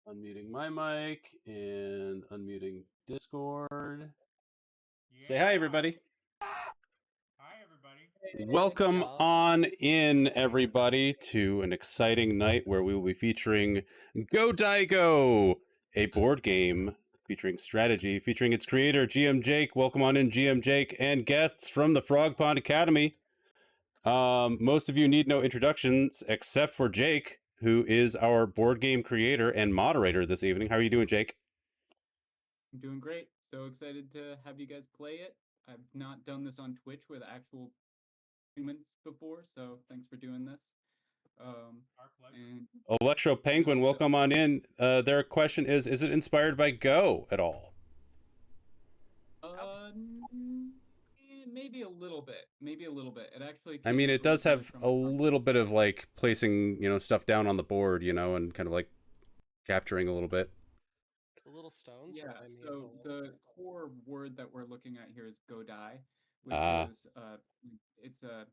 Unmuting my mic and unmuting Discord. Yeah. Say hi, everybody. Hi, everybody. Welcome on in, everybody, to an exciting night where we will be featuring Godaigo, a board game featuring strategy, featuring its creator, GM Jake. Welcome on in, GM Jake, and guests from the Frog Pond Academy. Most of you need no introductions except for Jake, who is our board game creator and moderator this evening. How are you doing, Jake? I'm doing great. So excited to have you guys play it. I've not done this on Twitch with actual humans before, so thanks for doing this. Our pleasure. And Electro Penguin, welcome on in. Their question is it inspired by Go at all? Maybe a little bit. Maybe a little bit. It actually. I mean, it does have a little bit of like placing, stuff down on the board, and kind of like capturing a little bit. The little stones. Yeah. So the core word that we're looking at here is Godai, which is it's a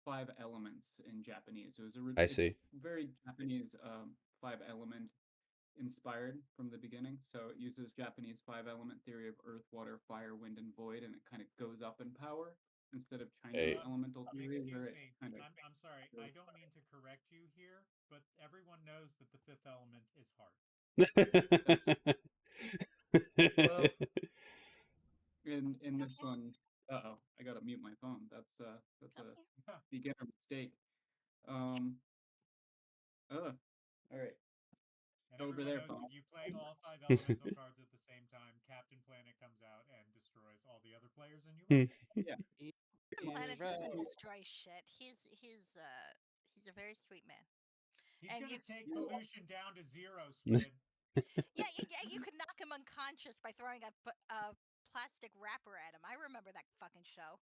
5 elements in Japanese. It was I see. Very Japanese 5-element inspired from the beginning. So it uses Japanese 5-element theory of earth, water, fire, wind, and void, and it kind of goes up in power instead of Chinese elemental theory. Excuse me. I'm sorry. I don't mean to correct you here, but everyone knows that the 5th element is hard. Well, in this one, I gotta mute my phone. That's a beginner mistake. All right. And over there, knows if you play all 5 elemental cards at the same time, Captain Planet comes out and destroys all the other players, and you win. Yeah. Captain Planet doesn't destroy shit. He's a very sweet man. He's gonna take pollution down to 0, Squid. Yeah, you could knock him unconscious by throwing a plastic wrapper at him. I remember that fucking show.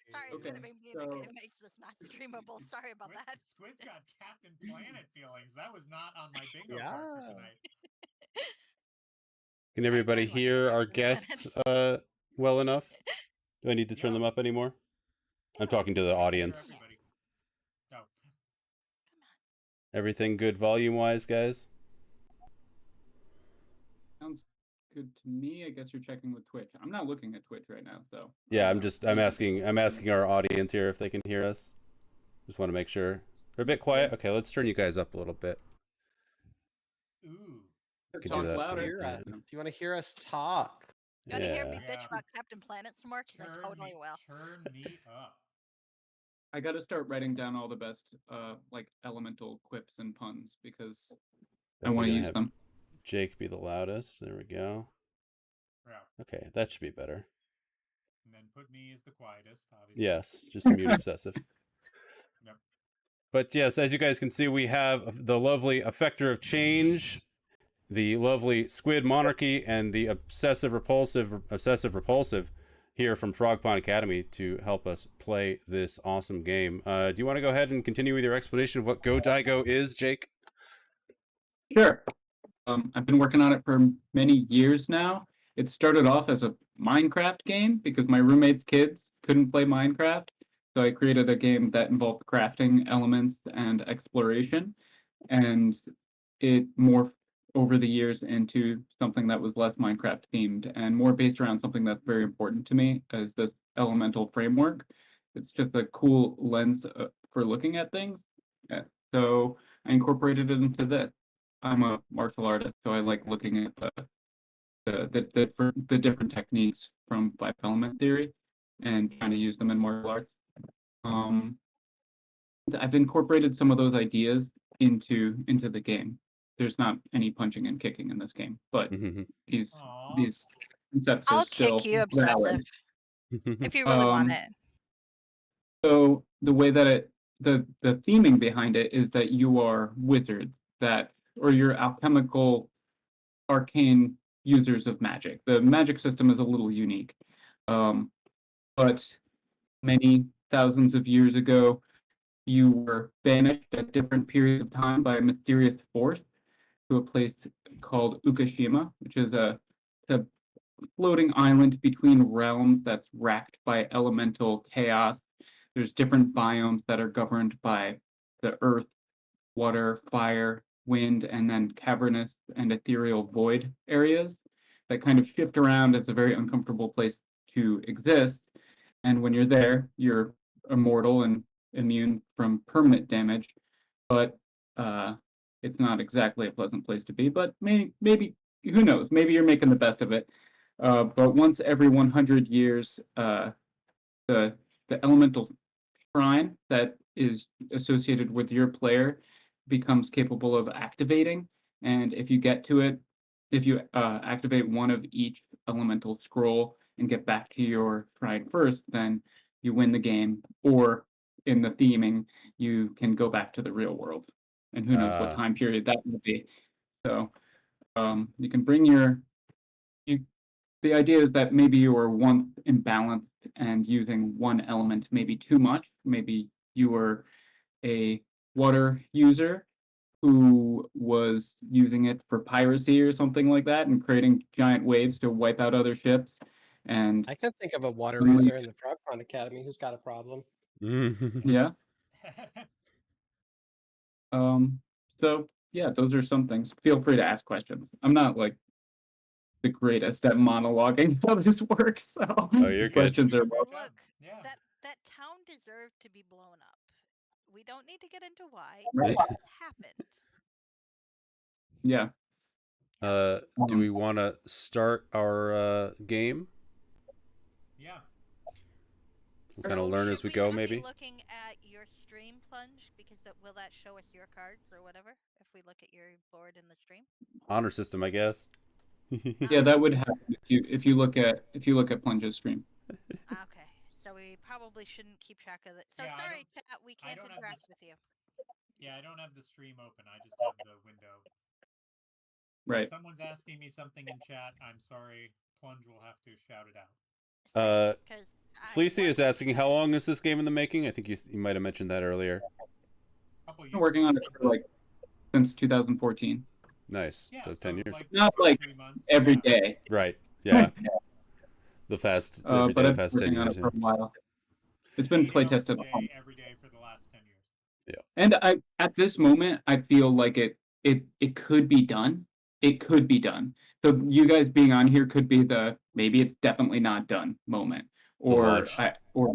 Sorry, it's gonna it makes this not streamable. Sorry about that. Squid's got Captain Planet feelings. That was not on my bingo card for tonight. Can everybody hear our guests well enough? Do I need to turn them up anymore? I'm talking to the audience. No. Everything good volume-wise, guys? Sounds good to me. I guess you're checking with Twitch. I'm not looking at Twitch right now, so. Yeah, I'm asking our audience here if they can hear us. Just want to make sure. They're a bit quiet. Okay, let's turn you guys up a little bit. Ooh. Talk louder. Do you want to hear us talk? You want to hear me bitch about Captain Planet some more? Because I totally will. Turn me up. I got to start writing down all the best like elemental quips and puns because I want to use them. Jake be the loudest. There we go. Yeah. Okay, that should be better. And then put me as the quietest, obviously. Yes, just mute obsessive. Yep. But yes, as you guys can see, we have the lovely Effector of Change, the lovely Squid Monarchy, and the obsessive repulsive here from Frog Pond Academy to help us play this awesome game. Do you want to go ahead and continue with your explanation of what Godaigo is, Jake? Sure. I've been working on it for many years now. It started off as a Minecraft game because my roommate's kids couldn't play Minecraft. So I created a game that involved crafting elements and exploration. And it morphed over the years into something that was less Minecraft themed and more based around something that's very important to me as this elemental framework. It's just a cool lens for looking at things. So I incorporated it into this. I'm a martial artist, so I like looking at the different techniques from 5-element theory and trying to use them in martial arts. I've incorporated some of those ideas into the game. There's not any punching and kicking in this game, but these concepts I'll are still kick you, obsessive, if you really want it. So the way that the theming behind it is that you are wizards or you're alchemical, arcane users of magic. The magic system is a little unique, but many thousands of years ago, you were banished at different periods of time by a mysterious force to a place called Ukashima, which is a floating island between realms that's racked by elemental chaos. There's different biomes that are governed by the earth, water, fire, wind, and then cavernous and ethereal void areas that kind of shift around. It's a very uncomfortable place to exist. And when you're there, you're immortal and immune from permanent damage. But it's not exactly a pleasant place to be. But maybe who knows? Maybe you're making the best of it. But once every 100 years, the elemental shrine that is associated with your player becomes capable of activating. And if you get to it, if you activate one of each elemental scroll and get back to your shrine first, then you win the game. Or in the theming, you can go back to the real world. And who knows what time period that will be. So you can bring the idea is that maybe you were once imbalanced and using one element maybe too much. Maybe you were a water user who was using it for piracy or something like that and creating giant waves to wipe out other ships. And I can think of a water Really? user in the Frog Pond Academy who's got a problem. yeah. So yeah, those are some things. Feel free to ask questions. I'm not like the greatest at monologuing how this works, so you're good. questions are Great welcome. job. Look, Yeah. that town deserved to be blown up. We don't need to get into why. Right. It just happened. Yeah. Do we want to start our game? Yeah. We'll kind of learn as we should go, not maybe. Be looking at your stream, Plunge, because will that show us your cards or whatever if we look at your board in the stream? Honor system, I guess. Yeah, that would happen if you look at Plunge's stream. Okay, so we probably shouldn't keep track of it. So Yeah, sorry, chat, we can't don't have interact this- with you. Yeah, I don't have the stream open. I just have the window. Right. If someone's asking me something in chat, I'm sorry. Plunge will have to shout it out. Fleecy is asking, how long is this game in the making? I think you might have mentioned that earlier. Couple I've years. been working on it for since 2014. Nice. Yeah, So 10 years. Not like 3 months. every yeah. day. Right. Yeah. The fast. Every But day, I've the past been 10 working on years. it for a while. It's been 8 play hours tested. a day, every day for the last 10 years. And at this moment, I feel like it could be done. It could be done. So you guys being on here could be the maybe it's definitely not done moment, or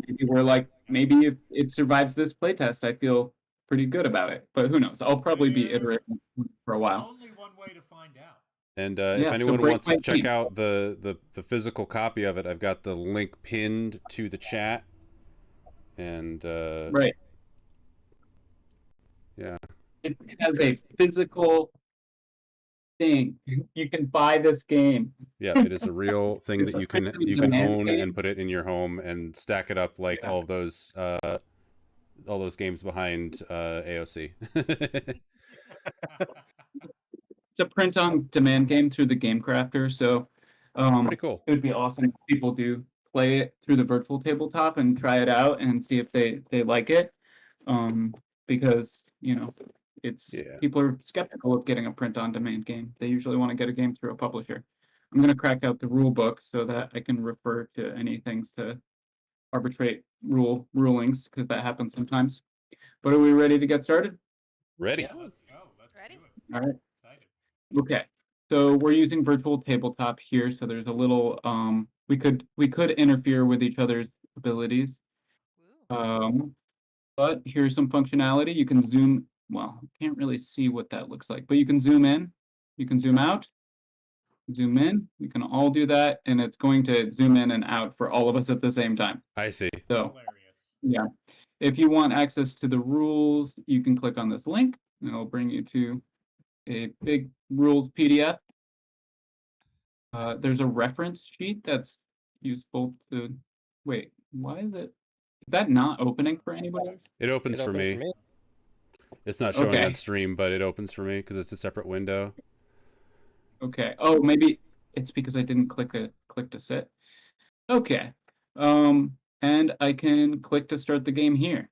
maybe we're like maybe if it survives this playtest, I feel pretty good about it. But who knows? I'll probably be There's iterating for a while. Only one way to find out. And Yeah, if so anyone break wants my to check team. out the physical copy of it, I've got the link pinned to the chat. And Right. Yeah. It has a physical thing. You can buy this game. Yeah, it is a real thing It's that a you can physical demand own game. and put it in your home and stack it up like Yeah. all those games behind AOC. It's a print on demand game through the Game Crafter, so Pretty cool. it would be awesome if people do play it through the virtual tabletop and try it out and see if they like it. Because it's Yeah. people are skeptical of getting a print on demand game. They usually want to get a game through a publisher. I'm gonna crack out the rule book so that I can refer to any things to arbitrate rulings, because that happens sometimes. But are we ready to get started? Ready. Yeah, let's go. Let's Ready? do it. All right. Excited. Okay, so we're using virtual tabletop here, so there's a little we could interfere with each other's abilities. Ooh. But here's some functionality. You can zoom, well, can't really see what that looks like, but you can zoom in, you can zoom out, zoom in, you can all do that, and it's going to zoom in and out for all of us at the same time. I see. So Hilarious. yeah, if you want access to the rules, you can click on this link, and it'll bring you to a big rules PDF. There's a reference sheet that's useful to, wait, why is that not opening for anybody else? It opens It for opened me. It's not showing Okay. on stream, but it opens for me because it's a separate window. Okay. Oh, maybe it's because I didn't click to sit. Okay. And I can click to start the game here.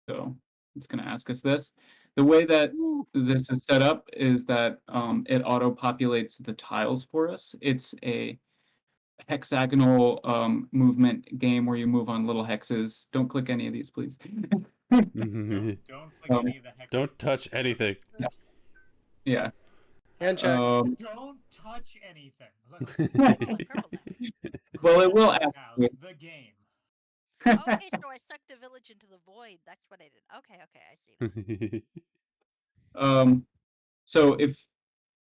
So it's going to ask us this. The way that this is set up is that it auto-populates the tiles for us. It's a hexagonal movement game where you move on little hexes. Don't click any of these, please. Don't click any of the hexes. Don't touch anything. Oops. Yeah. Hand check. Don't touch anything. Purple now. Well, it will Grandma's ask House, you. the game. Okay, so I sucked a village into the void. That's what I did. Okay, I see now. So if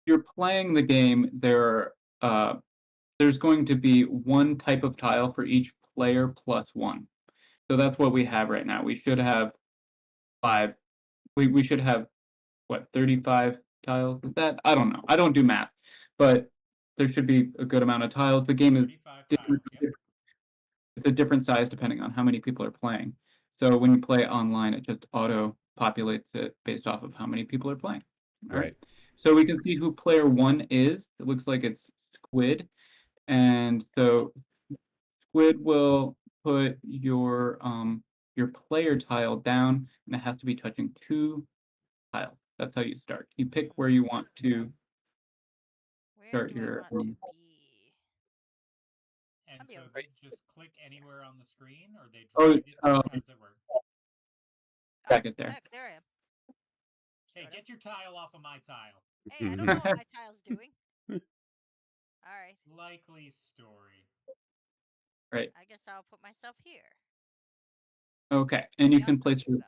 you're playing the game, there's going to be one type of tile for each player plus one. So that's what we have right now. We should have 5. We should have what, 35 tiles? Is that? I don't know. I don't do math, but there should be a good amount of tiles. The game is 35 different. tiles. Yep. It's a different size depending on how many people are playing. So when you play online, it just auto populates it based off of how many people are playing. All right. Right. So we can see who player 1 is. It looks like it's Squid. And so Squid will put your player tile down, and it has to be touching 2 tiles. That's how you start. You pick where you want to Where start do I your. want to be? And I'll be so over they just click anywhere on the screen, or they Oh, drag it there? How does it work? Back it there. Heck, there I am. Hey, Sorta. get your tile off of my tile. Hey, I don't know what my tile's doing. All right. Likely story. Right. I guess I'll put myself here. Okay, and you Maybe I'll can place start your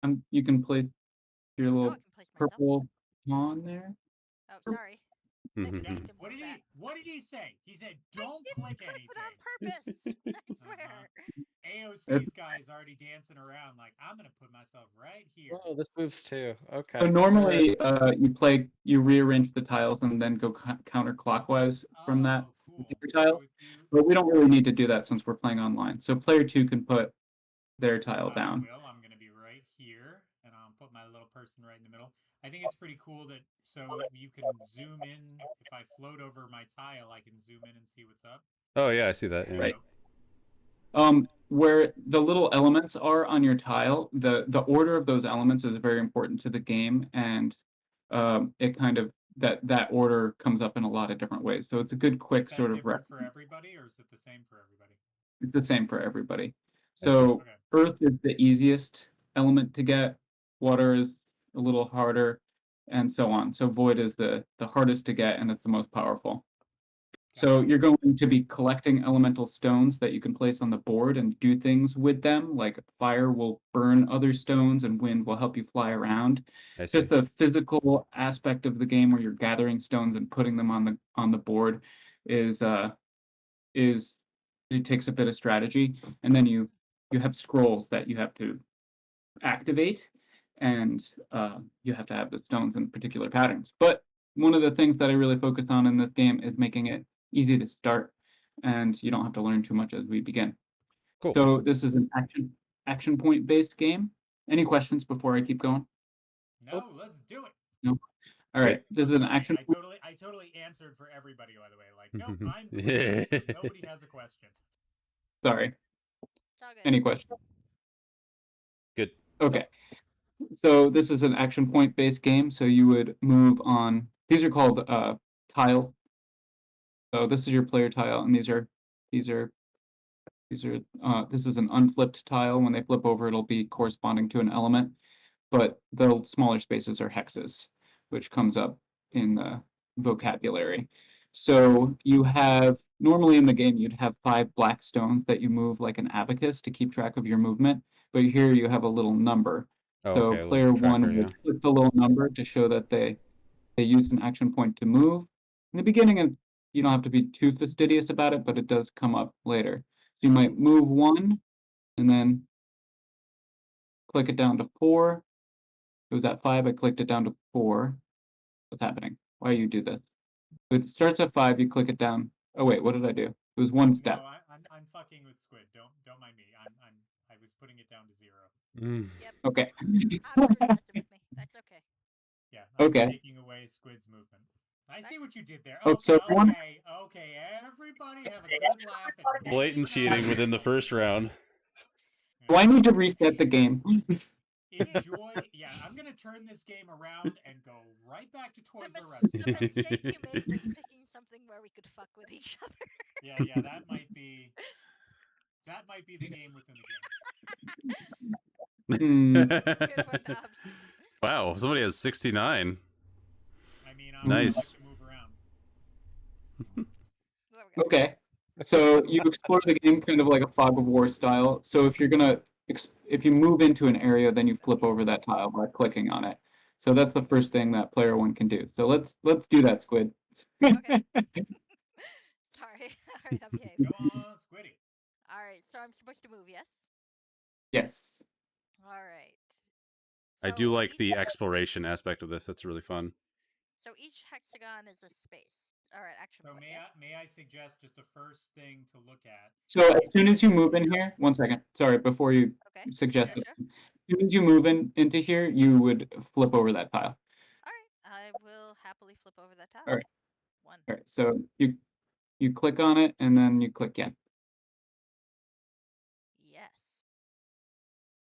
though. you can place your Oh, little I can place myself. purple pawn there. Oh, sorry. Maybe Yeah. make him What move did that. what did he say? He said, I "Don't didn't click click anything." it on purpose. I swear. AOC's guy's already dancing around like, I'm gonna put myself right here. Oh, this moves too. Okay. So normally, you rearrange the tiles and then go counterclockwise from that cool. particular tile. So if you, But we don't really need to do that since we're playing online. So player 2 can put their tile I down. will. I'm gonna be right here, and I'll put my little person right in the middle. I think it's pretty cool that so you can zoom in. If I float over my tile, I can zoom in and see what's up. Oh yeah, I see that. Yeah. Right. Where the little elements are on your tile, the order of those elements is very important to the game, and it kind of that order comes up in a lot of different ways. So it's a good quick Is that sort of different for everybody, or is it the same for everybody? It's the same for everybody. I see. So Okay. earth is the easiest element to get, water is a little harder, and so on. So void is the hardest to get, and it's the most powerful. So you're going to be collecting elemental stones that you can place on the board and do things with them, like fire will burn other stones and wind will help you fly around. I see. Just the physical aspect of the game where you're gathering stones and putting them on the board is it takes a bit of strategy. And then you have scrolls that you have to activate, and you have to have the stones in particular patterns. But one of the things that I really focus on in this game is making it easy to start, and you don't have to learn too much as we begin. Cool. So this is an action point based game. Any questions before I keep going? No, let's do it. No. All right. This is an Sorry, action. I totally answered for everybody, by the way. Like, nope, I'm clear, so nobody has a question. Sorry. It's all good. Any questions? Good. Okay. So this is an action point based game. So you would move on. These are called tile. So this is your player tile, and this is an unflipped tile. When they flip over, it'll be corresponding to an element, but the smaller spaces are hexes, which comes up in the vocabulary. So you have, normally in the game, you'd have 5 black stones that you move like an abacus to keep track of your movement, but here you have a little number. Oh, So okay. A player little tracker, 1 yeah. will click the little number to show that they use an action point to move. In the beginning, you don't have to be too fastidious about it, but it does come up later. So you might move 1 and then click it down to 4. It was at 5, I clicked it down to 4. What's happening? Why you do this? It starts at 5, you click it down. Oh wait, what did I do? It was 1 step. No, I'm fucking with Squid. Don't mind me. I was putting it down to 0. Yep. Okay. Obviously messing with me. That's okay. Yeah, I'm Okay. taking away Squid's movement. I see what you did there. Oh, Okay, so one- okay. Everybody have a good laugh at me. Blatant cheating within the first round. Do I need to reset the game? Enjoy. Yeah, I'm gonna turn this game around and go right back to Toys R Us. The mistake you made was picking something where we could fuck with each other. Yeah, that might be the game within the game. Hmm. Good one, Dobbs. Wow, somebody has 69. I'm gonna Nice. like to move around. There we go. Okay. So you explore the game kind of like a fog of war style. So if you're gonna if you move into an area, then you flip over that tile by clicking on it. So that's the first thing that player one can do. So let's do that, Squid. Okay. Sorry. All right, I'll behave. Come on, Squiddy. All right, so I'm supposed to move, yes? Yes. All right. I do like each the exploration aspect of this. That's really fun. So each hexagon is a space. All right, action So point. may yes? may I suggest just a first thing to look at? So as soon as you move in here, one second. Sorry, before you Okay. suggest Yeah, it. sure. As soon as you move into here, you would flip over that tile. All right, I will happily flip over that tile. All right. One. All right. So you click on it and then you click yes. Yes.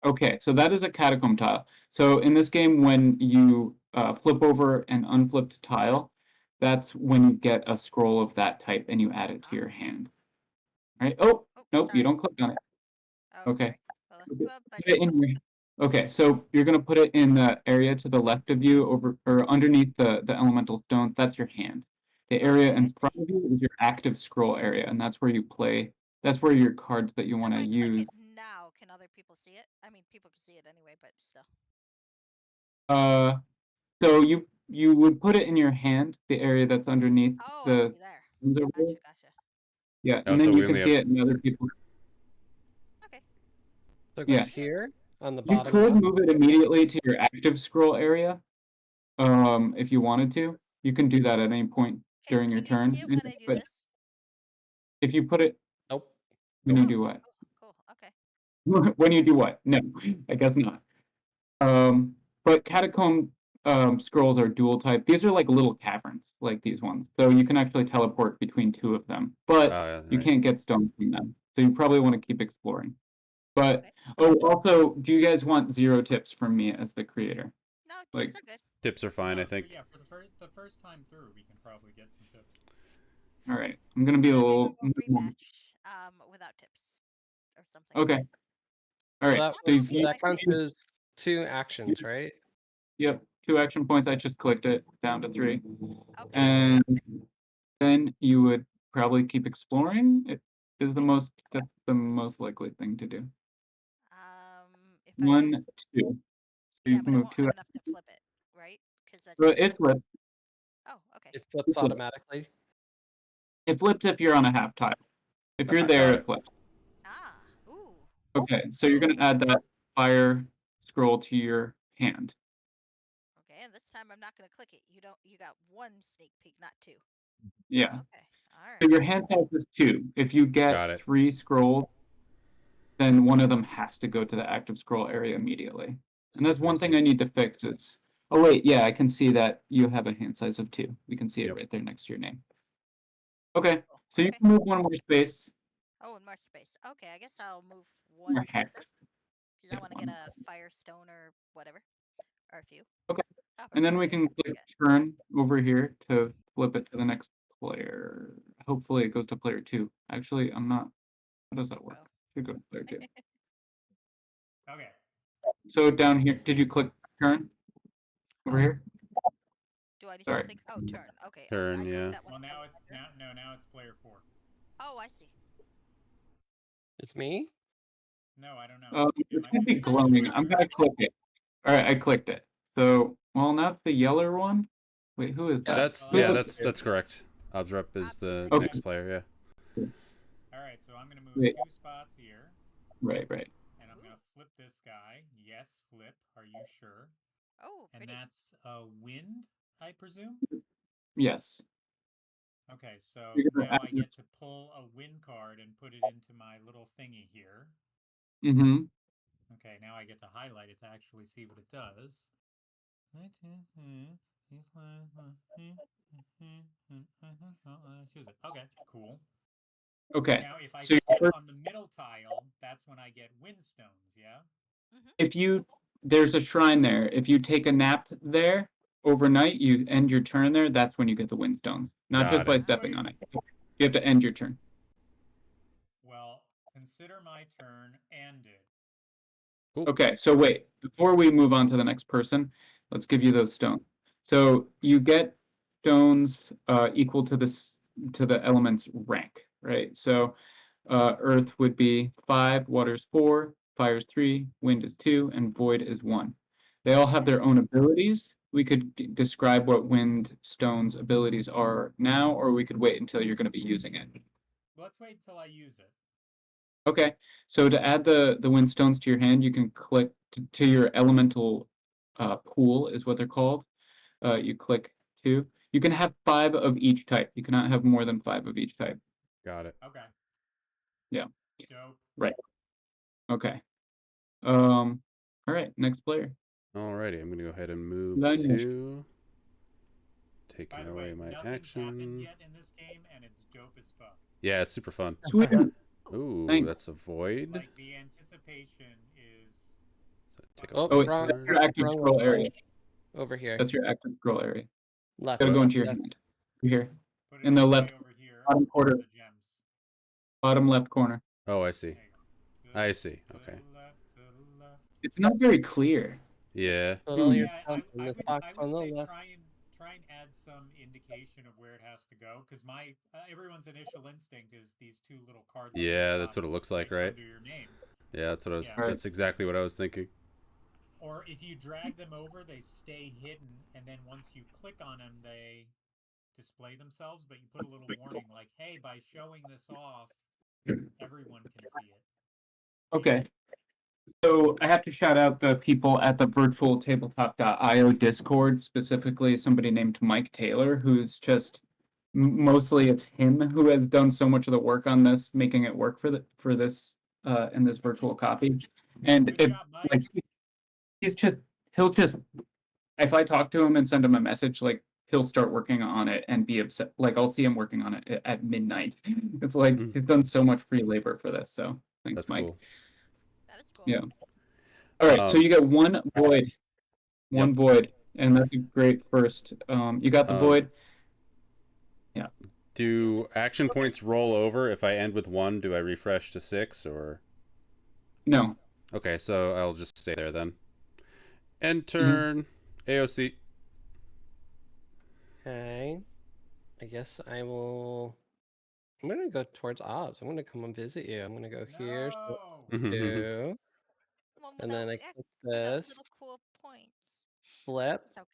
Okay, so that is a catacomb tile. So in this game, when you flip over an unflipped tile, that's when you get a scroll of that type and you add it to your hand. All right. Oh, Oh, nope, sorry. you don't click on it. Oh, Okay. sorry. Okay. Well, Put it in here. Okay, so you're gonna put it in the area to the left of you, over or underneath the elemental stones. That's your hand. The area Okay, I in see. front of you is your active scroll area, and that's where you play. That's where your cards that you So want if to I click use. it now, can other people see it? I mean, people can see it anyway, but still. So you would put it in your hand, the area that's underneath Oh, I the see there. stones over there. Gotcha. Yeah, Oh, and then so you we can only see have- it in other people. Okay. So it Yeah. goes here on the You bottom could left. move it immediately to your active scroll area, if you wanted to. You can do that at any point Okay, during your can you turn. see it when I do But this? if you put it Nope. when you Oh, do what? cool. Okay. When you do what? No, I guess not. But catacomb scrolls are dual type. These are like little caverns, like these ones. So you can actually teleport between two of them, but you right. can't get stones from them. So you probably want to keep exploring. But Okay. oh, also, do you guys want 0 tips from me as the creator? No, tips Like- are good. Tips are fine, I For- think. Yeah, for the first time through, we can probably get some tips. All right, I'm gonna be a Then maybe little. we'll rematch without tips or something. Okay. All So right. that, So you was- see- that counts as 2 actions, right? Yep, 2 action points. I just clicked it down to 3. Okay. And then you would probably keep exploring. It is that's the most likely thing to do. If I 1, don't, 2. So yeah, you but can I move won't 2. have enough to flip it, right? Because that's. But it flips. Oh, okay. It flips Flip. automatically. It flips if you're on a half tile. If you're Okay. there, Got it it. flips. Ah, ooh. Okay, so you're gonna add that fire scroll to your hand. Okay, and this time I'm not gonna click it. You got 1 sneak peek, not 2. Yeah. Okay. All So right. your hand size is 2. If you Got get it. 3 scrolls, then one of them has to go to the active scroll area immediately. And that's one thing I need to fix is, oh wait, yeah, I can see that you have a hand size of 2. We can see it Yep. right there next to your name. Okay, Cool. so you Okay. can move 1 more space. Oh, and more space. Okay, I guess I'll move 1 More closer hex. because I Yeah, want to get a firestone or whatever, or a few. Okay. I'll And then prefer we to can click get- turn over here to flip it to the next player. Hopefully it goes to player 2. Actually, I'm not. How does that work? Oh. Should go to player 2. Okay. So down here, did you click turn over Oh. here? Do I do Sorry. something? Oh, turn. Okay. Turn, I clicked yeah. that one. Well, now I it's good. now it's player 4. Oh, I see. It's me? No, I don't know. It might should be be- glowing. I'm gonna click it. All right, I clicked it. So, well, now it's the yellow one. Wait, who is Yeah, that? That's Oh, yeah, that's that's correct. Obsrep is the Okay. next player, yeah. All right, so I'm gonna move Wait. 2 spots here, Right. and I'm gonna flip this guy. Yes, flip. Are you sure? Oh, And pretty. that's wind, I presume. Yes. Okay, so You're gonna now I add get to pull a win card and put it into my little thingy here. Mm-hmm. Okay, now I get to highlight it to actually see what it does. Choose it. Okay, cool. Okay. Now, if I So step you're- on the middle tile, that's when I get windstones, yeah? There's a shrine there. If you take a nap there overnight, you end your turn there. That's when you get the windstones. Not Got just by it. stepping on it. You have to end your turn. Well, consider my turn ended. Cool. Okay, so wait, before we move on to the next person, let's give you those stones. So you get stones equal to the element's rank, right? So earth would be 5, water's 4, fire's 3, wind is 2, and void is 1. They all have their own abilities. We could describe what wind stone's abilities are now, or we could wait until you're going to be using it. Let's wait until I use it. Okay, so to add the wind stones to your hand, you can click to your elemental pool, is what they're called. You click 2. You can have 5 of each type. You cannot have more than 5 of each type. Got it. Okay. Yeah. Dope. Right. Okay. All right, next player. Alrighty, I'm gonna go ahead and move Linus. to taking By the away way, my nothing's happened action. yet in this game, and it's dope as fuck. Yeah, it's super fun. Sweet. Ooh, Thanks. that's a void. Like the anticipation is. Take a Oh, Oh, wait, wrong, that's your active wrong scroll one. area. Over here. That's your active scroll area. Left. Gotta go into your left. hand. Here, Put it in the all way left over here. bottom quarter. under the gems. bottom left corner. Oh, I see. There you go. I see. To Okay. the left, to the left. It's not very clear. Yeah. Put all your Yeah, stuff in the box I on would the say left. try and add some indication of where it has to go, because my everyone's initial instinct is these two little cards. Yeah, that's what it looks like, right? Under your name. Yeah, that's what I was. Yeah. That's exactly what I was thinking. Or if you drag them over, they stay hidden, and then once you click on them, they display themselves. But you put a little warning, like, "Hey, by showing this off, everyone can see it." Okay. So I have to shout out the people at the virtual tabletop.io Discord, specifically somebody named Mike Taylor, who's just mostly it's him who has done so much of the work on this, making it work for this in this virtual copy. And Good if job, Mike. like he'll just if I talk to him and send him a message, like he'll start working on it and be upset. Like I'll see him working on it at midnight. It's like Mm. he's done so much free labor for this. So thanks, That's Mike. cool. That is cool. Yeah. All right, so you get one void, Yep. void, and that's a great first. You got the void. Yeah. Do action points roll over if I end with 1? Do I refresh to 6 or? No. Okay, so I'll just stay there then. End turn. AOC. Okay. I guess I will. I'm gonna go towards Oz. I'm gonna come and visit you. I'm gonna go here. So No. Mhm. 2. Well, And then I without click without this. little cool points. Flip. It's okay.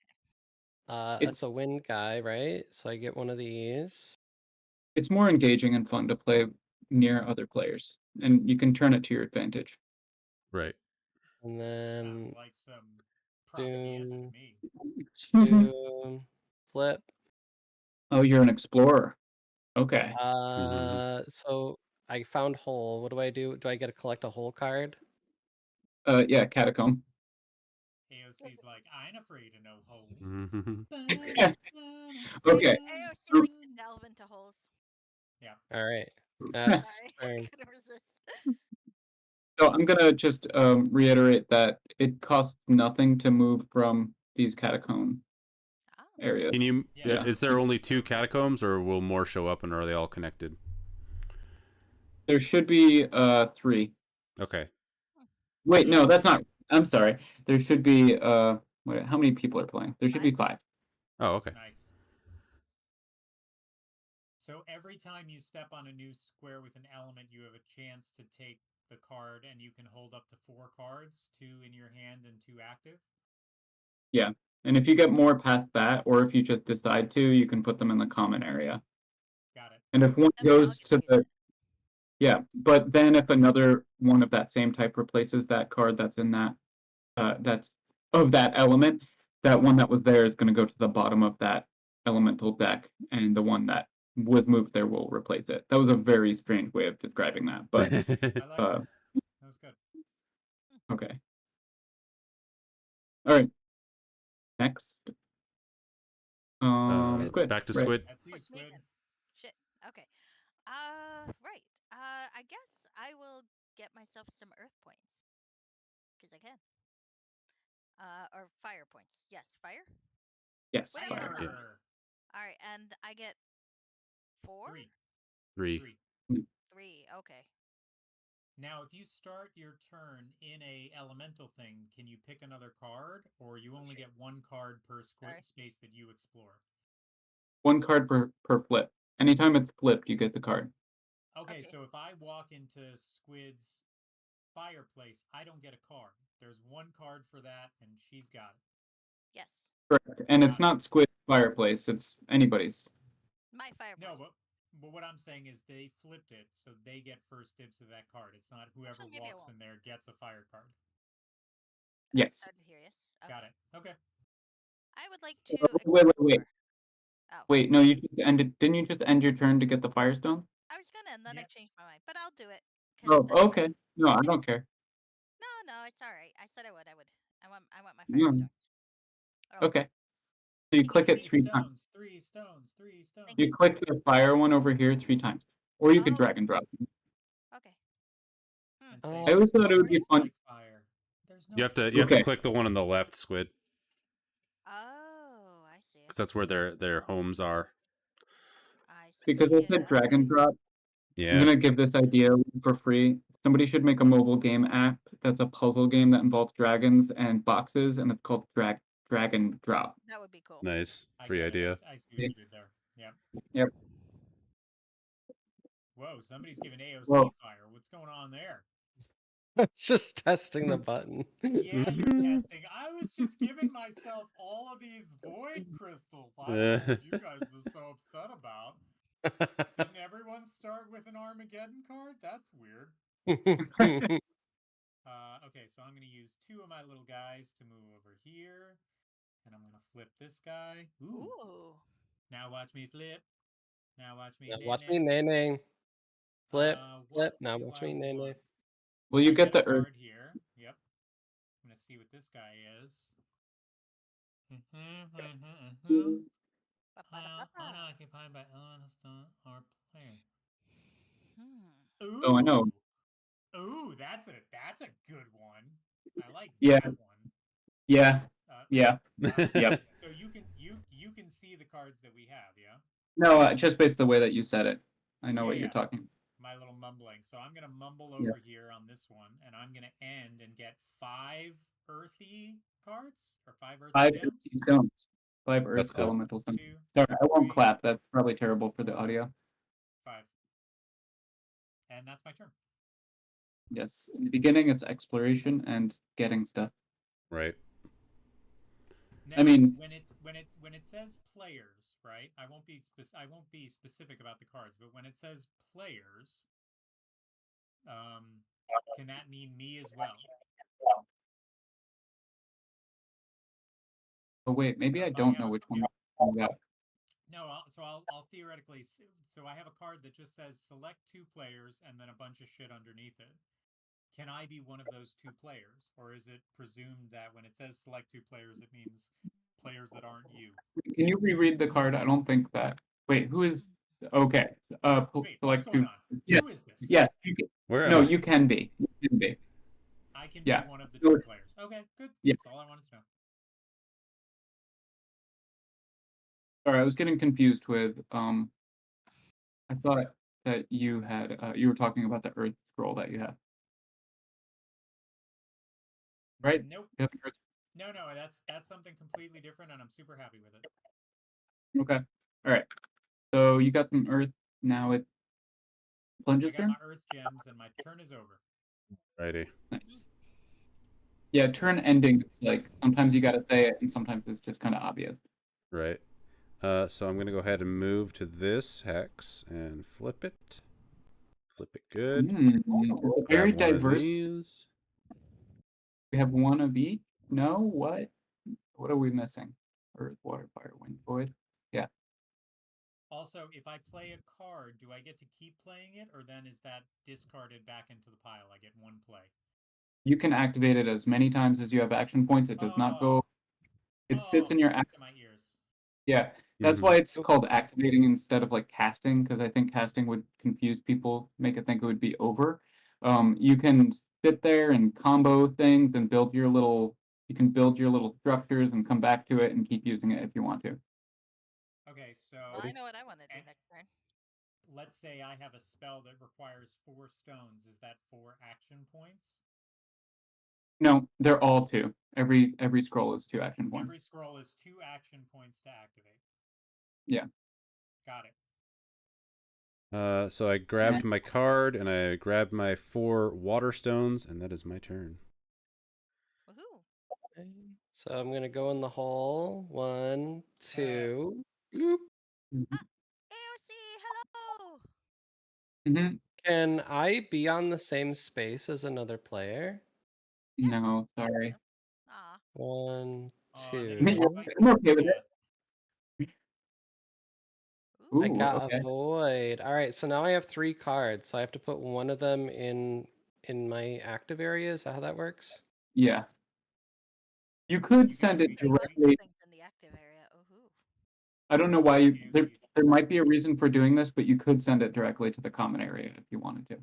That's It's a wind guy, right? So I get one of these. it's more engaging and fun to play near other players, and you can turn it to your advantage. Right. And then Sounds like some propaganda to me. doom, flip. Oh, you're an explorer. Okay. So I found hole. What do I do? Do I get to collect a hole card? Yeah, catacomb. AOC's like, I ain't afraid of no hole. Mhm. Okay. AOC likes to delve into holes. Yeah. All right. That's Sorry, I turn. couldn't resist. So I'm gonna just reiterate that it costs nothing to move from these catacomb Oh. areas. Can you? Yeah. Is there only 2 catacombs, or will more show up, and are they all connected? There should be 3. Okay. Wait, no, that's not. I'm sorry. There should be wait, how many people are playing? There should be 5. Oh, okay. Nice. So every time you step on a new square with an element, you have a chance to take the card, and you can hold up to 4 cards, 2 in your hand and 2 active. Yeah. And if you get more past that, or if you just decide to, you can put them in the common area. Got it. And if one And then I'll goes get to use the it. yeah, but then if another one of that same type replaces that card that's in that that's of that element, that one that was there is going to go to the bottom of that elemental deck, and the one that was moved there will replace it. That was a very strange way of describing that, but I like that. That was good. okay. All right. Next. Squid. Back to right. Squid. That's you, It's me Squid. then. Shit. Okay. Right. I guess I will get myself some earth points. Because I can. Or fire points. Yes, fire? Yes. Whatever. Fire. Fire. Yeah. Alright, and I get 4? 3. 3. 3, okay. Now, if you start your turn in a elemental thing, can you pick another card, or you only get 1 card per Sorry. space that you explore? 1 card per flip. Anytime it's flipped, you get the card. Okay, Okay. so if I walk into Squid's fireplace, I don't get a card. There's 1 card for that, and she's got it. Yes. Correct. And it's Got it. not Squid's fireplace, it's anybody's. My fireplace. No, but what I'm saying is they flipped it, so they get first dibs of that card. It's not whoever Actually, maybe I walks won't. in there gets a fire card. Yes. Started here, yes. Okay. Got it. Okay. I would like to. Wait. explore. Oh, Wait, no, you just ended. Didn't you just end your turn to get the Firestone? I was gonna, and then I Yeah. changed my mind. But I'll do it. 'cause Oh, okay. No, I don't care. No, it's all right. I said I would. I want my No. firestones. Oh, Okay. So you Can click you it 3 times. 3 stones, 3 stones. Thank You click the fire one over here 3 times. Or you could Oh. drag and drop. Okay. And Oh. say, I always "This thought it would be looks fun. like fire." There's no You have to Okay. click the one on the left, Squid, Oh, I see. because that's where their homes are. I see. Because I said drag and drop, I'm Yeah. gonna give this idea for free. Somebody should make a mobile game app that's a puzzle game that involves dragons and boxes, and it's called Drag and Drop. That would be cool. Nice. I Free get it. idea. I see what you did there. Yep. Yep. Whoa, somebody's giving AOC Whoa. fire. What's going on there? Just testing the button. Yeah, you're testing. I was just giving myself all of these void crystals. I don't know what you guys are so upset about. Didn't everyone start with an Armageddon card? That's weird. Okay, so I'm going to use 2 of my little guys to move over here. And I'm going to flip this guy. Ooh. Now watch me flip. Now watch me. Now watch me nay. Flip, What Now do watch I me nay. want? Well, So you I get the a earth. card here. Yep. I'm gonna see what this guy is. Unoccupied by honest or player. Ooh. Oh, I know. Ooh, that's a good one. I like Yeah. that one. Yeah. Yeah. Yep. So you can see the cards that we have, yeah? No, just based the way that you said it. I know what Yeah. you're talking. My little mumbling. So I'm gonna mumble Yeah. over here on this one, and I'm gonna end and get 5 earthy cards or 5 earthy 5 gems. earthy stones. 5 earth That's cool. elemental stones. 2, Sorry, I won't 3, clap. That's probably terrible for the audio. 5. And that's my turn. Yes. In the beginning, it's exploration and getting stuff. Right. Now, I mean, when it says players, right? I won't be specific about the cards, but when it says players, can that mean me as well? oh wait, maybe So I if don't have know a- which one. yep. I'm talking about. No, I'll theoretically. So I have a card that just says select 2 players and then a bunch of shit underneath it. Can I be one of those 2 players, or is it presumed that when it says select 2 players, it means players that aren't you? Can you reread the card? I don't think that. Wait, who is? Okay. Wait, what's Select going 2. on? Yes. Who is this? Yes. You can. Where am No, I? you can be. You can be. I can Yeah. be one of the No, 2 players. Okay, good. Yeah. That's all I wanted to know. Sorry, I was getting confused with. I thought that you had. You were talking about the Earth scroll that you have. Right? Nope. You have the Earth. No, that's something completely different, and I'm super happy with it. Okay. All right. So you got some Earth. Now it's I Plunge's got turn. my Earth gems, and my turn is over. Righty. Nice. Yeah, turn ending. It's like sometimes you got to say it, and sometimes it's just kind of obvious. Right. So I'm going to go ahead and move to this hex and flip it. Flip it good. It's very Grab one of diverse. these. We have one of each. No, what? What are we missing? Earth, water, fire, wind, void. Yeah. Also, if I play a card, do I get to keep playing it, or then is that discarded back into the pile? I get 1 play. You can activate it as many times as you have action points. It does not go. It sits in your music to my ears. Yeah, that's Mhm. why it's called activating instead of like casting, because I think casting would confuse people, make it think it would be over. You can sit there and combo things and build your little. You can build your little structures and come back to it and keep using it if you want to. Okay, so Well, I know what I want to do and- next turn. let's say I have a spell that requires 4 stones. Is that 4 action points? No, they're all 2. Every scroll is 2 action points. Every scroll is 2 action points to activate. Yeah. Got it. So I grabbed my card and I grabbed my 4 water stones, and that is my turn. Woohoo! Okay, so I'm gonna go in the hole. 1, 2. Bloop. AOC, hello! Mm-hmm. Can I be on the same space as another player? Yes. No, sorry. Aw. 1, Oh, and then 2. if they You're- spike I'm you, okay with it. death. Ooh. I Ooh, got okay. a void. All right, so now I have 3 cards. So I have to put one of them in my active area. Is that how that works? Yeah. You could You send can it feature Lots of directly. things in the active area. Ooh. I don't know why you. There AOC's. might be a reason for doing this, but you could send it directly to the common area if you wanted to.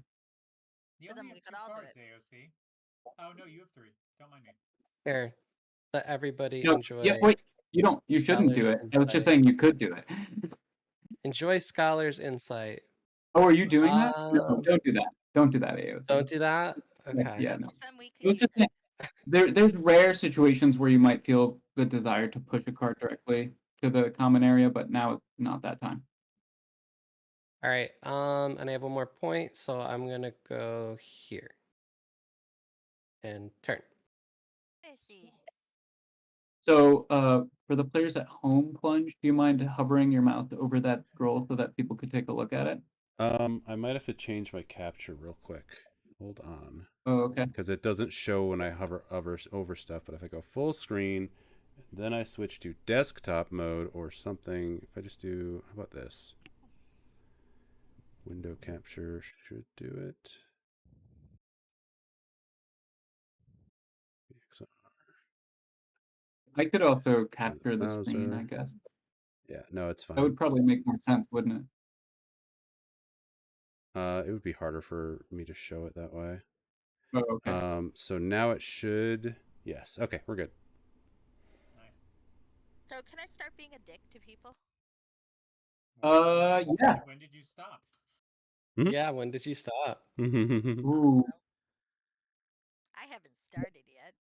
You So only then we have could 2 all do cards, it. AOC. Oh no, you have 3. Don't mind me. Here, let everybody No, enjoy. yeah, wait. You don't. You shouldn't do Scholar's it. I was just insight. saying you could do it. Enjoy Scholar's insight. Oh, are you doing that? No, Um, don't do that. Don't do that, AOC. Don't do that. Okay. Yeah, no. Because then we I could was use just it. saying, there's rare situations where you might feel the desire to push a card directly to the common area, but now it's not that time. All right. And I have one more point, so I'm gonna go here and turn. I see. So, for the players at home, Plunge, do you mind hovering your mouse over that scroll so that people could take a look at it? I might have to change my capture real quick. Hold on. Oh, okay. Because it doesn't show when I hover over stuff, but if I go full screen, then I switch to desktop mode or something. If I just do, how about this? Window capture should do it. I could also capture the browser. screen, I guess. Yeah, no, it's That fine. would probably make more sense, wouldn't it? It would be harder for me to show it that way. Oh, okay. So now it should. Yes. Okay, we're good. Nice. So can I start being a dick to people? Yeah. When did you stop? Mhm. Yeah. When did you stop? Ooh. I haven't started yet.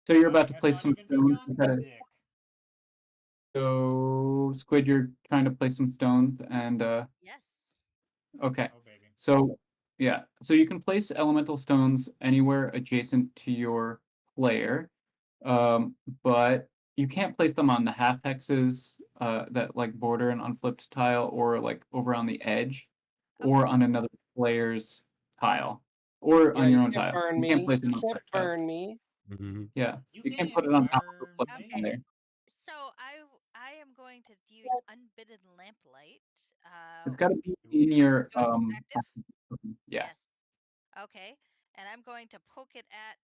So you're I about to have place not some even stones. begun, Dick. So, Squid, you're trying to place some stones, and Yes. okay. Oh baby. So, yeah. So you can place elemental stones anywhere adjacent to your player, but you can't place them on the half hexes that like border an unflipped tile, or like over on the edge, or Okay. on another player's tile, or Yeah, on you your own can't tile. burn You can't me. place You them on can't such tiles. burn me. Yeah, You you can't can't put it on top of the flip burn on me. there. So I am going to use unbidden lamplight. It's got to be Ooh. in your Do it active? yeah. Yes. Okay. And I'm going to poke it at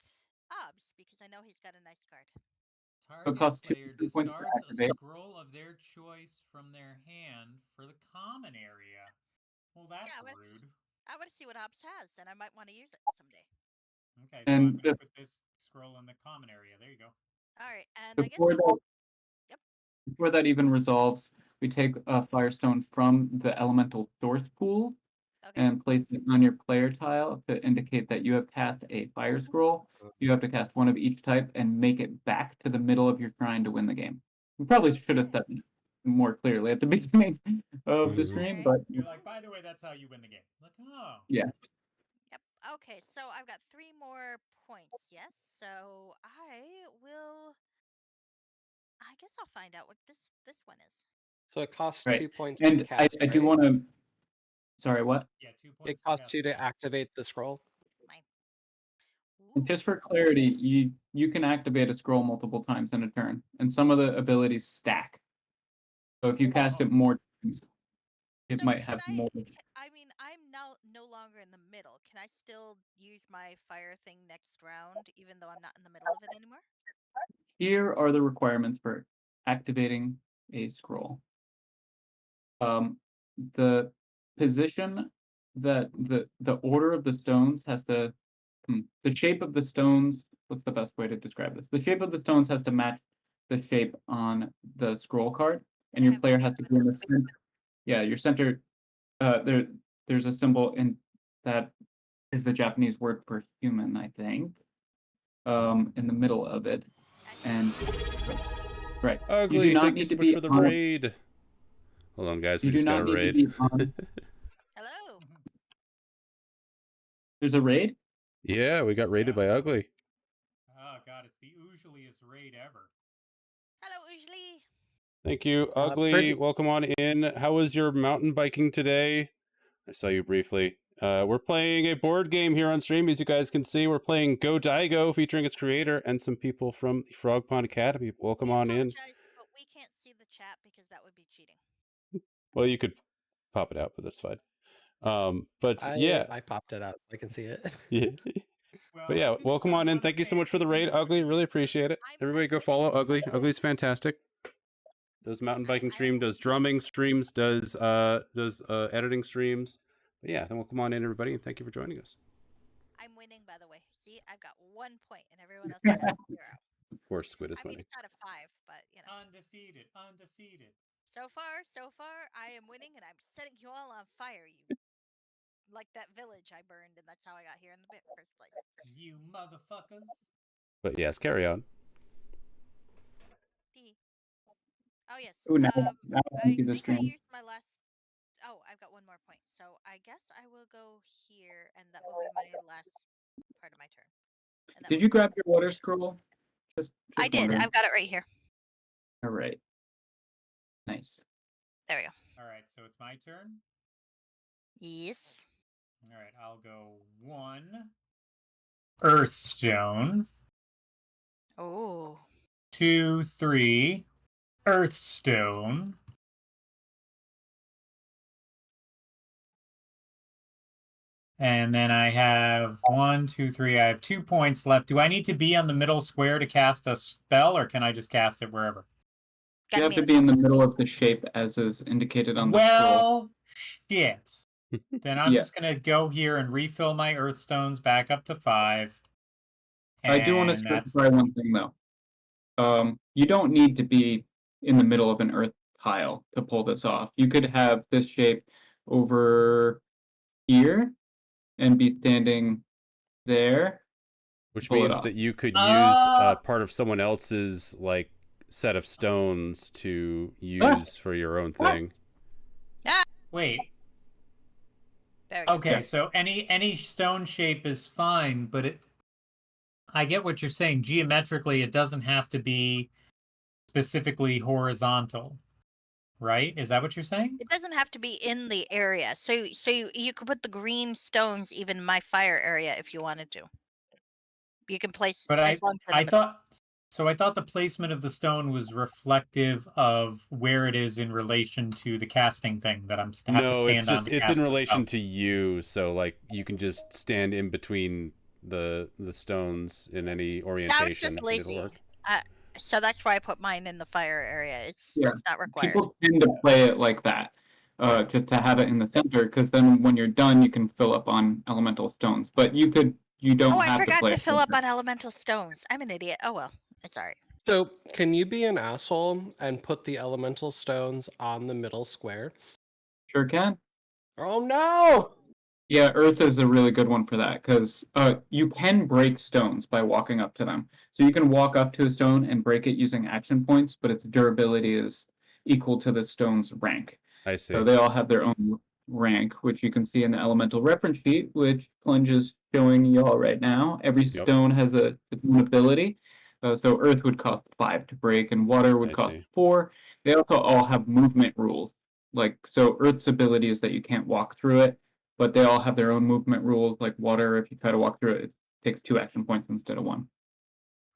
Obs because I know he's got a nice card. So it Target costs player 2 points to discards a activate. scroll of their choice from their hand for the common area. Well, that's Yeah, rude. I want to see what Obs has, and I might want to use it someday. Okay, so I'm And going to put this scroll in the common area. There you go. All right, and I guess before that, Yep. before that even resolves, we take a Firestone from the elemental source pool okay. and place it on your player tile to indicate that you have cast a fire scroll. You have to cast one of each type and make it back to the middle of your shrine to win the game. We probably should have Okay. said that more clearly at the beginning of the stream, Okay. but You're like, by the way, that's how you win the game. Like, oh. yeah. Yep. Okay, so I've got 3 more points. Yes. So I will. I guess I'll find out what this one is. So it costs Right. 2 points And to cast. I do right? want to. Sorry, what? Yeah, 2 It points. costs cast 2 the to spell. activate the scroll. Mine. And just for clarity, you can activate a scroll multiple times in a turn, and some of the abilities stack. So if you cast it more times, it So might can have more. I mean, I'm now no longer in the middle. Can I still use my fire thing next round, even though I'm not in the middle of it anymore? Here are the requirements for activating a scroll. The position that the order of the stones has to the shape of the stones. What's the best way to describe this? The shape of the stones has to match the shape on the scroll card, and I your have player be has to be in the center. Yeah, your center. There's a symbol in that is the Japanese word for human, I think. In the middle of it, I see. and right, you do Ugly, not thank you need so to much be for the on. raid. Hold on, guys. We You do just got not a need to raid. be on. Hello. There's a raid? Yeah, we got raided Yeah. by Ugly. Oh god, it's the usualiest raid ever. Hello, Usually. Thank you, Ugly. pretty- Welcome on in. How was your mountain biking today? I saw you briefly. We're playing a board game here on stream. As you guys can see, we're playing Godaigo, featuring its creator and some people from the Frog Pond Academy. Welcome We on in. apologize, but we can't see the chat because that would be cheating. Well, you could pop it out, but that's fine. But yeah, I popped it out so I can see it. yeah. Well, But yeah, since welcome on in. someone Thank you so much for the failed, raid, you have Ugly. to Really answer. appreciate it. I'm Everybody go winning. follow Ugly. Ugly's fantastic. Does mountain biking stream, does drumming streams, does editing streams. But yeah, then welcome on in, everybody, and thank you for joining us. I'm winning, by the way. See, I've got 1 point, and everyone else has 0. Of course, Squid is I mean, funny. it's out of 5, but you know. Undefeated, undefeated. So far, I am winning, and I'm setting you all on fire. You like that village I burned, and that's how I got here in the first place. You motherfuckers. But yes, carry on. Oh yes. Ooh, now I I can see the think I stream. used my last. Oh, I've got 1 more point, so I guess I will go here, and that will be my last part of my turn. And that Did will you be- grab your water scroll? Just I did. wondering. I've got it right here. All right. Nice. There we go. All right, so it's my turn. Yes. All right, I'll go 1 Earthstone, Oh. 2, 3 Earthstone, and then I have 1, 2, 3. I have 2 points left. Do I need to be on the middle square to cast a spell, or can I just cast it wherever? You have to be in the middle of the shape as is indicated on the scroll. Well, shit. Then I'm Yeah. just gonna go here and refill my Earthstones back up to 5. I do want to and that's specify one thing though. You don't need to be in the middle of an earth tile to pull this off. You could have this shape over here and be standing there. Which Pull it means off. that you could use Ah! part of someone else's like set of stones to use for your own thing. Wait. There we go. Okay, so any stone shape is fine, but I get what you're saying. Geometrically, it doesn't have to be specifically horizontal, right? Is that what you're saying? It doesn't have to be in the area. So you could put the green stones even in my fire area if you wanted to. You can place. But as long as I thought the placement of the stone was reflective of where it is in relation to the casting thing that have to stand No, it's on. just to it's cast in the relation spell. to you, so like you can just stand in between the stones in any orientation. I was just and lazy. it'll work. So that's why I put mine in the fire area. It's not required. People tend to play it like that, just to have it in the center, because then when you're done, you can fill up on elemental stones. But you don't Oh, have I forgot play to it fill up center. on elemental stones. I'm an idiot. Oh well, it's alright. So, can you be an asshole and put the elemental stones on the middle square? Sure can. Oh no! Yeah, Earth is a really good one for that, because you can break stones by walking up to them. So you can walk up to a stone and break it using action points, but its durability is equal to the stone's rank. I see. So they all have their own rank, which you can see in the elemental reference sheet, which Plunge is showing you all right now. Every Yep. stone has its own ability. So Earth would cost 5 to break, and Water would I cost see. 4. They also all have movement rules. So Earth's ability is that you can't walk through it, but they all have their own movement rules. Like Water, if you try to walk through it, it takes 2 action points instead of 1.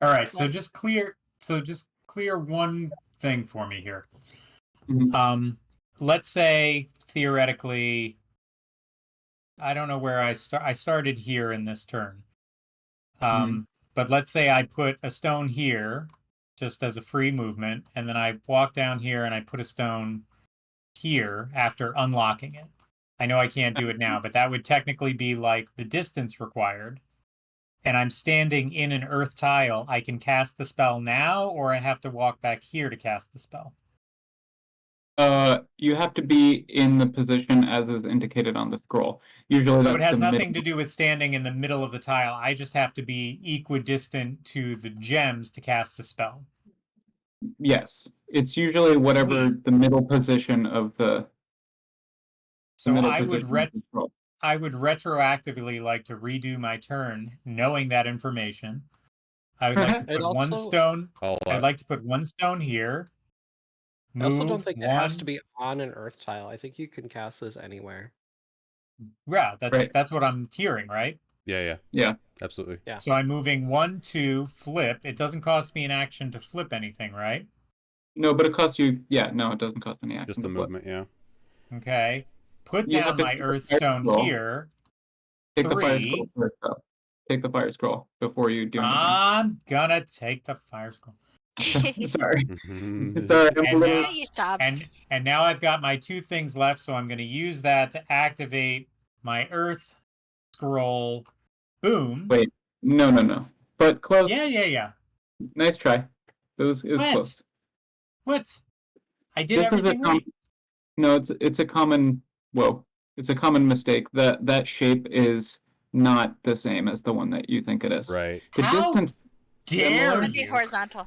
All right, so Right. just clear one thing for me here. Mhm. Let's say theoretically, I don't know where I started here in this turn. But let's say I put a stone here just as a free movement, and then I walk down here and I put a stone here after unlocking it. I know I can't do it now, but that would technically be like the distance required. And I'm standing in an earth tile. I can cast the spell now, or I have to walk back here to cast the spell. You have to be in the position as is indicated on the scroll. Usually, So that's it has the nothing middle. to do with standing in the middle of the tile. I just have to be equidistant to the gems to cast a spell. Yes, it's usually whatever Sweet. the middle position of the So middle I would position of the scroll. I would retroactively like to redo my turn, knowing that information. I would like to I'd put one also- stone. I'll, I'd like to put one stone here. I also don't Move think it one. has to be on an earth tile. I think you can cast this anywhere. Yeah, Right. that's what I'm hearing, right? Yeah, Yeah. absolutely. Yeah. So I'm moving 1, 2, flip. It doesn't cost me an action to flip anything, right? No, but it costs you. Yeah, no, it doesn't cost any action. Just the to flip. movement, yeah. Okay. Put You down have to my take the earth fire stone scroll. here. Take the fire 3. scroll first, though. Take the fire scroll before you do anything. I'm gonna take the fire scroll. Sorry. Sorry. I'm And a little. now- Yeah, you stobs. And now I've got my 2 things left, so I'm going to use that to activate my earth scroll. Boom. Wait. No. But close. Yeah. Nice try. It was What? close. What? I did This is a everything right. No, it's a common. Whoa. It's a common mistake. That shape is not the same as the one that you think it is. Right. The How distance. dare That'd be you? horizontal.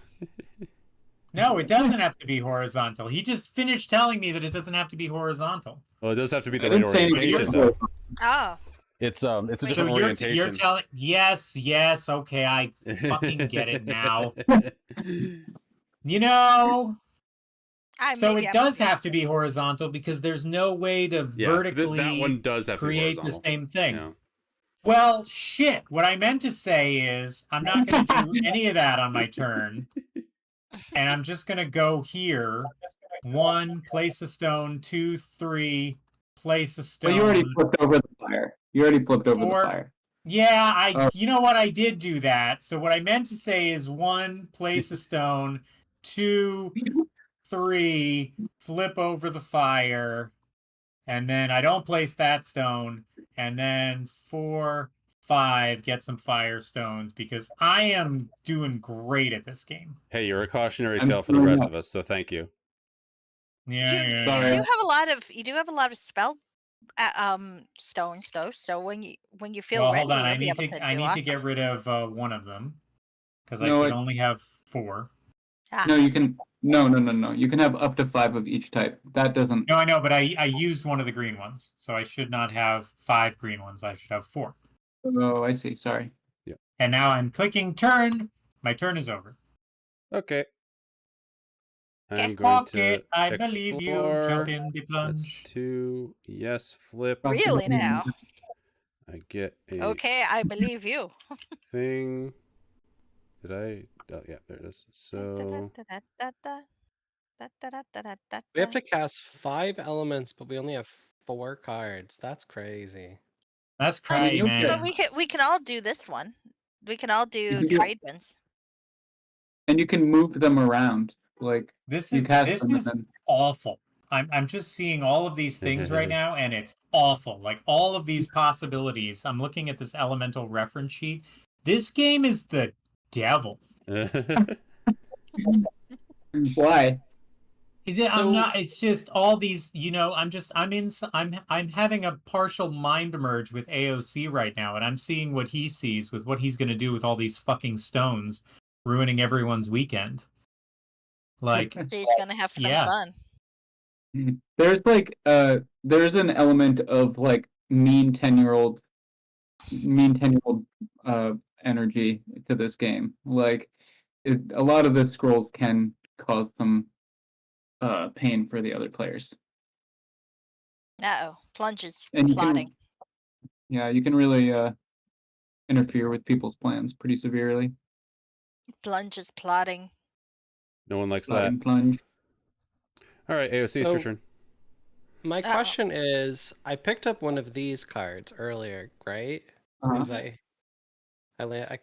No, it doesn't have to be horizontal. He just finished telling me that it doesn't have to be horizontal. Well, it does have to be I the right didn't say anything orientation, about though. Oh, It's a Wait, different So orientation. you're telling yes, okay, I fucking get it now. You know, so maybe it I'm does confused. have to be horizontal because there's no way to Yeah, vertically that one does have to be create the horizontal. same thing. Yeah. Well, shit. What I meant to say is I'm not going to do any of that on my turn. And I'm just going to go here. 1, place a stone. 2, 3, place a stone. Well, you already flipped over the fire. You already flipped over 4. the fire. Yeah, Oh. you know what? I did do that. So what I meant to say is 1, place a stone. 2, 3, flip over the fire. And then I don't place that stone. And then 4, 5, get some firestones because I am doing great at this game. Hey, you're a cautionary I'm tale for the screwing rest up. of us, so thank you. Yeah, You yeah, Sorry. yeah. do have a lot of spell stones though. So when you feel Well, ready, hold on. you'll I be need able to to I do need to get awesome. rid of one of them because I No, could it- only have 4. Ah, No, you can. No. You can have up to 5 of each type. That doesn't. No, I know, but I used one of the green ones, so I should not have 5 green ones. I should have 4. Oh, I see. Sorry. And now I'm clicking turn. My turn is over. Okay. Okay. I'm going Okay, to I believe you. explore. Jump in the That's plunge. 2. Yes, flip. Really now? I get a Okay, I believe you. thing. Did I? Oh, yeah, there it is. So We have to cast 5 elements, but we only have 4 cards. That's crazy. That's I mean, crazy, you'll man. get- But we can all do this one. We can all do can do- trade wins. And you can move them around. Like This you is cast this them and is then. awful. I'm just seeing all of these things right now, and it's awful. Like all of these possibilities. I'm looking at this elemental reference sheet. This game is the devil. Why? I'm not. It's just all these. You know, I'm having a partial mind merge with AOC right now, and I'm seeing what he sees with what he's going to do with all these fucking stones, ruining everyone's weekend. Like, So he's gonna have some Yeah. fun. There's like there's an element of like mean 10-year-old energy to this game. Like a lot of the scrolls can cause some pain for the other players. Uh-oh. Plunges. And you Plotting. can, yeah, you can really interfere with people's plans pretty severely. Plunges plotting. No one likes Slide that. and plunge. All right, AOC, it's your So- turn. My Uh-oh. question is, I picked up one of these cards earlier, right? Because I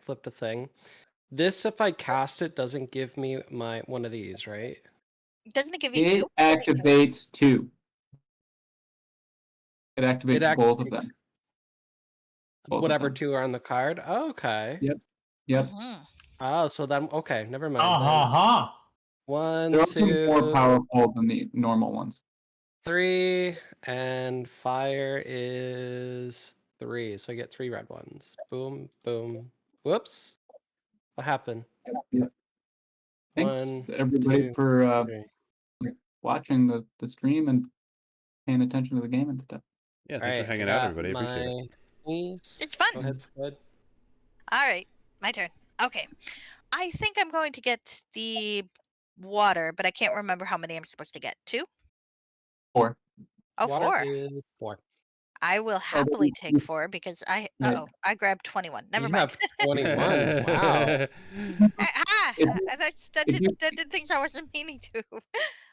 flipped a thing. This, if I cast it, doesn't give me one of these, right? Doesn't it give you It 2? activates 2. It activates both of activates them. Both of Whatever them. 2 are on the card. Okay. Yep. Yep. Mhm. Oh, so then okay, never mind. uh-huh. 1, They're also 2, more powerful than the normal ones. 3, and fire is 3, so I get 3 red ones. Boom, boom. Whoops. What happened? Yep. Thanks One, everybody two, for three. watching the stream and paying attention to the game and stuff. Yeah, All thanks for right, hanging I out, got everybody. Appreciate it. Please. It's fun. Go ahead, Squid. All right, my turn. Okay. I think I'm going to get the water, but I can't remember how many I'm supposed to get. 2? 4. Oh, Water 4. is 4. I will happily take 4 because I Right. I grabbed 21. Never You mind. have 21. Wow. That did things I wasn't meaning to.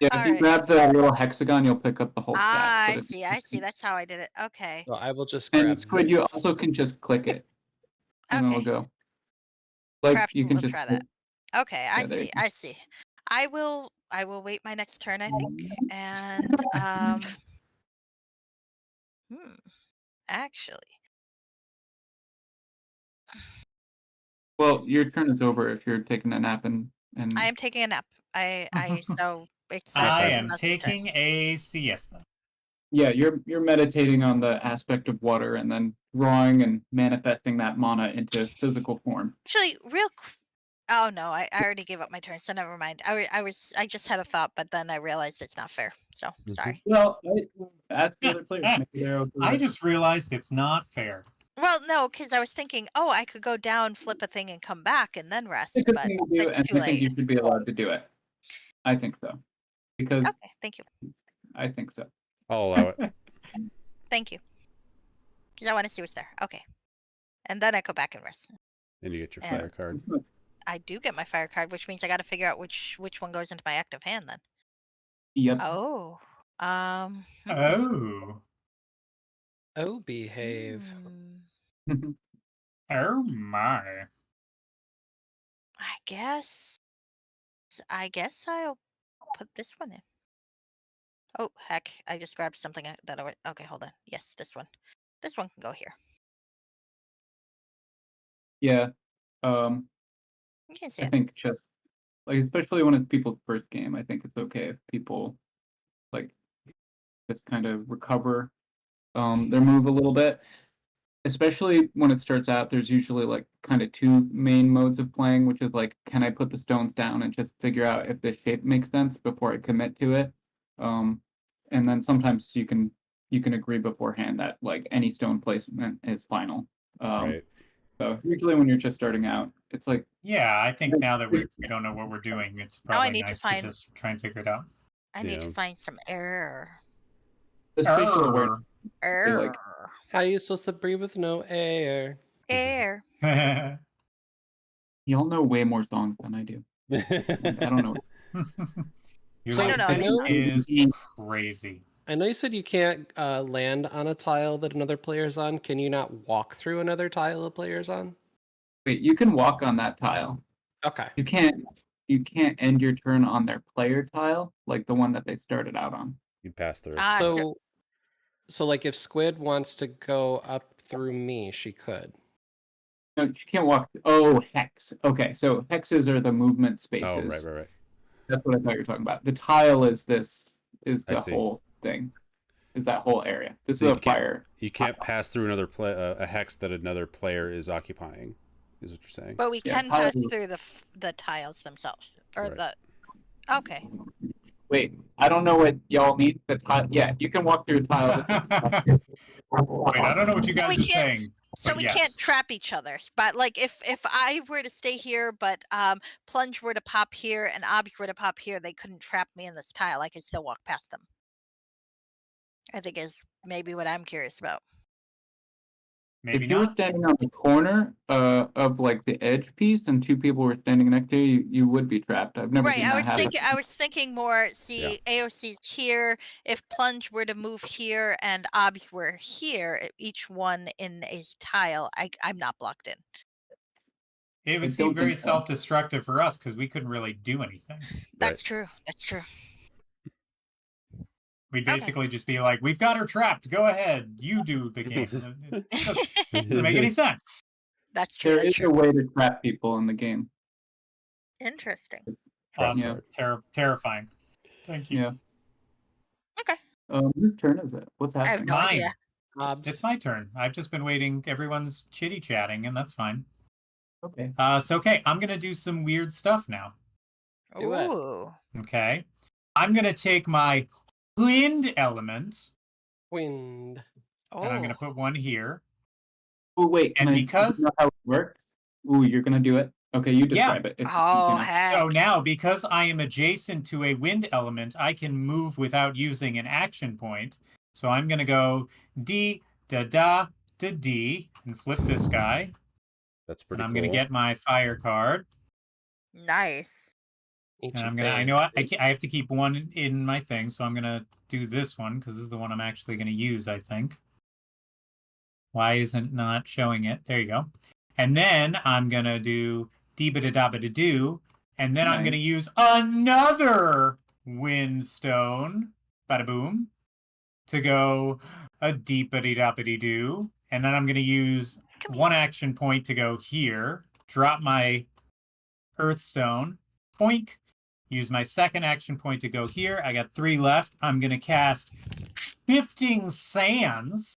Yeah, All if you right. grab the little hexagon, you'll pick up the whole stack. I but if- see. I see. That's how I did it. Okay. So I will just grab And Squid, you this. also can just click it, and Okay. it'll go. Like Perhaps you can we'll just. try that. Okay, I Yeah, there you see. I see. I will wait my next turn, I think. And actually. Well, your turn is over if you're taking a nap and. I am taking a nap. I so it's I Okay. am someone else's turn. taking a siesta. Yeah, you're meditating on the aspect of water and then drawing and manifesting that mana into physical form. Actually, oh no, I already gave up my turn, so never mind. I just had a thought, but then I realized it's not fair. So sorry. Well, ask the other players. Maybe they're okay with I it. just realized it's not fair. Well, no, because I was thinking, oh, I could go down, flip a thing, and come back, and then rest. It's a good But thing to do, it's and too I think late. you should be allowed to do it. I think so. Because Okay, thank you, I think so. I'll allow it. thank you. Because I want to see what's there. Okay, and then I go back and rest. And you get your And- fire card. I do get my fire card, which means I got to figure out which one goes into my active hand then. Yep. Oh, Oh. Oh, behave. Oh my. I guess I'll put this one in. Oh heck! I just grabbed something that I okay. Hold on. Yes, this one. This one can go here. Yeah. You can see I it. think just like especially when it's people's first game, I think it's okay if people like just kind of recover their move a little bit. Especially when it starts out, there's usually like kind of 2 main modes of playing, which is like, can I put the stones down and just figure out if the shape makes sense before I commit to it? And then sometimes you can agree beforehand that like any stone placement is final. Right. So usually when you're just starting out, it's like Yeah, I think now that we don't know what we're doing, it's I probably need to nice find- to just try and figure it out. I need to Yeah. find some error. the spatial awareness. Error. How are you supposed to breathe with no air? Air. Y'all know way more songs than I do. Like, I don't know. Your So, I don't know, life I is crazy. I know you said you can't land on a tile that another player's on. Can you not walk through another tile a player's on? Wait, you can walk on that tile. Okay. You can't end your turn on their player tile, like the one that they started out on. You pass through. Ah, So like if Squid wants to go up through me, she could. No, you can't walk. Oh, hex. Okay, so hexes are the movement spaces. Oh, right. That's what I thought you were talking about. The tile is I the see. whole thing. Is that whole area. This So is you a fire. You can't pass through another a hex that another player is occupying. Is what you're saying? but we Yeah, can pass tiles- through the tiles themselves, or Right. the. Okay. Wait, I don't know what y'all mean. The tile. Yeah, you can walk through a tile. Wait, I don't know what you So guys we are can't- saying. So but we yes. can't trap each other. But like if I were to stay here, but Plunge were to pop here and Obs were to pop here, they couldn't trap me in this tile. I could still walk past them. I think is maybe what I'm curious about. Maybe if you were not. standing on the corner of like the edge piece and 2 people were standing next to you, you would be trapped. I've never Right. seen I that was happen. thinking. I was thinking more. See, AOC's here. If Plunge were to move here and Obs were here, each one in a tile, I'm not blocked in. It I would seem don't very think so. self-destructive for us because we couldn't really do anything. That's true. That's true. We'd Okay. basically just be like, "We've got her trapped. Go ahead, you do the game." It just doesn't make any sense. That's true. There That's is true. a way to trap people in the game. Interesting. Trap Awesome. card. Terrifying. Thank you. Yeah. Okay. Whose turn is it? What's I have happening? no Mine. idea. Obs. It's my turn. I've just been waiting. Everyone's chitty-chatting, and that's fine. Okay. So, okay, I'm going to do some weird stuff now. Do it. Ooh. Okay. I'm going to take my wind element, Wind. and I'm going Oh. to put one here. Oh wait, And can I because- know how it works? Ooh, you're gonna do it. Okay, you Yeah. describe it. If Oh, you know. heck. So now, because I am adjacent to a wind element, I can move without using an action point. So I'm going to go D, da, da, da, D, and flip this guy. That's And pretty I'm cool. going to get my fire card. Nice. And I'm gonna. I know I have to keep one in my thing, so I'm gonna do this one because this is the one I'm actually gonna use. I think. Why isn't it not showing it? There you go. And then I'm gonna do dee-ba-da-da-ba-da-do, and then I'm gonna Nice. use another windstone, bada boom, to go a dee-ba-dee-da-ba-dee-do, and then I'm gonna use Come one action point to go here, drop my earthstone, boink. Use my second action point to go here. I got 3 left. I'm going to cast Shifting Sands.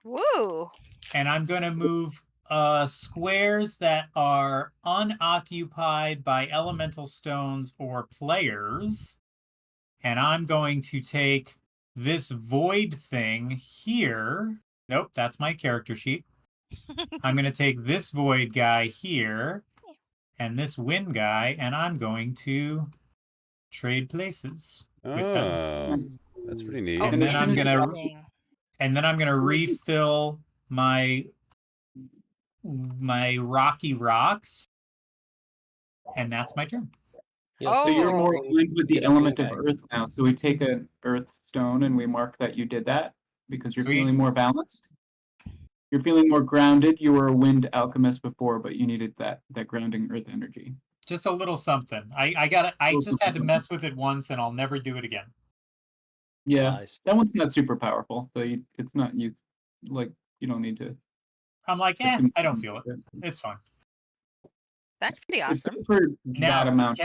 Woo. And I'm going to move squares that are unoccupied by elemental stones or players. And I'm going to take this void thing here. Nope, that's my character sheet. I'm going to take this void guy here and this wind guy, and I'm going to trade places with them. Oh, that's pretty neat. And then I'm gonna Interesting. refill my rocky rocks, and that's my turn. Yes, So you're more Oh. aligned with the Get a element green of guy. earth now. So we take an earth stone and we mark that you did that because you're Sweet. feeling more balanced. You're feeling more grounded. You were a wind alchemist before, but you needed that grounding earth energy. Just a little something. I just had to mess with it once, and I'll never do it again. Yeah, Lies. that one's not super powerful, so it's not you don't need to. I'm like, put too I don't much feel it. into It's fine. That's pretty It's awesome. good for Now, that amount.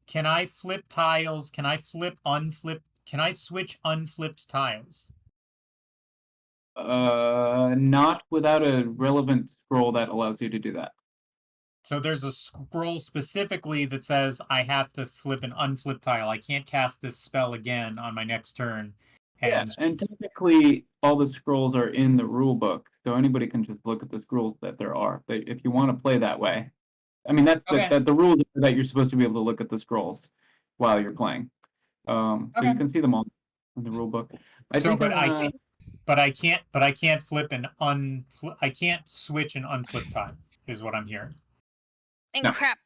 can I flip tiles? Can I unflip? Can I switch unflipped tiles? Not without a relevant scroll that allows you to do that. So there's a scroll specifically that says I have to flip an unflipped tile. I can't cast this spell again on my next turn. Yeah, and technically all the scrolls are in the rule book, so anybody can just look at the scrolls that there are. If you want to play that way, I mean that's Okay. the rules are that you're supposed to be able to look at the scrolls while you're playing. So Okay. you can see them all in the rule book. I can't flip I can't switch an unflipped tile, is what I'm hearing. And No. crap.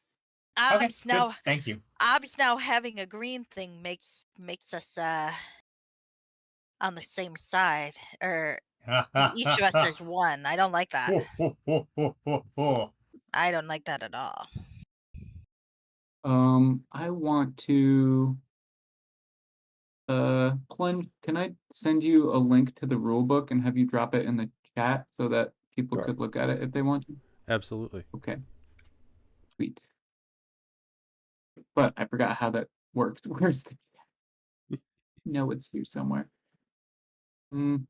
Okay, Obs good. now Thank you. Obs now having a green thing makes us on the same side. Or each of us has one. I don't like that. I don't like that at all. I want to Plunge, can I send you a link to the rule book and have you drop it in the chat so that people Sure. could look at it if they want to? Absolutely. Okay. Sweet. But I forgot how that works. Where's the chat? No, it's here somewhere. Let's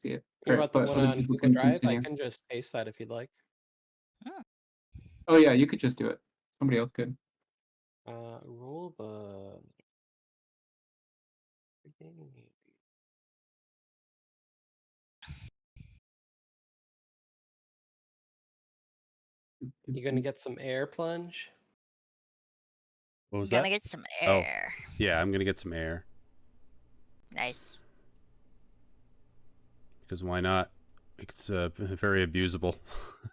see it. You Alright, want the but one other on people Google can Drive? I continue. can just paste that if you'd like. Oh yeah, you could just do it. Somebody else could. Rule book. You gonna get some air plunge? What was Gonna that? get some Oh. air. Yeah, I'm gonna get some air Nice. because why not? It's very abusable.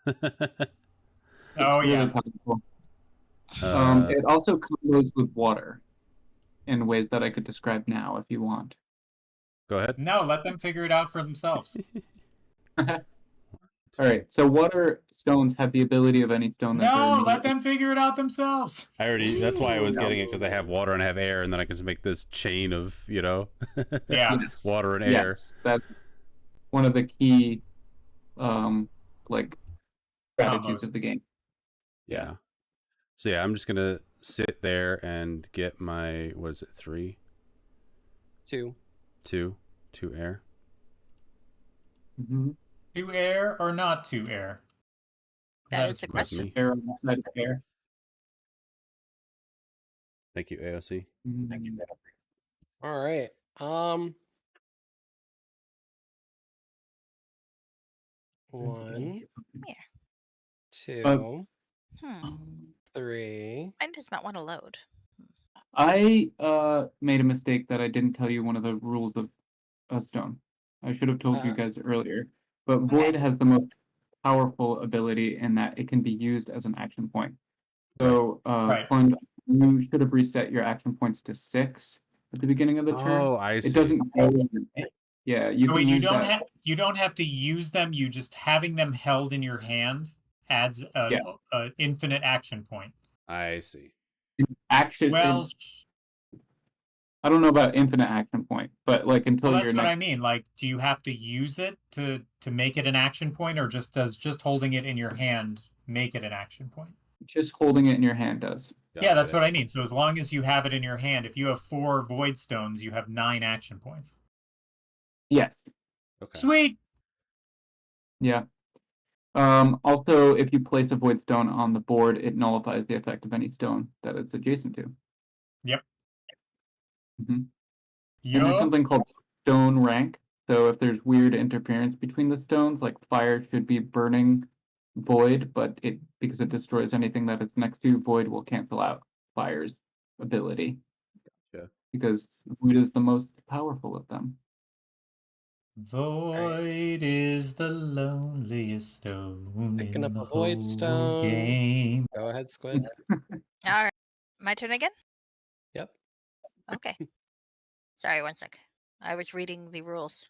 Oh, It's really yeah. powerful. Uh, It also combos with water in ways that I could describe now if you want. Go ahead. No, let them figure it out for themselves. All right, so water stones have the ability of any stone that they're No, immediately- let them figure it out themselves. I already. That's why I was No. getting it because I have water and I have air, and then I can just make this chain of Yeah. Yes. water and air. Yes, that's one of the key, like strategies Combos. of the game. Yeah. So yeah, I'm just gonna sit there and get my what is it? 3, 2. 2 air. Mm-hmm. To air or not to air? That is the That's question. me. Air on the side of air. Thank you, AOC. All right. One, Here. two, Hmm. 3. Mine does not want to load. I made a mistake that I didn't tell you one of the rules of a stone. I should have told you guys earlier. But Void has the most powerful ability in that it can be used as an action point. So, Right. Plunge, you should have reset your action points to 6 at the beginning of the turn. Oh, I see. It doesn't go in. Yeah, you So can wait, use that. you don't have to use them. You just having them held in your hand adds an infinite action point. I see. Action. Well, I don't know about infinite action point, but like until that's your what next. I mean. Like, do you have to use it to make it an action point, or does just holding it in your hand make it an action point? Just holding it in your hand does. Yeah, that's Gotcha. what I mean. So as long as you have it in your hand, if you have 4 void stones, you have 9 action points. Yes. Okay. Sweet. Yeah. Also, if you place a void stone on the board, it nullifies the effect of any stone that it's adjacent to. Yep. Mm-hmm. And there's Yup. something called stone rank. So if there's weird interference between the stones, like fire should be burning void, but because it destroys anything that it's next to, void will cancel out fire's ability. Gotcha. Because void is the most powerful of them. Void is the loneliest stone Picking in up the a void whole stone. game. Go ahead, Squid. All right. My turn again? Yep. Okay. Sorry, one sec. I was reading the rules.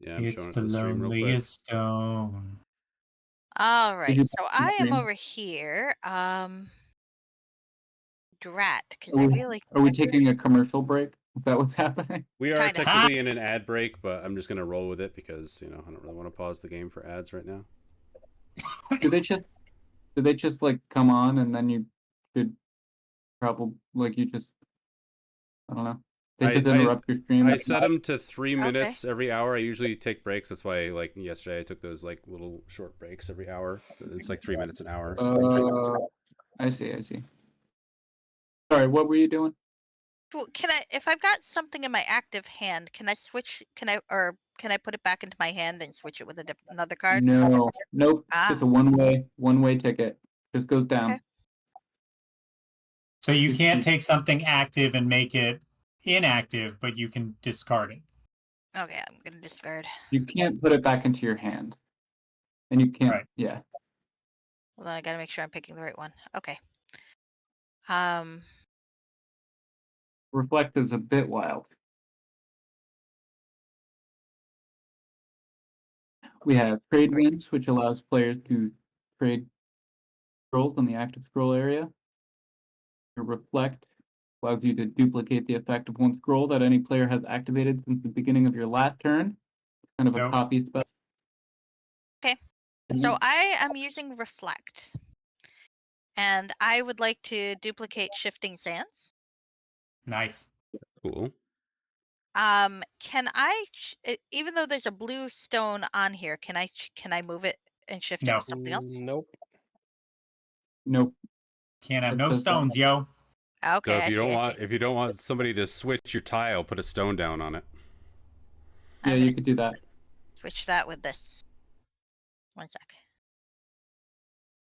Yeah, I'm It's showing it the to the stream real quick. loneliest stone. All right. you So put I am in? over here. Drat, because Are I we, really are we taking a commercial break? Is that what's happening? We are Kinda. technically in an ad break, but I'm just gonna roll with it because I don't really want to pause the game for ads right now. Do they just like come on and then you should probably like you just I don't know. They just interrupt your stream. I set them to 3 Okay. minutes every hour. I usually take breaks. That's why, like yesterday, I took those like little short breaks every hour. It's like 3 minutes an hour. I see. Sorry, what were you doing? Well, can I, if I've got something in my active hand, can I switch? Can I put it back into my hand and switch it with another card? No, nope. Ah. It's a one-way ticket. Just goes down. Okay. So you can't take something active and make it inactive, but you can discard it. Okay, I'm gonna discard. You can't put it back into your hand, and you can't. Right. Yeah. Well, then I gotta make sure I'm picking the right one. Okay. Reflect is a bit wild. We have trade winds, which allows players to trade scrolls in the active scroll area. Your reflect allows you to duplicate the effect of one scroll that any player has activated since the beginning of your last turn. Kind of a So- copy spell. Okay. So I am using reflect, and I would like to duplicate shifting sands. Nice. Cool. Can I, even though there's a blue stone on here, can I move it and shift it No. to something else? Nope. Nope. Can't have It no says that. stones, yo. Okay, So if I you see. don't I want see. if you don't want somebody to switch your tile, put a stone down on it. Yeah, I'm you gonna could do that. switch that with this. One sec.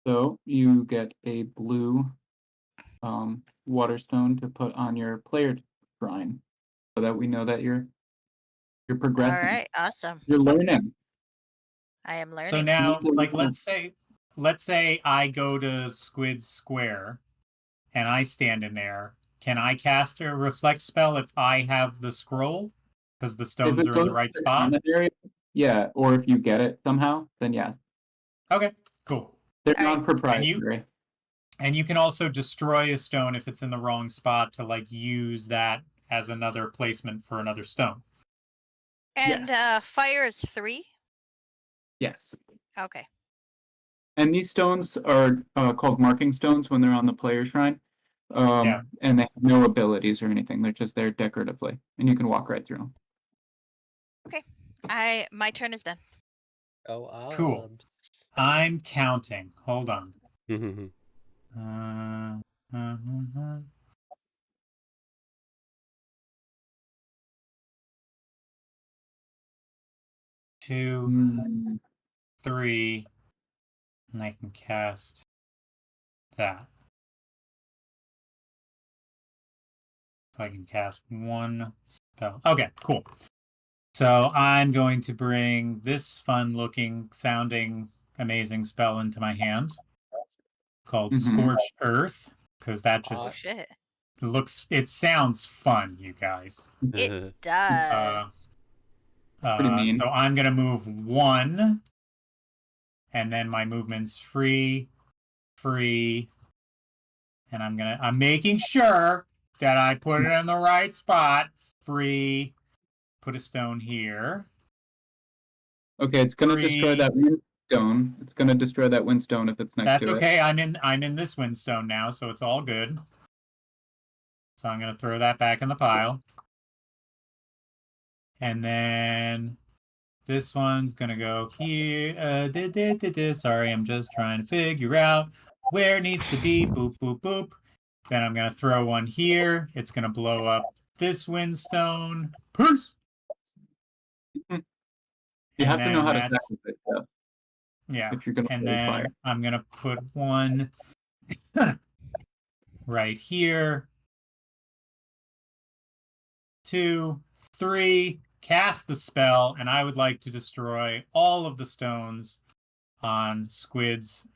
So you get a blue water stone to put on your player shrine, so that we know that you're All progressing. right, awesome. You're learning. I am learning. So now, People like, learn. let's say I go to Squid Square and I stand in there. Can I cast a reflect spell if I have the scroll? Because the If stones it are in the goes right to the spot? comment area, yeah, or if you get it somehow, then yes. Okay, cool. They're All right. non-proprietary. And you can also destroy a stone if it's in the wrong spot to like use that as another placement for another stone. And Yes. fire is 3. Yes. Okay. And these stones are called marking stones when they're on the player shrine. Yeah. And they have no abilities or anything. They're just there decoratively, and you can walk right through them. Okay. My turn is done. Go Cool. Obs. I'm counting. Hold on. 2, Mm, 3, and I can cast that. So I can cast one spell. Okay, cool. So I'm going to bring this fun-looking, sounding, amazing spell into my hand called Scorched Earth, because that just Oh shit! it sounds fun, you guys. It does. Pretty mean. So I'm gonna move 1, and then my movement's free, and I'm making sure that I put it in the right spot. Free. Put a stone here. Okay, it's gonna destroy that windstone. It's gonna destroy that windstone if it's next That's to okay. I'm in this windstone now, so it's all good. So I'm gonna throw that back in the pile. And then this one's gonna go here. Sorry, I'm just trying to figure out where it needs to be. Boop, boop, boop. Then I'm gonna throw one here. It's gonna blow up this windstone. Peace. it. You have to know how to sacrifice stuff. Yeah. If you're gonna And play then fire. I'm gonna put one right here. 2, 3. Cast the spell, and I would like to destroy all of the stones on Squid's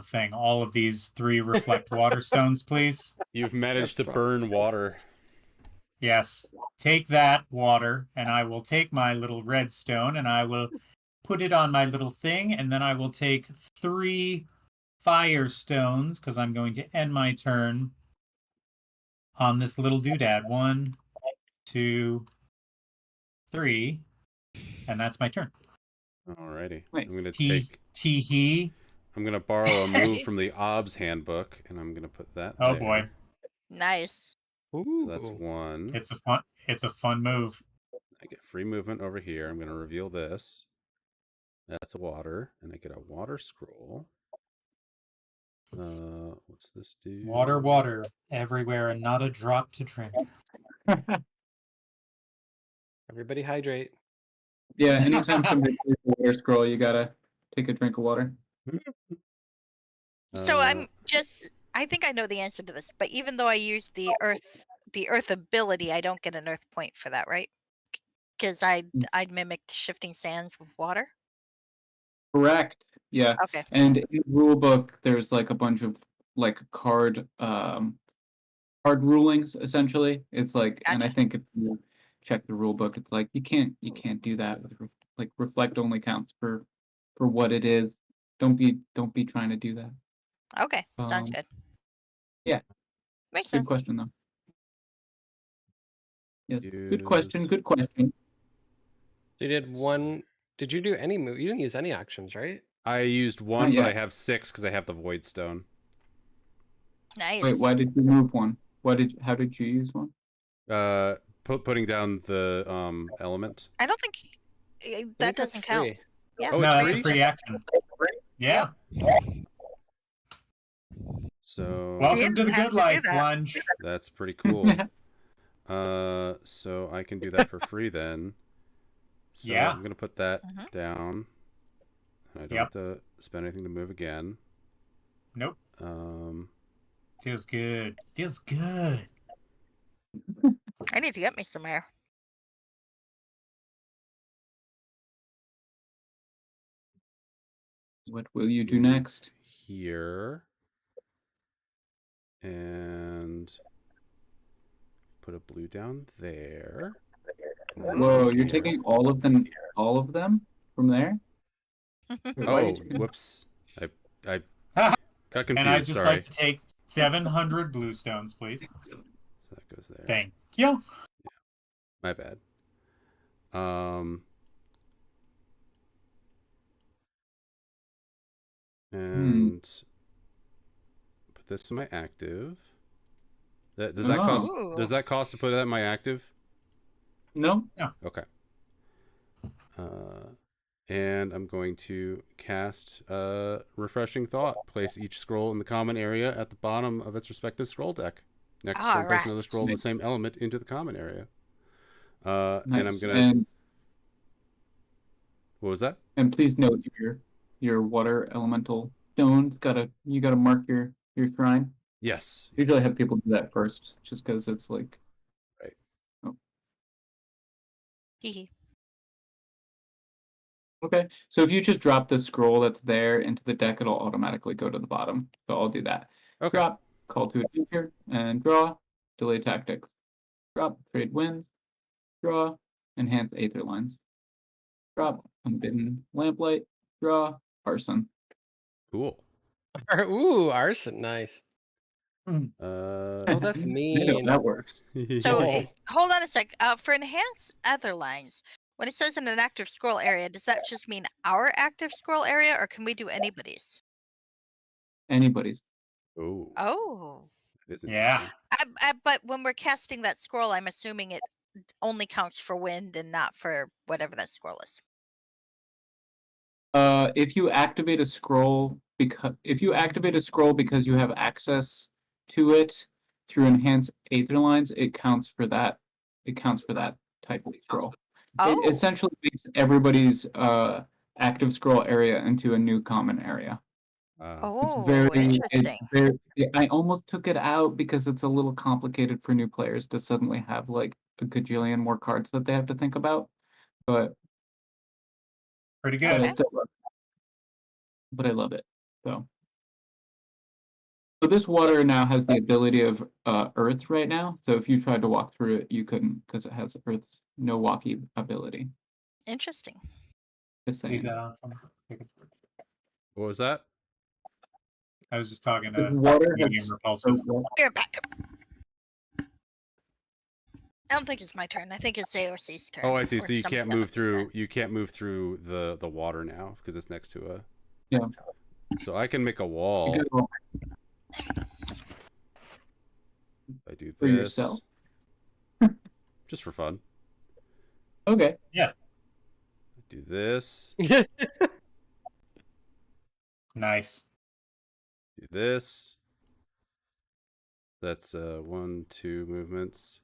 thing. All of these 3 reflect water stones, please. You've managed That's to burn water. Yes. Take that water, and I will take my little red stone, and I will put it on my little thing, and then I will take 3 fire stones, because I'm going to end my turn on this little doodad. 1, 2, 3, and that's my turn. Alrighty. Nice. I'm gonna Tee-hee. I'm gonna borrow a move from the OBS handbook, and I'm gonna put that Oh there. boy. Nice. So that's 1. It's a fun move. I get free movement over here. I'm gonna reveal this. That's a water, and I get a water scroll. What's this do? Water everywhere, and not a drop to drink. Everybody hydrate. Yeah, anytime somebody plays a water scroll, you gotta take a drink of water. So I think I know the answer to this, but even though I use the earth ability, I don't get an earth point for that, right? Because I'd mimic shifting sands with water. Correct. Yeah. Okay. And in the rule book, there's like a bunch of like card rulings essentially. It's like, and I Gotcha. think if you check the rule book, it's like you can't do that with like reflect only counts for what it is. Don't be trying to do that. Okay. Sounds good. Yeah. Makes Good sense. question though. Yes. Good Use- question. Good question. So you did one. Did you do any move? You didn't use any actions, right? I used 1, but yet. I have 6 because I have the Void Stone. Nice. Wait, why did you move one? How did you use one? Putting down the element. I don't think I that think that's doesn't count. free. Yeah. Oh, No, it's that's a free? free action. Yeah. So Welcome to the have good to do life, that. Lunch. that's pretty cool. So I can do that for free then. So Yeah. I'm gonna put that Mhm. down. And I don't have to spend anything to move again. Nope. Um, Feels good. Feels good. I need to get me some hair. What will you do next? here. And put a blue down there. Whoa, you're Here. taking all of them from there? Oh, whoops. I got confused. And I'd just Sorry. like to take 700 blue stones, please. So that goes there. Thank you. My bad. And put this in my active. Does that cost? Ooh. Does that cost to put that in my active? No? Okay. And I'm going to cast Refreshing Thought. Place each scroll in the common area at the bottom of its respective scroll deck. Next turn, place another Alright. scroll of the same element into the common area. Nice. And I'm gonna What was that? And please note your water elemental stones. You gotta mark your shrine. Yes. Usually I yes. have people do that first, just because it's like. Right. Oh. Hee. Okay, so if you just drop the scroll that's there into the deck, it'll automatically go to the bottom. So I'll do that. Okay. Drop, call to adventure, and draw, delay tactics. Drop, trade winds, draw, enhance aether lines. Drop, unbidden lamplight, draw, arson. Cool. Ooh, arson, nice. Oh, that's I know, mean. that works. So Whoa. hold on a sec. For enhanced other lines, when it says in an active scroll area, does that just mean our active scroll area, or can we do anybody's? Anybody's. Oh. Oh. That is Yeah. interesting. But when we're casting that scroll, I'm assuming it only counts for wind and not for whatever that scroll is. If you activate a scroll because you have access to it through enhanced aether lines, it counts for that. It counts for that type of scroll. Oh. It essentially makes everybody's active scroll area into a new common area. Oh, interesting. I almost took it out because it's a little complicated for new players to suddenly have like a gajillion more cards that they have to think about. But Pretty but good. I still love it. But I love it. So this water now has the ability of Earth right now. So if you tried to walk through it, you couldn't because it has Earth's no walkie ability. Interesting. Just Need, saying. What was that? I was just talking This to water Medium has Repulsive. You're back. I don't think it's my turn. I think it's AOC's turn. Oh, I see. or So you something can't like move that. through. You can't move through the water now because it's next to a. Yeah. So I can make a wall. You go I do for this yourself. just for fun. Okay. Yeah. I do this. Nice. Do this. That's 1, 2 movements.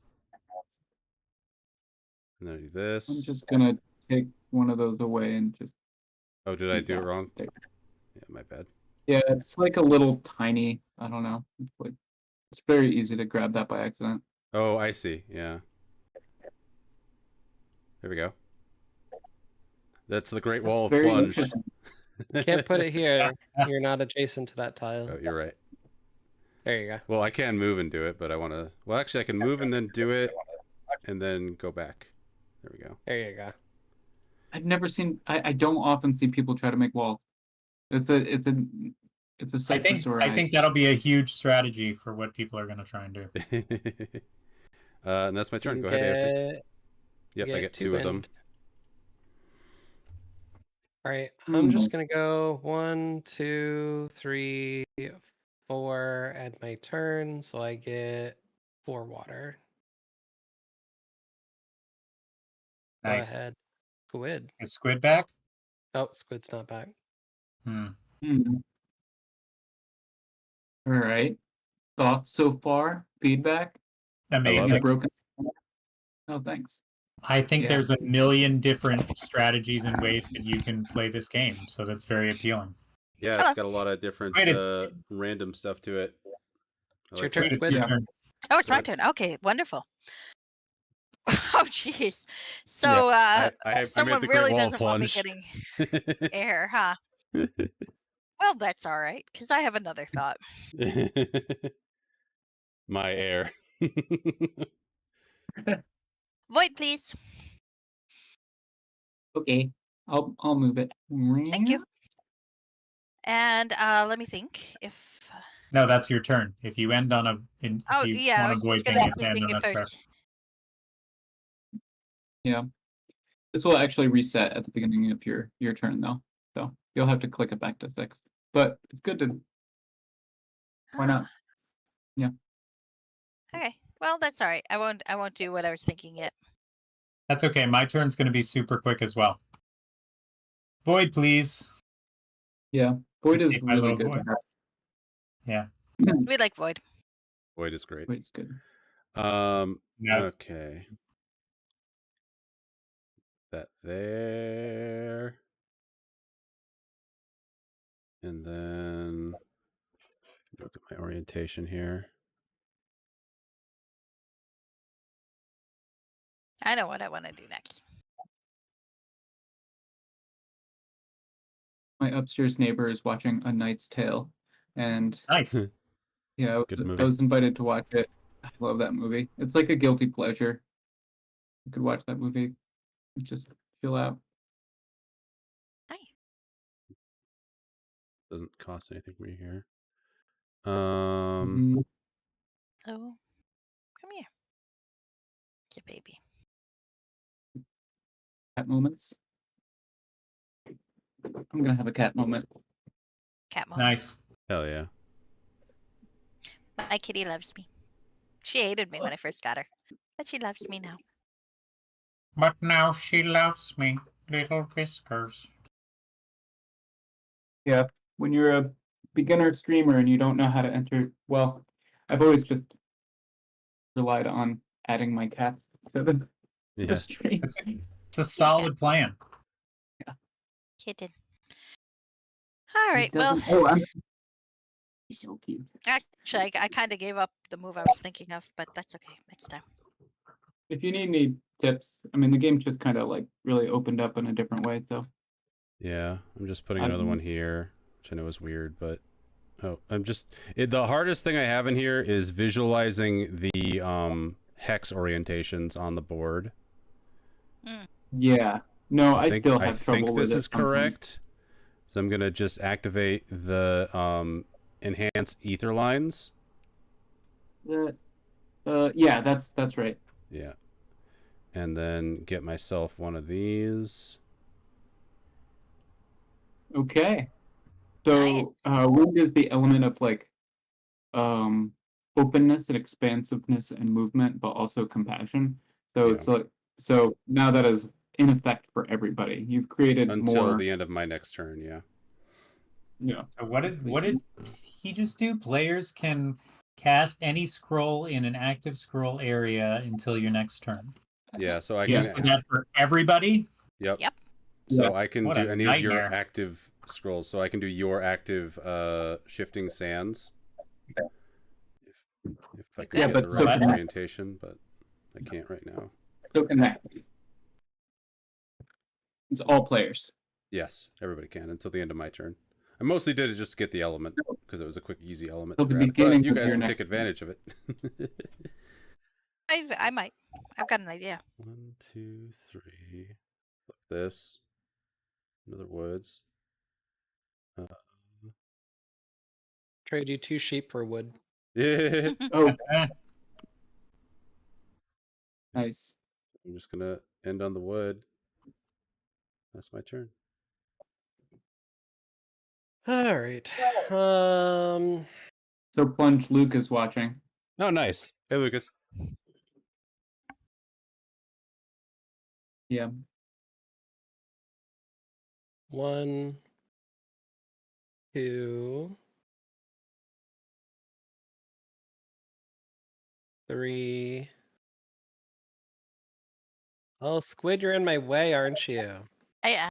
And then I do this. I'm just gonna take one of those away and just. Oh, did I do it wrong? There. Yeah, my bad. Yeah, it's like a little tiny. I don't know. It's very easy to grab that by accident. Oh, I see. Yeah. There we go. That's the Great Wall of very Plunge. interesting. Can't put it here. You're not adjacent to that tile. Oh, you're right. There you go. Well, I can move and do it, but I want to. Well, actually, I can move and then do it, and then go back. There we go. There you go. I've never seen. I don't often see people try to make walls. It's a I sight think for sore I eyes. think that'll be a huge strategy for what people are going to try and do. And that's my So turn. you Go ahead, AOC. get- Yep, you I get 2 of them. wind. All right, I'm just gonna go 1, 2, 3, 4 at my turn, so I get 4 water. Nice. Go ahead, Squid. Is Squid back? Oh, Squid's not back. Hmm. All right. Thoughts so far? Feedback? Amazing. Broken. Oh, thanks. I think Yeah. there's a million different strategies and ways that you can play this game, so that's very appealing. Yeah, it's got a lot of different Wait, it's- random stuff to it. It's your turn, Squid, Squid. your Yeah. turn. Oh, it's my Good. turn. Okay, wonderful. Oh, jeez. So, I made someone the Great really Wall of doesn't want me Plunge. getting air, huh? Well, that's all right, because I have another thought. My air. Void, please. Okay. I'll move it. Thank you. And let me think. If No, that's your turn. If you end on a, if oh you yeah, I want was to avoid just gonna thing at be the end, then thinking if that's fair. there's. Yeah. This will actually reset at the beginning of your turn though. So you'll have to click it back to 6. But it's good to. Why not? Yeah. Okay. Well, that's all right. I won't do what I was thinking yet. That's okay. My turn's going to be super quick as well. Void, please. Yeah. Void is Take my really little good. void. Yeah. We like Void. Void is great. Void's good. Now Okay. That there. And then look at my orientation here. I know what I want to do next. My upstairs neighbor is watching A Knight's Tale, and Nice. yeah, Good I movie. was invited to watch it. I love that movie. It's like a guilty pleasure. You could watch that movie, and just chill out. Doesn't cost anything for me here. Mhm. Oh, come here. Yeah, baby. Cat moments. I'm gonna have a cat moment. Cat moment. Nice. Hell yeah. My kitty loves me. She hated me when I first got her, but she loves me now. But now she loves me, little whiskers. Yeah, when you're a beginner streamer and you don't know how to enter, well, I've always just relied on adding my cats to the Yeah. stream. It's a solid plan. Kitten. All right. He Well, doesn't- oh, he's so cute. actually, I kind of gave up the move I was thinking of, but that's okay. Next time. If you need any tips, I mean, the game just kind of like really opened up in a different way. So Yeah. I'm just putting I've another been- one here, which I know is weird, but the hardest thing I have in here is visualizing the hex orientations on the board. yeah, no, I still have trouble think with this it is sometimes. correct. So I'm gonna just activate the enhance ether lines. Yeah, that's right. Yeah. And then get myself one of these. Okay. So wind is the element of like openness and expansiveness and movement, but also compassion. So Yeah. it's like, so now that is in effect for everybody. You've created Until more. the end of my next turn, yeah. Yeah. So what did he just do? Players can cast any scroll in an active scroll area until your next turn. Yeah, so I Yeah. Just did that for everybody? Yep. Yep. So Yeah. I can What do a any of your nightmare. active scrolls. So I can do your active shifting sands. If I can Yeah, get but the so right can I. orientation, but I can't right now. So can that. It's all players. Yes, everybody can until the end of my turn. I mostly did it just to get the element because it was a quick, easy element to Till the grab. But beginning you of guys your can next take advantage of it. I might. I've got an idea. 1, 2, 3. Flip this. Another woods. Trade you 2 sheep for wood. Yeah. Oh, Eh, nice. I'm just gonna end on the wood. That's my turn. All right. So Plunge Luke is watching. Oh, nice. Hey, Lucas. Yeah. 1, 2, 3. Oh, Squid, you're in my way, aren't you? Yeah.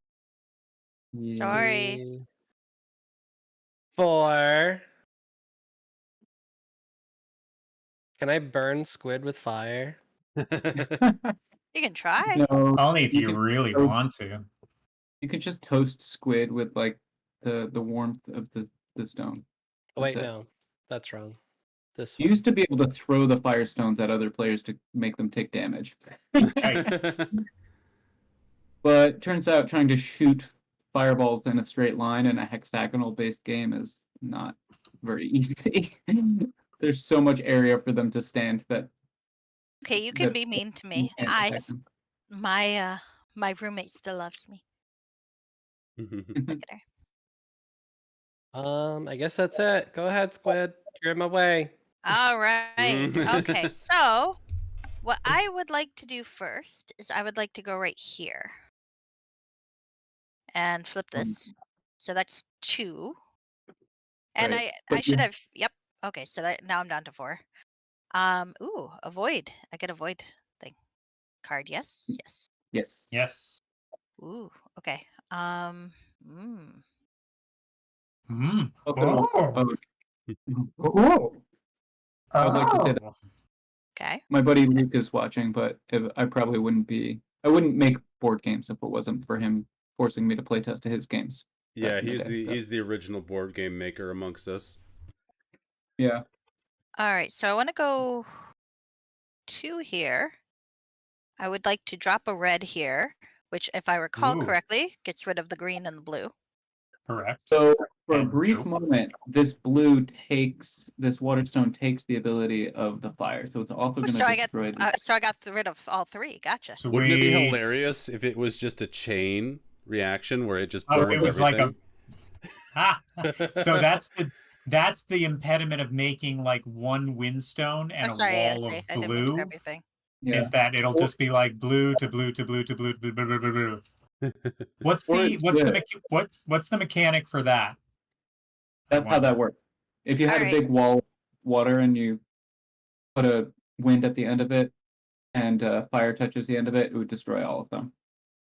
Sorry. 3, 4. Can I burn Squid with fire? You can try. No, only if you can really toast- want to. You could just toast squid with like the warmth of the stone. Oh, wait, That's it. no. That's wrong. This You one. used to be able to throw the firestones at other players to make them take damage. Nice. But turns out trying to shoot fireballs in a straight line in a hexagonal based game is not very easy. There's so much area for them to stand that Okay, you can that be mean to you me. can't attack them. My roommate still loves me. Look at her. I guess that's it. Go ahead, Squid. You're in my way. All right. Okay, so what I would like to do first is I would like to go right here and flip this. So that's 2. And Right, I but should you- have. Yep. Okay, so now I'm down to 4. Ooh, a void. I get a void thing. Card. Yes. Yes. Yes. Yes. 。 Ooh. Okay. Mm. 。 Okay. So now I'm down to 4. Ooh, a void. I get a void thing. Card. Yes. Yes. Ooh. Okay. 。 Yes. 。 Mm. Mm. Also, Oh. oh, I would like to say that Oh. Okay. my buddy Luke is watching, but I probably wouldn't make board games if it wasn't for him forcing me to play test his games. Yeah, back in he's day, the so. he's the original board game maker amongst us. Yeah. All right. So I want to go 2 here. I would like to drop a red here, which, if I recall Ooh. correctly, gets rid of the green and the blue. Correct. So for a And brief blue. moment, this waterstone takes the ability of the fire, so it's also going So I to got destroy the. so I got rid of all 3. Gotcha. Sweet. Wouldn't it be hilarious if it was just a chain reaction where it just Oh, if burns it was like everything? So that's the impediment of making like one windstone and Oh, a sorry, wall of I didn't mean to blue. grab everything. Yeah. Is that it'll just be like blue to blue to blue to blue to blue, blue, blue, blue, blue. What's Or the it's what's the mechanic for that? That's how that works. If you had a Alright. big wall of water and you put a wind at the end of it and fire touches the end of it, it would destroy all of them.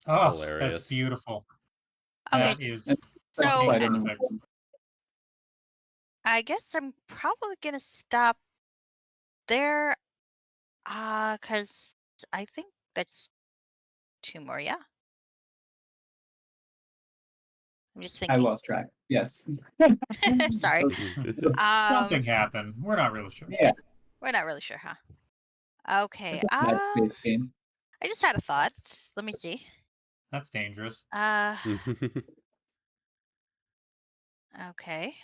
Oh, Hilarious. that's beautiful. Okay, That is so Fight in the perfect. wind. I guess I'm probably gonna stop there, because I think that's 2 more. Yeah. I'm just I thinking. lost track. Yes. Sorry. Something happened. We're not really sure. Yeah. We're not really sure, huh? Okay. It's a bad space game. I just had a thought. Let me see. That's dangerous. Okay.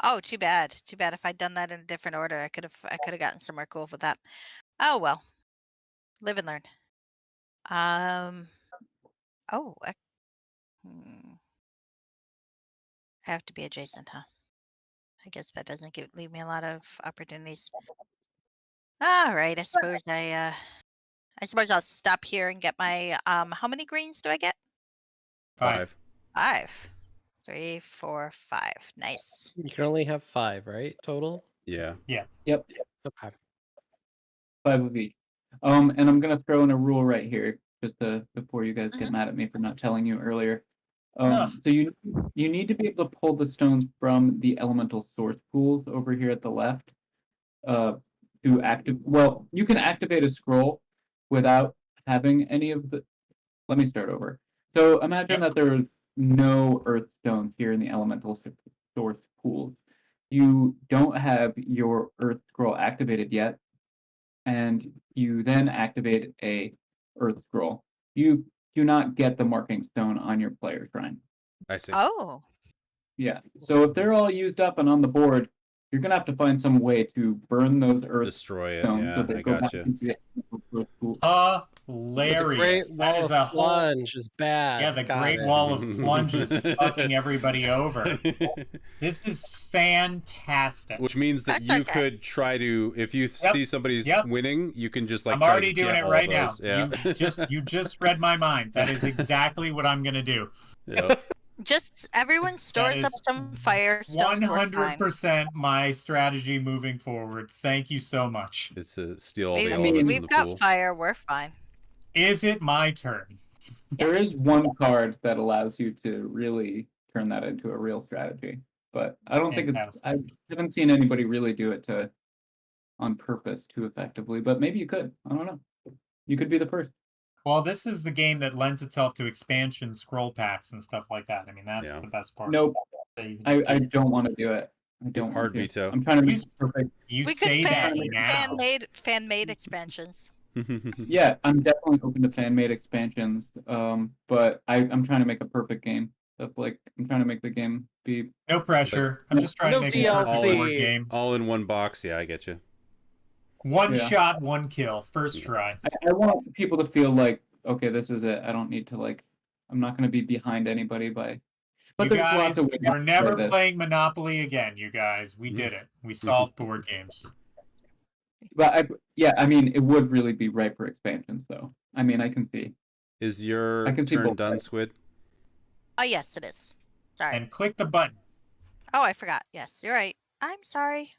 Oh, too bad. Too bad. If I'd done that in a different order, I could have gotten somewhere cool with that. Oh well. Live and learn. Oh, I have to be adjacent, huh? I guess that doesn't leave me a lot of opportunities. All right. I suppose I'll stop here and get my how many greens do I get? 5. 5. 3, 4, 5. Nice. You can only have 5, right? Total? Yeah. Yep. Okay. 5 of each. And I'm gonna throw in a rule right here, just before you guys get Mhm. mad at me for not telling you earlier. Ugh. So you need to be able to pull the stones from the elemental source pools over here at the left. To active. Well, you can activate a scroll without having any of the. Let me start over. So imagine that there is no earth stones here in the elemental source pools. You don't have your earth scroll activated yet, and you then activate a earth scroll. You do not get the marking stone on your player shrine. I see. Oh. Yeah. So if they're all used up and on the board, you're gonna have to find some way to burn those earth Destroy it. stones so Yeah, they I go back gotcha. into the elemental source pool. The Hilarious. Great That Wall is a of whole. Plunge is bad. Yeah, the Got Great it. Wall of Plunge is fucking everybody over. This is fantastic. Which means that That's you okay. could try to, if you see somebody's winning, you can just like. I'm try already to doing get it all right now. those. Yeah. You just read my mind. That is exactly what I'm gonna do. Yep. Just everyone stores up is some fire stones. 100% my strategy moving forward. Thank you so much. It's to steal all the We've, elements from we've the got pool. fire. We're fine. Is it my turn? There is one card that allows you to really turn that into a real strategy, but I don't think it's. I haven't seen anybody really do it on purpose too effectively. But maybe you could. I don't know. You could be the first. Well, this is the game that lends itself to expansion scroll packs and stuff like that. I mean, that's the best part. Nope. that you can just I do. don't want to do it. I don't Hard want to. veto. I'm trying to make You it perfect. You We say could that now. fan made expansions. Yeah, I'm definitely open to fan made expansions. But I'm trying to make a perfect game. That's like I'm trying to make the game be. No pressure. I'm just trying No to make a perfect DLC. board game. All in one box. Yeah, I get you. One Yeah. shot, one kill. First try. I want people to feel like, okay, this is it. I don't need to like. I'm not going to be behind anybody by. But You there's guys, lots of ways we're to never play this. playing Monopoly again, you guys. We did it. We solved board games. But I mean, it would really be ripe for expansions, though. I mean, I can see. Is your I can see turn both done, sides. Squid? Oh yes, it is. Sorry. And click the button. Oh, I forgot. Yes, you're right. I'm sorry.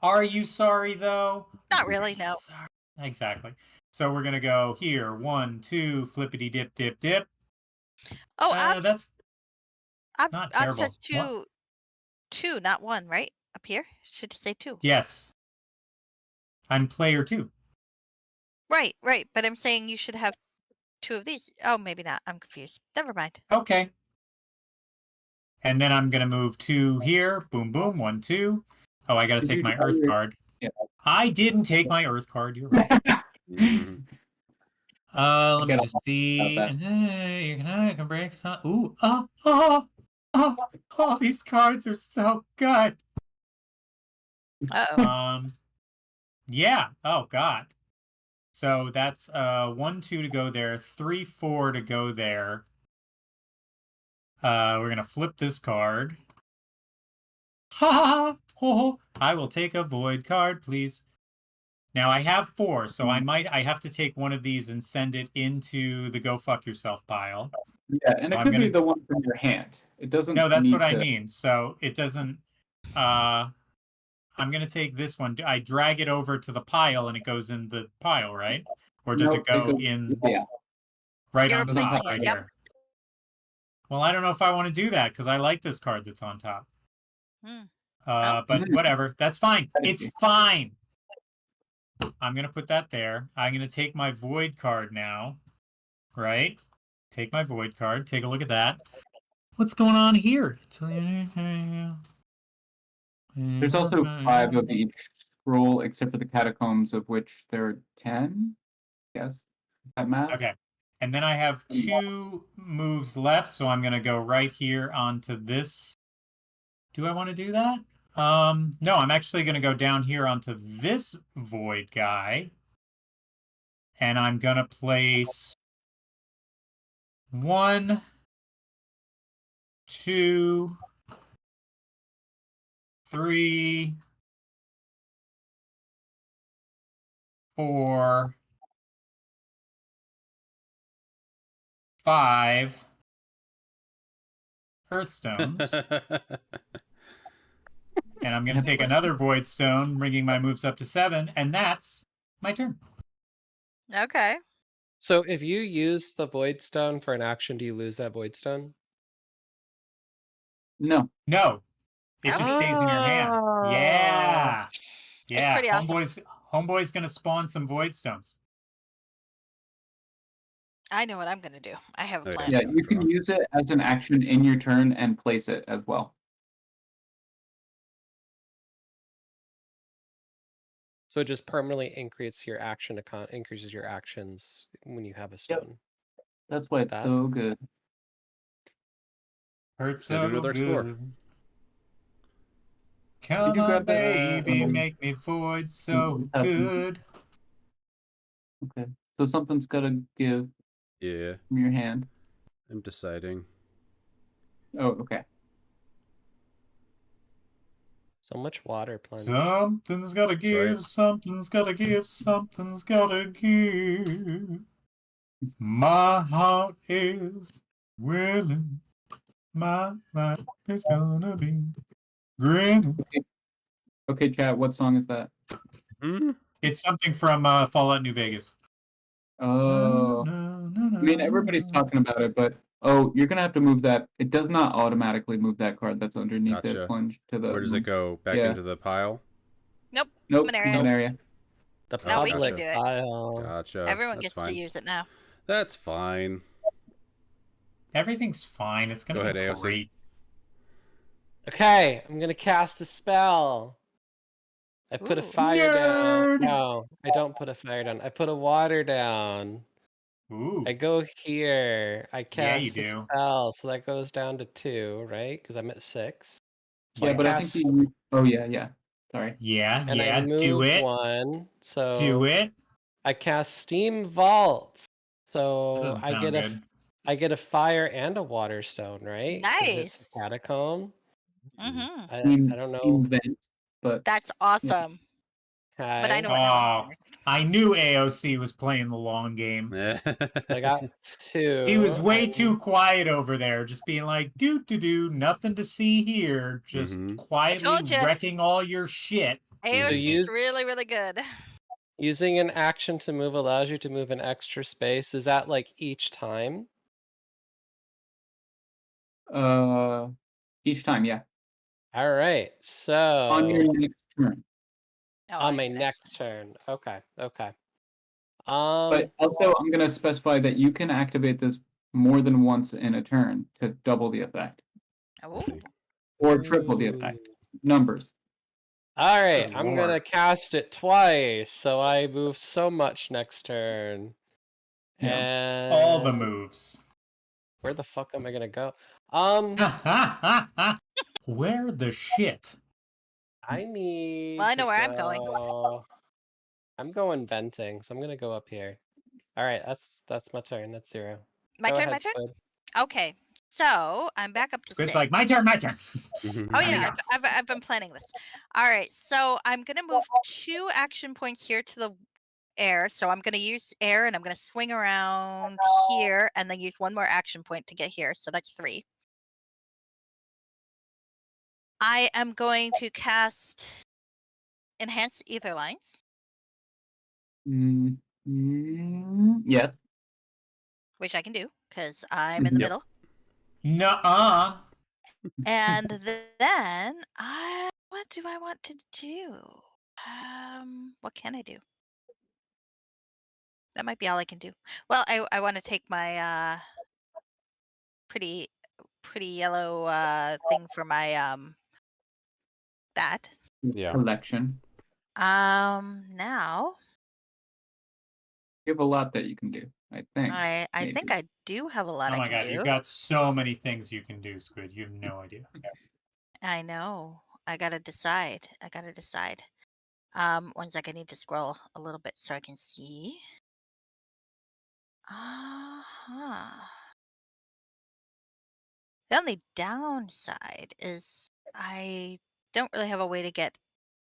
Are you sorry, though? Not really. No. Sorry. Exactly. So we're going to go here. 1, 2, flippity dip, dip, dip. Oh, Ops, That's Ops, not Ops terrible. says What? two, not one, right? Up here? Should say two. Yes. I'm player 2. Right, right. But I'm saying you should have 2 of these. Oh, maybe not. I'm confused. Never mind. Okay. And then I'm gonna move 2 here. Boom, boom. 1, 2. Oh, I gotta Did take you my draw Earth your- card. Yeah. I didn't take my Earth card. You're right. Mhm. Let me get a just lot see. about And then you can break some. Ooh, all these cards are so good. Uh-oh. Yeah. Oh God. So that's 1, 2 to go there, 3, 4 to go there. We're gonna flip this card. Ha ha ha! I will take a void card, please. Now I have 4, so I have to take one of these and send it into the go fuck yourself pile. Yeah, and So it I'm could be gonna- the one from your hand. It doesn't. No, that's need what I to... mean. So it doesn't. I'm gonna take this one. I drag it over to the pile, and it goes in the pile, right? Or does No, it go goes- in Yeah. right You're on top, replacing it, right yep. here? Well, I don't know if I want to do that because I like this card that's on top. Hmm. But whatever. That's fine. Thank It's you. fine. I'm gonna put that there. I'm gonna take my void card now. Right? Take my void card. Take a look at that. What's going on here? There's also 5 of each scroll, except for the catacombs, of which there are 10. Yes, that math. Okay. And then I have 2 moves left, so I'm gonna go right here onto this. Do I want to do that? No, I'm actually gonna go down here onto this void guy. And I'm gonna place 1, 2, 3, 4, 5 Earthstones. And I'm going to take another Void Stone, bringing my moves up to 7, and that's my turn. Okay. So if you use the Void Stone for an action, do you lose that Void Stone? No. No, it just stays in your hand. Oh. Yeah. It's Yeah, pretty awesome. Homeboy's going to spawn some Void Stones. I know what I'm going to do. I have a Okay. plan. Yeah, you can use it as an action in your turn and place it as well. So it just permanently increases your actions when you have a stone. That's why it's That's- so good. Hurts So do so another score. good. Come you on, grab that, baby, make me void so have- good. Okay. So something's got to give Yeah, from your hand. I'm deciding. Oh, okay. So much water plunge. Something's gotta give, Right. something's gotta give, something's gotta give. My heart is willing, my life is gonna be grinning. Okay, chat. What song is that? Hmm? It's something from Fallout New Vegas. Oh, I mean everybody's talking about it, but you're gonna have to move that. It does not automatically move that card that's underneath Gotcha. it. Plunge to the. Where does it go? Back Yeah. into the pile? Nope. Nope. Common area. Common area. The No, we can public do it. pile. Gotcha. Everyone That's gets fine. to use it now. That's fine. Everything's fine. It's gonna Go be ahead, AOC. great. Okay, I'm gonna cast a spell. I put a Ooh. fire Nerd! down. No, I don't put a fire down. I put a water down. Ooh. I go here. I Yeah, you cast a do. spell, so that goes down to 2, right? Because I'm at 6. So Yeah, I but I cast, think you. Oh yeah. Sorry. Yeah, and I yeah, move do it. 1. So Do it. I cast Steam Vault. That So doesn't I sound get good. I get a fire and a water stone, right? 'Cause it's a Nice. catacomb. Mm-hmm. I don't know. Steam vent, but That's awesome. But I Okay. know what happens Oh, next. I knew AOC was playing the long game. I got 2. He was way and- too quiet over there, just being like, do, nothing to see here. Just Mhm. quietly I told ya. wrecking all your shit. AOC is use- really, really good. Using an action to move allows you to move an extra space. Is that like each time? Each time, yeah. All right. So On your next turn. Oh, on on my your next turn. Okay. Okay. But also, I'm going to specify that you can activate this more than once in a turn to double the effect. Oh, see. Or triple the effect. Numbers. All right, Good I'm gonna lord. cast it twice, so I move so much next turn. Yeah. And All the moves. where the fuck am I gonna go? Where the shit? I need. Well, I know to where I'm going. go- I'm going venting, so I'm gonna go up here. All right, that's my turn. That's 0. My Go turn, ahead, my turn? Squid. Okay, so I'm back up to It's 6. like my turn, my turn. Oh Here we yeah, go. I've been planning this. All right, so I'm gonna move 2 action points here to the air. So I'm gonna use air, and I'm gonna swing around here, and then use 1 more action point to get here. So that's 3. I am going to cast Enhanced Ether Lines, Yes. which I can do because I'm in the Yep. middle. Nuh-uh. And then what do I want to do? What can I do? That might be all I can do. Well, I want to take my pretty yellow thing for my that. Yeah. Collection. Now You have a lot that you can do, I think. I maybe. think I do have a lot Oh I my can god, do. you've got so many things you can do, Squid. You have no idea. I know. I gotta decide. One sec, I need to scroll a little bit so I can see. The only downside is I don't really have a way to get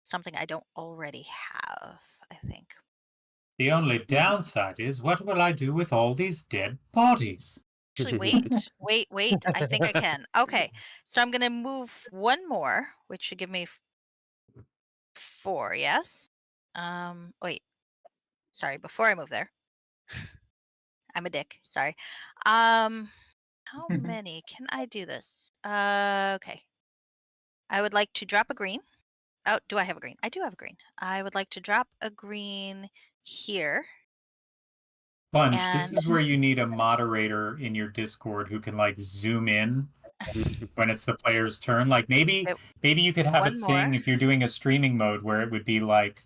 something I don't already have, I think. The only downside is, what will I do with all these dead bodies? Actually, wait. I think I can. Okay, so I'm gonna move 1 more, which should give me 4, yes? Wait. Sorry, before I move there. I'm a dick, sorry. How many? Can I do this? Okay. I would like to drop a green. Oh, do I have a green? I do have a green. I would like to drop a green here. Bunch, this And is where you need a moderator in your Discord who can like zoom in when it's the player's turn. Like maybe you could have a 1 thing more. if you're doing a streaming mode where it would be like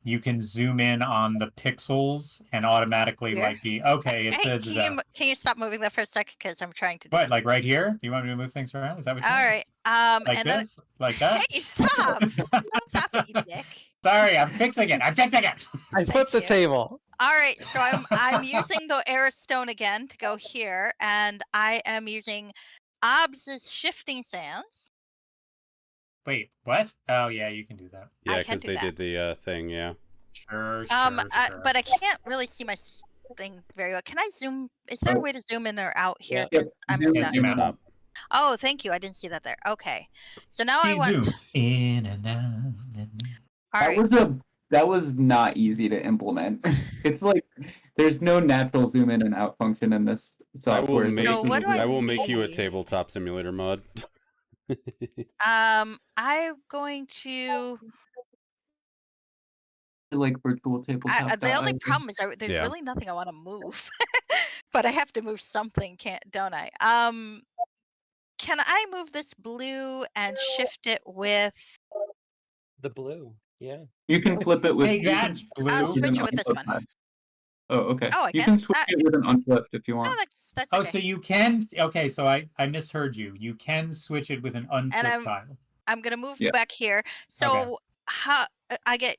you can zoom in on the pixels and automatically Here? like be okay. It Hey, says can you stop moving that for a second? Because I'm trying to do what, this. like right here? Do you want me to move things around? Is that what you All want? right. Like and then this? Like that? hey, stop! Stop it, you dick. Sorry, I'm fixing it. I Thank flipped the you. table. All right, so I'm using the Air Stone again to go here, and I am using Ob's Shifting Sands. Wait, what? Oh yeah, you can do that. Yeah, I can because do they that. did the thing. Yeah. Sure. But I can't really see my thing very well. Can I zoom? Is there a way to zoom in or out here? Because I'm Zoom stuck. zoom in and out. Oh, thank you. I didn't see that there. Okay, so now I He want. zooms in and out. All That right. was not easy to implement. It's like there's no natural zoom in and out function in this I will software. make So what do I I will make you a need? tabletop simulator mod. I'm going to. like virtual The tabletop. only problem is there's Yeah. really nothing I want to move, but I have to move something, don't I? Can I move this blue and shift it with? The blue. Yeah. You can flip it with. Hey, you can that's switch blue. I'll with switch an it with this unflipped one. side. Oh, okay. Oh, I You can? can switch it with an unflipped if you No, want. that's Oh, okay. so you can. Okay, so I misheard you. You can switch it with an And unflipped tile. I'm gonna move Yeah. back here. So how I get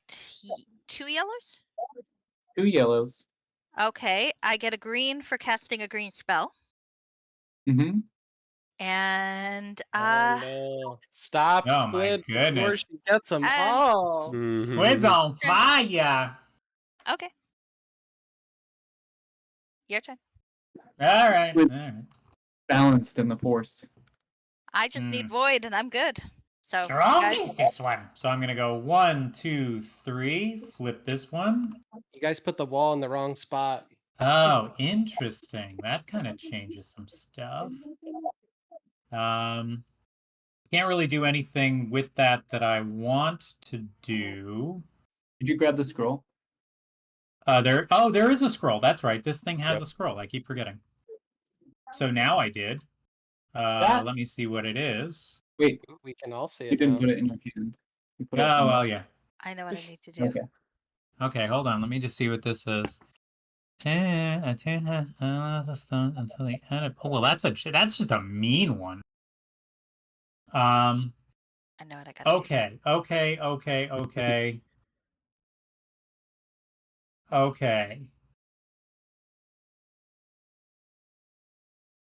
2 yellows? 2 yellows. Okay, I get a green for casting a green spell, Mm-hmm. and Oh no! Stop, Oh my Squid, before goodness. she gets them And- all. Squid's on fire. okay, your turn. All right. Squid- All right. Balanced in the force. I just need void, and I'm good. So Strong guys, is this one. So I'm gonna go 1, 2, 3. Flip this one. You guys put the wall in the wrong spot. Oh, interesting. That kind of changes some stuff. Can't really do anything with that I want to do. Did you grab the scroll? There is a scroll. That's right. This thing has Yep. a scroll. I keep forgetting. So now I did. That- Let me see what it is. Wait, We can all see you it didn't now. put it in your hand. You put it Oh, in- well, yeah. I know what I need to do. Okay. Okay, hold on. Let me just see what this is. 10 has the stone until the end of. Oh, well, that's just a mean one. I know what I gotta do. Okay.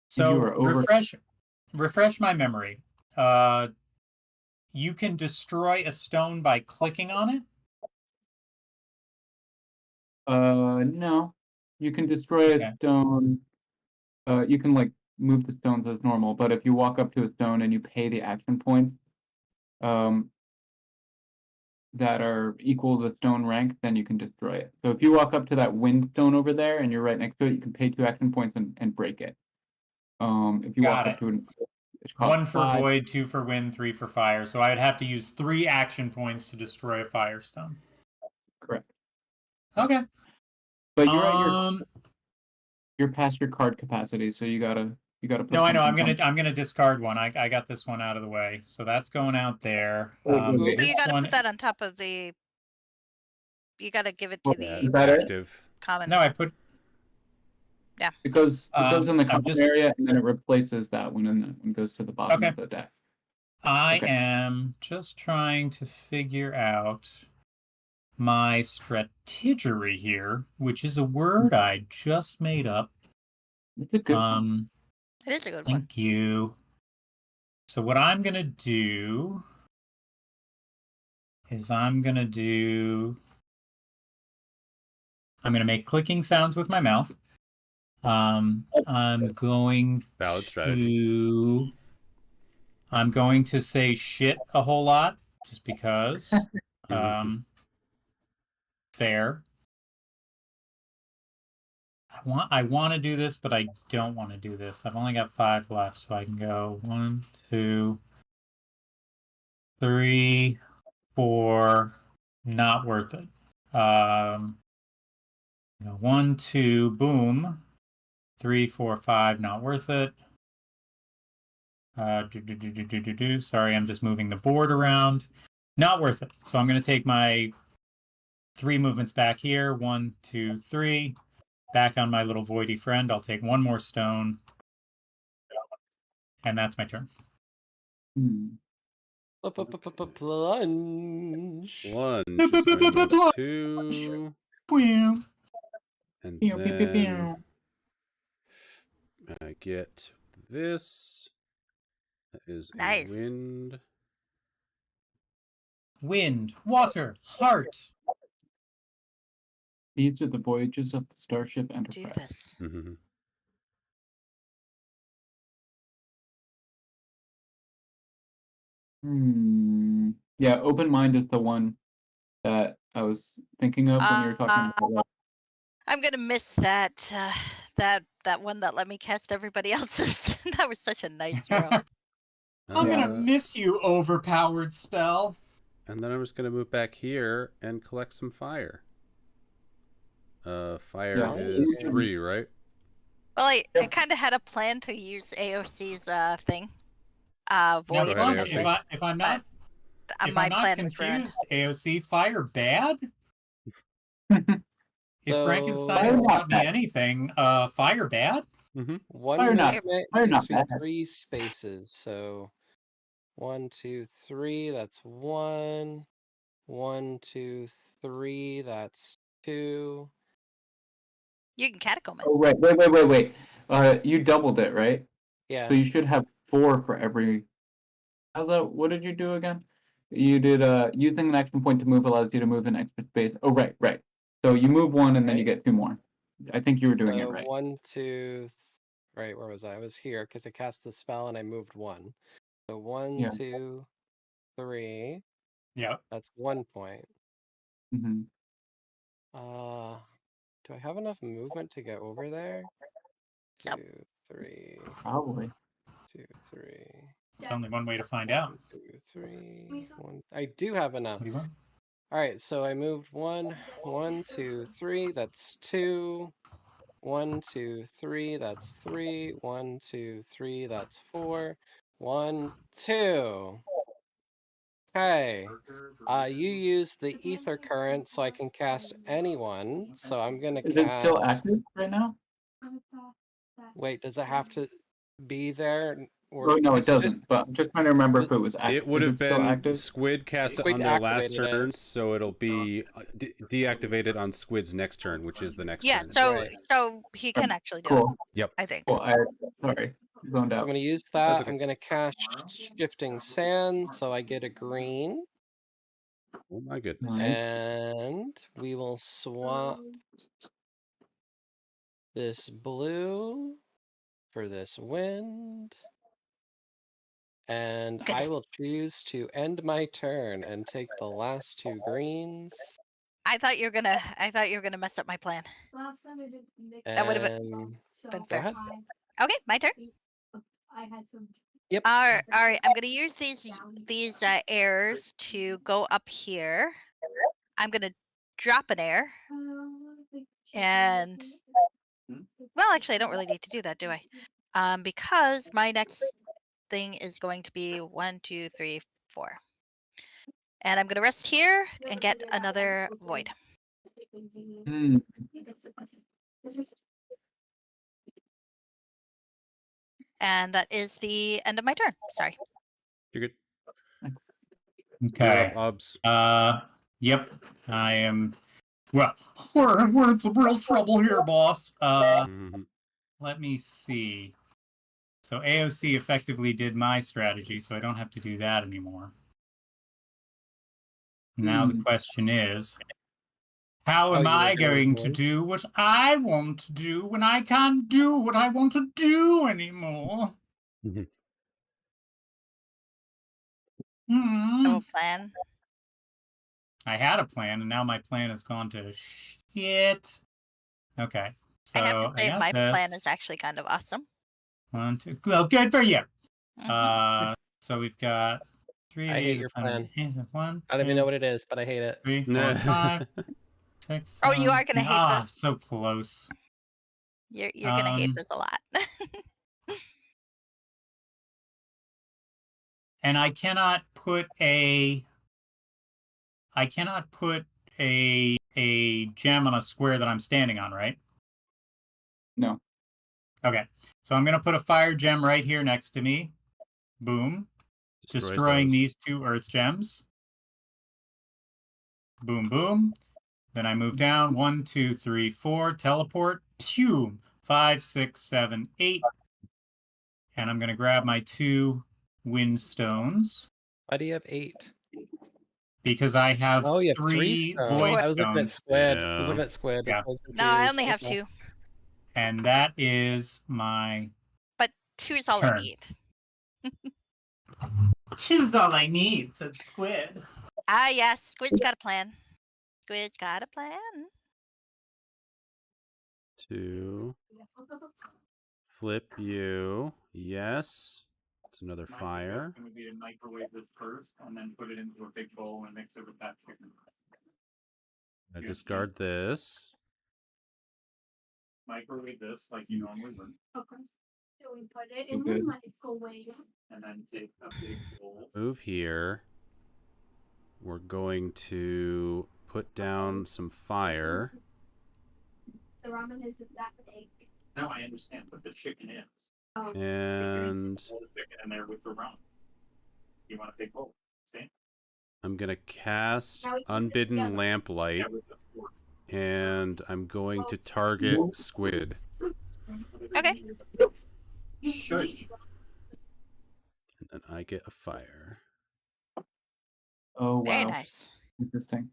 So You are over. refresh my memory. You can destroy a stone by clicking on it. No. You can destroy Okay. a stone. You can like move the stones as normal, but if you walk up to a stone and you pay the action points, that are equal to the stone rank, then you can destroy it. So if you walk up to that wind stone over there and you're right next to it, you can pay 2 action points and break it. If you walk Got up it. to it, it costs 1 for 5. void, 2 for wind, 3 for fire. So I'd have to use 3 action points to destroy a firestone. Correct. Okay. But you're past your card capacity, so you gotta put. No, I know. something I'm gonna discard one. I got this one out of the way, so that's going out there. Wait. But you This gotta one. put that on top of the. You gotta give it to Well, the is that it? Active. common. No, I put. It goes in the I'm common area and then it replaces that one and then goes to the bottom Okay. of the deck. I Okay. am just trying to figure out my strategery here, which is a word I just made up. It's a good one. It is a good one. Thank you. So what I'm gonna do is I'm gonna make clicking sounds with my mouth. I'm going Valid to strategy. I'm going to say shit a whole lot just because. Fair. I want to do this, but I don't want to do this. I've only got 5 left, so I can go 1, 2, 3, 4. Not worth it. 1, 2, boom. 3, 4, 5. Not worth it. Sorry, I'm just moving the board around. Not worth it. So I'm going to take my 3 movements back here. 1, 2, 3. Back on my little voidy friend. I'll take 1 more stone. And that's my turn. Plunge. 1. She's going to go 2. And then I get this. That is Nice. a wind. Wind, water, heart. These are the voyages of the Starship Do Enterprise. this. Mm-hmm. Yeah, open mind is the one that I was thinking of when you were talking about that. I'm gonna miss that that one that let me cast everybody else's. That was such a nice roll. I'm gonna miss you, overpowered spell. And then I'm just going to move back here and collect some fire. Fire is 3, right? Well, I kind of had a plan to use AOC's thing. Void. Go ahead, AOC. If I'm not my plan was ruined. confused, AOC, fire bad? If So- Frankenstein has taught me anything, fire bad? Mm-hmm. One Fire not- movement fire gives not me bad. 3 spaces. So 1, 2, 3. That's 1. 1, 2, 3. That's 2. You can catacomb it. Oh, right. Wait. You doubled it, right? Yeah. So you should have 4 for every. What did you do again? You did using an action point to move allows you to move an extra space. Oh, right. So you move 1 and then you get 2 more. I think you were doing it right. 1, 2. Right, where was I? I was here because I cast the spell and I moved 1. So 1, Yeah. 2, 3. Yeah. That's 1 point. Mm-hmm. Do I have enough movement to get over there? Yep. 2, 3. Probably. 2, 3. It's only one way to find out. 2, 3. 1. I do have enough. What do you want? All right, so I moved 1, 1, 2, 3. That's 2. 1, 2, 3. That's 3. 1, 2, 3. That's 4. 1, 2. Okay. You use the ether current, so I can cast anyone. So I'm gonna Is cast. it still active right now? Wait, does it have to be there? Oh, no, it is it- doesn't. But I'm just trying to remember if it was active. It would Is have it still been active? Squid cast it Squid on their last activated it. turn, so it'll be deactivated on Squid's next turn, which is the next Yeah, turn. so Right. so he can actually do Cool. it. Yep. I think. Cool. Sorry, zoned So I'm out. gonna use That's that. okay. I'm gonna cast Shifting Sand, so I get a green. Oh my goodness. Nice. And we will swap this blue for this wind. And Look at I this. will choose to end my turn and take the last 2 greens. I thought you were gonna mess up my plan. Last time I did mix. That would've And been go fair. ahead. Okay, my turn. I had some. Yep. All right. I'm gonna use these airs to go up here. I'm gonna drop an air, and well, actually, I don't really need to do that, do I? Because my next thing is going to be 1, 2, 3, 4, and I'm gonna rest here and get another void. Hmm. And that is the end of my turn. Sorry. You're good. Okay. You're up, Obs. Yep. I am. Well, we're in some real trouble here, boss. Mhm. Let me see. So AOC effectively did my strategy, so I don't have to do that anymore. Now the question is, how am you were I gonna going to avoid? do what I want to do when I can't do what I want to do anymore? Mhm. I have a plan. I had a plan, and now my plan has gone to shit. Okay. So I have to say, got my plan this. is actually kind of awesome. 1, 2. Well, good for you. Mhm. So we've got 3 of I hate these. your plan. 1, I don't even 2, know what it is, but I hate it. 3, 4, 5, 6. Oh, you are gonna hate this. So close. You're gonna hate this a lot. And I cannot put a gem on a square that I'm standing on, right? No. Okay. So I'm gonna put a fire gem right here next to me. Boom. Destroys Destroying those. these 2 earth gems. Boom, boom. Then I move down. 1, 2, 3, 4. Teleport. Pew. 5, 6, 7, 8. And I'm going to grab my 2 wind stones Why do you have 8? because I have Oh, you have 3 stones. void I was looking at stones. squid. I Yeah. was looking at squid. Yeah. I was No, I confused. only have Okay. 2, And that is my but 2 is all I turn. need. 2's all I need, said Squid. Ah, yes, Squid's got a plan. Squid's got a plan. 2. Flip you. Yes. It's another fire. Going to be to microwave this first and then put it into a big bowl and mix it with that chicken. I discard this. Microwave this like you normally would. Okay. So we put it in Good. the microwave. And then take a big bowl. Move here. We're going to put down some fire. The ramen isn't that big. No, I understand, but the chicken is. And Pull the chicken in there with the rum. You want a big bowl? See? I'm going to cast Now we put it Unbidden together. Lamplight. Yeah, with the fork. And I'm going to target Squid. Okay. Shush. And then I get a fire. Oh, wow. Very nice. Interesting.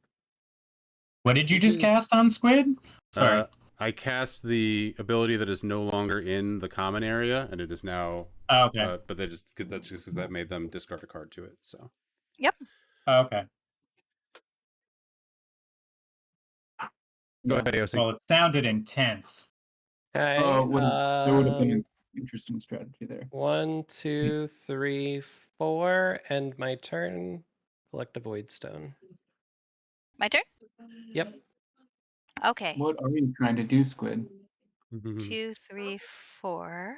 What did you just cast on Squid? Sorry. I cast the ability that is no longer in the common area, and it is now. Okay. But that's just because that made them discard a card to it. So. Yep. Okay. Go ahead, AOC. Well, it sounded intense. Okay. Oh, it would have been Interesting strategy there. 1, 2, 3, 4, and my turn. Collect a void stone. My turn? Yep. Okay. What are you trying to do, Squid? 2, 3, 4.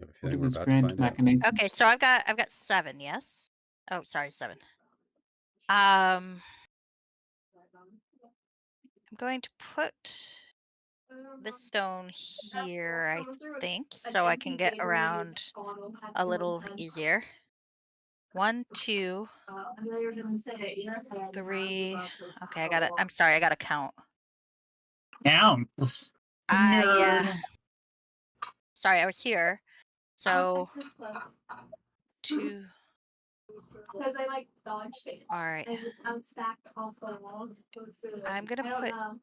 I have a What feeling are we're these about to grand find out. machinations? Okay, so I've got 7, yes? Oh, sorry, 7. I'm going to put this stone here, I think, so I can get around a little easier. 1, 2, 3. Okay, I'm sorry, I gotta count. Down. Sorry, I was here. So 2. Because I like dodged it. All right. And it bounced back off the wall to go through it. I'm gonna I don't put know.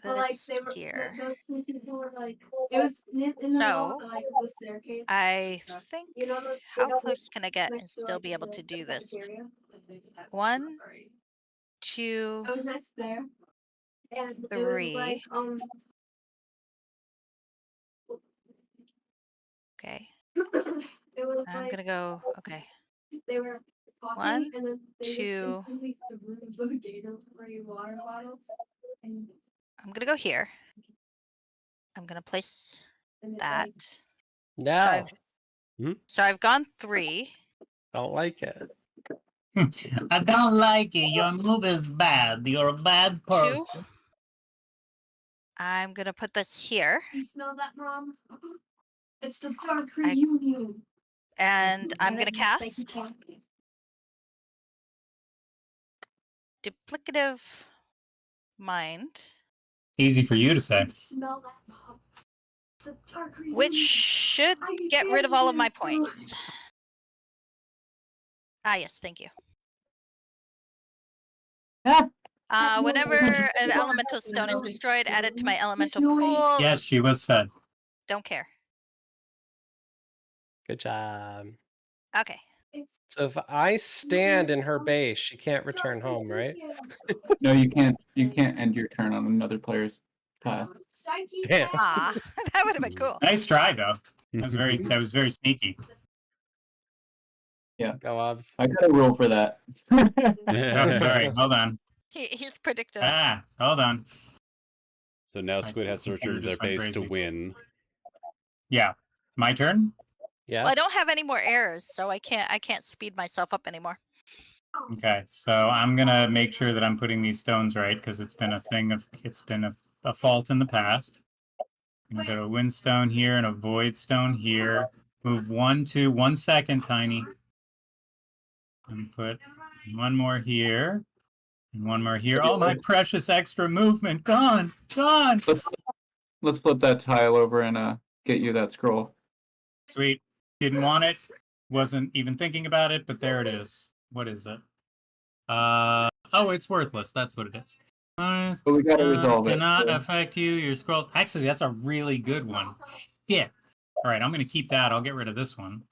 But like this they were, here. those two people were like, it was in the middle of like the staircase. I think. You know those? How close can I get and next to, still like, be able to the do this? cafeteria? 1, 2, I was next there, and it was 3. like Okay. it was I'm like gonna go. Okay. they were talking, 1, and then they 2. just instantly threw the Gatorade water bottle, and I'm gonna go here. I'm gonna place it, that. No. So I've gone 3. Don't like it. I don't like it. Your move is bad. You're a bad 2. person. I'm gonna put this here, You smell that, Mom? It's the dark I- reunion. and I'm And gonna it looks like cast you can't- duplicative mind, Easy for you to say. Smell that, Mom? It's the dark reunion. which should I can get rid of feel all of my this food. points. Ah, yes, thank you. Whenever an elemental stone is destroyed, add it to my elemental pool. Yes, she was fed. Don't care. Good job. Okay. It's So if I stand in her base, she can't return home, right? No, you can't. You can't end your turn on another player's tile. Damn. Ah, that would have been cool. Nice try, though. That was very sneaky. Go Obs. I got a rule for that. Oh, sorry. Hold on. He's predictive. Hold on. So now Squid has to computer return to their just went base to crazy. win. Yeah. My turn? Yeah. Well, I don't have any more errors, so I can't speed myself up anymore. Okay. So I'm gonna make sure that I'm putting these stones right because it's been a fault in the past. I'm gonna go to a wind stone here and a void stone here. Move 1 to 1 second, Tiny. And put one more here. And one more here. Oh, my precious extra movement. Gone. Let's flip that tile over and get you that scroll. Sweet. Didn't want it. Wasn't even thinking about it, but there it is. What is it? Oh, it's worthless. That's what it is. But we gotta resolve it. Cannot so- affect you. Your scrolls. Actually, that's a really good one. Yeah. All right, I'm going to keep that. I'll get rid of this one.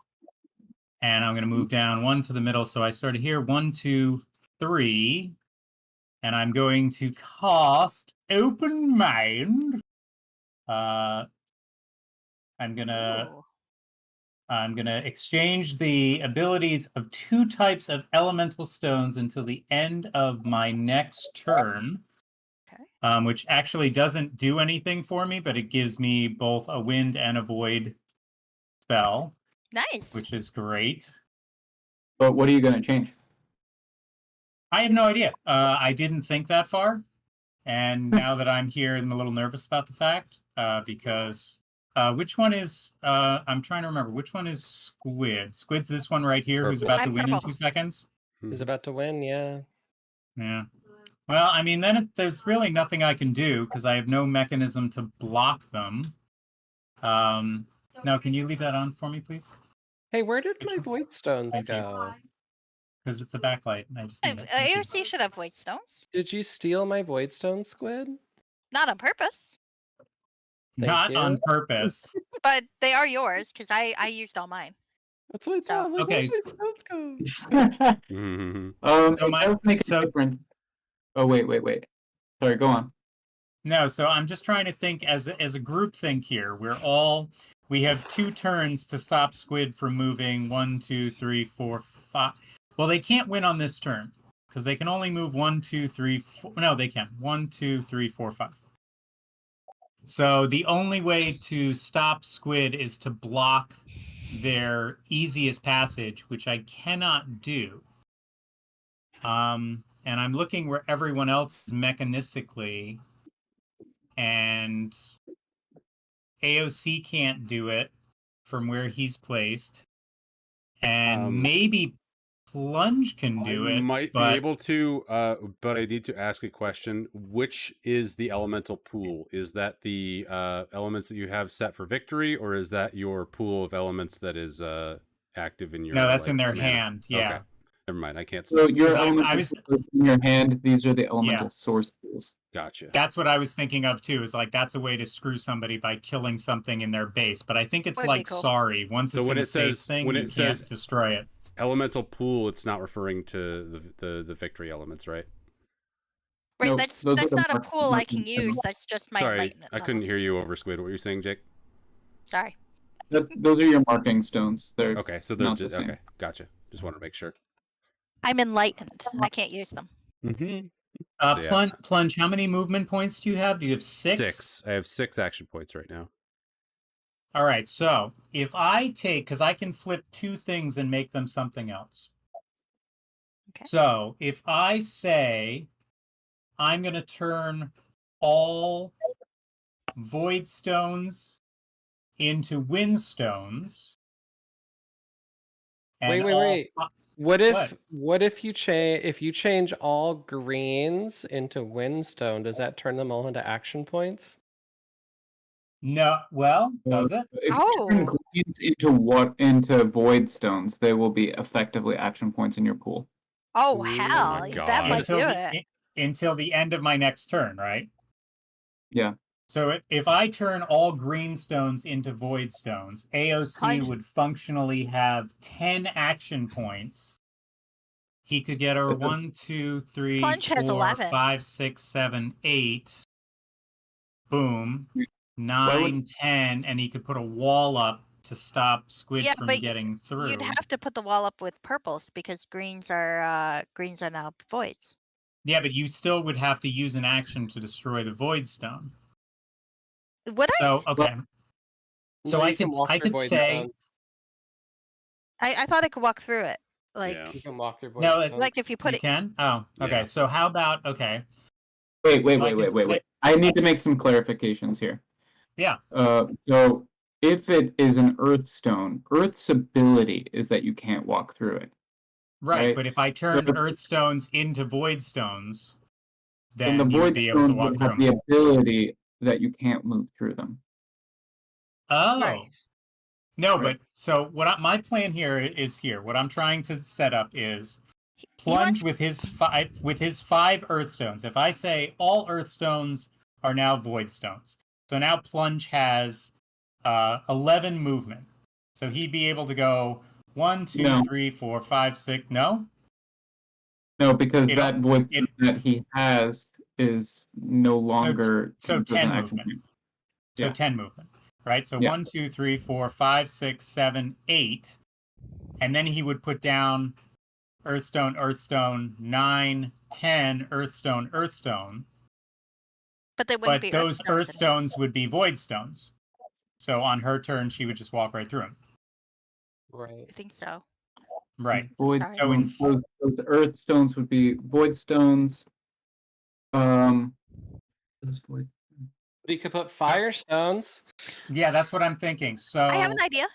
And I'm going to move down 1 to the middle. So I started here. 1, 2, 3. And I'm going to cast Open Mind. I'm gonna exchange the abilities of 2 types of elemental stones until the end of my next turn. Okay. Which actually doesn't do anything for me, but it gives me both a wind and a void spell, Nice. which is great. But what are you gonna change? I have no idea. I didn't think that far. And now that I'm here, I'm a little nervous about the fact because which one is, I'm trying to remember, which one is Squid? Squid's this one right here who's about to I'm win in purple. 2 seconds? Who's about to win? Yeah. Yeah. Well, I mean, then there's really nothing I can do because I have no mechanism to block them. Now, can you leave that on for me, please? Hey, where did Which my one? void stones Thank you. go? Because it's a backlight. And I just need it. Thank you. AOC should have void stones. Did you steal my void stone, Squid? Not on purpose, Thank Not you. on purpose. but they are yours because I used all mine. That's what I So- thought. Like, Okay, where did my stones go? Mhm. It So my- does make a so- difference. Oh wait. Sorry, go on. No, so I'm just trying to think as a group think here. We're all we have 2 turns to stop Squid from moving 1, 2, 3, 4, 5. Well, they can't win on this turn because they can only move 1, 2, 3, 4. No, they can. 1, 2, 3, 4, 5. So the only way to stop Squid is to block their easiest passage, which I cannot do. And I'm looking where everyone else is mechanistically, and AOC can't do it from where he's placed, and maybe Plunge can do I it. might be able to, but I need to ask a question. Which is the elemental pool? Is that the elements that you have set for victory, or is that your pool of elements that is active in your? No, that's in like, their mana? hand. Yeah. Okay. Never mind. I can't. So your 'Cause I elemental was- pools in your hand, these are the elemental source pools. Gotcha. That's what I was thinking of too. Is like that's a way to screw somebody by killing something in their base. But I think it's Would be like cool. Sorry. Once So it's when in a it safe says- thing, when you it can't says- destroy it. Elemental pool. It's not referring to the victory elements, right? Right, Nope, that's those are the not a mark- pool I marking can use. symbols. That's just my Sorry, enlightenment I level. couldn't hear you over Squid. What were you saying, Jake? Sorry. Those are your marking stones. They're Okay, so they're not the just same. okay. Gotcha. Just wanted to make sure. I'm enlightened. I can't use them. Mm-hmm. So, yeah. Plunge. How many movement points do you have? Do you have 6? 6. I have 6 action points right now. All right. So if I take, because I can flip 2 things and make them something else. Okay. So if I say I'm going to turn all void stones into wind stones. Wait. What if you change all greens into windstone? Does that turn them all into action points? No, well, does it? If you turn Oh. greens into void stones, they will be effectively action points in your pool. Oh, Ooh, hell. my That God. might do it. Until the end of my next turn, right? Yeah. So if I turn all green stones into void stones, AOC Plunge. would functionally have 10 action points. He could get her 1, 2, 3, Plunge has 4, 11. 5, 6, 7, 8. Boom. Why 9, 10, and he could put a wall up to stop Squid Yeah, from but getting through. You'd have to put the wall up with purples because greens are now voids. Yeah, but you still would have to use an action to destroy the void stone. Would I? So okay. So No, I you can could walk through say Voidstone. I thought I could walk through it. Like Yeah. You can walk through No, Voidstone. like if you put you it. can? Oh, okay. Yeah. So how about wait. Wait. I need to make some clarifications here. Yeah. So if it is an earth stone, Earth's ability is that you can't walk through it. Right, Right. but if I turned So- earth stones into void stones, Then then the you would void be able to stones walk will through have them. the ability that you can't move through them. Oh. Right. No, Right. but so my plan here is here. What I'm trying to set up is He Plunge wants- with his 5 earth stones. If I say all earth stones are now void stones, so now Plunge has 11 movement. So he'd be able to go 1, 2, No. 3, 4, 5, 6. No, No, because It- that void it- that he has is no longer so counts as 10 an action movement. point. So Yeah. 10 movement, right? So Yeah. 1, 2, 3, 4, 5, 6, 7, 8, and then he would put down Earthstone, 9, 10, Earthstone. But they wouldn't But be those earth stones. Earthstones would be void stones. So on her turn, she would just walk right through them. Right. I think so. Right. Void Sorry. So in stones, those earth stones would be void stones. Those void- But you could put fire stones. yeah, that's what I'm thinking. So I have an idea.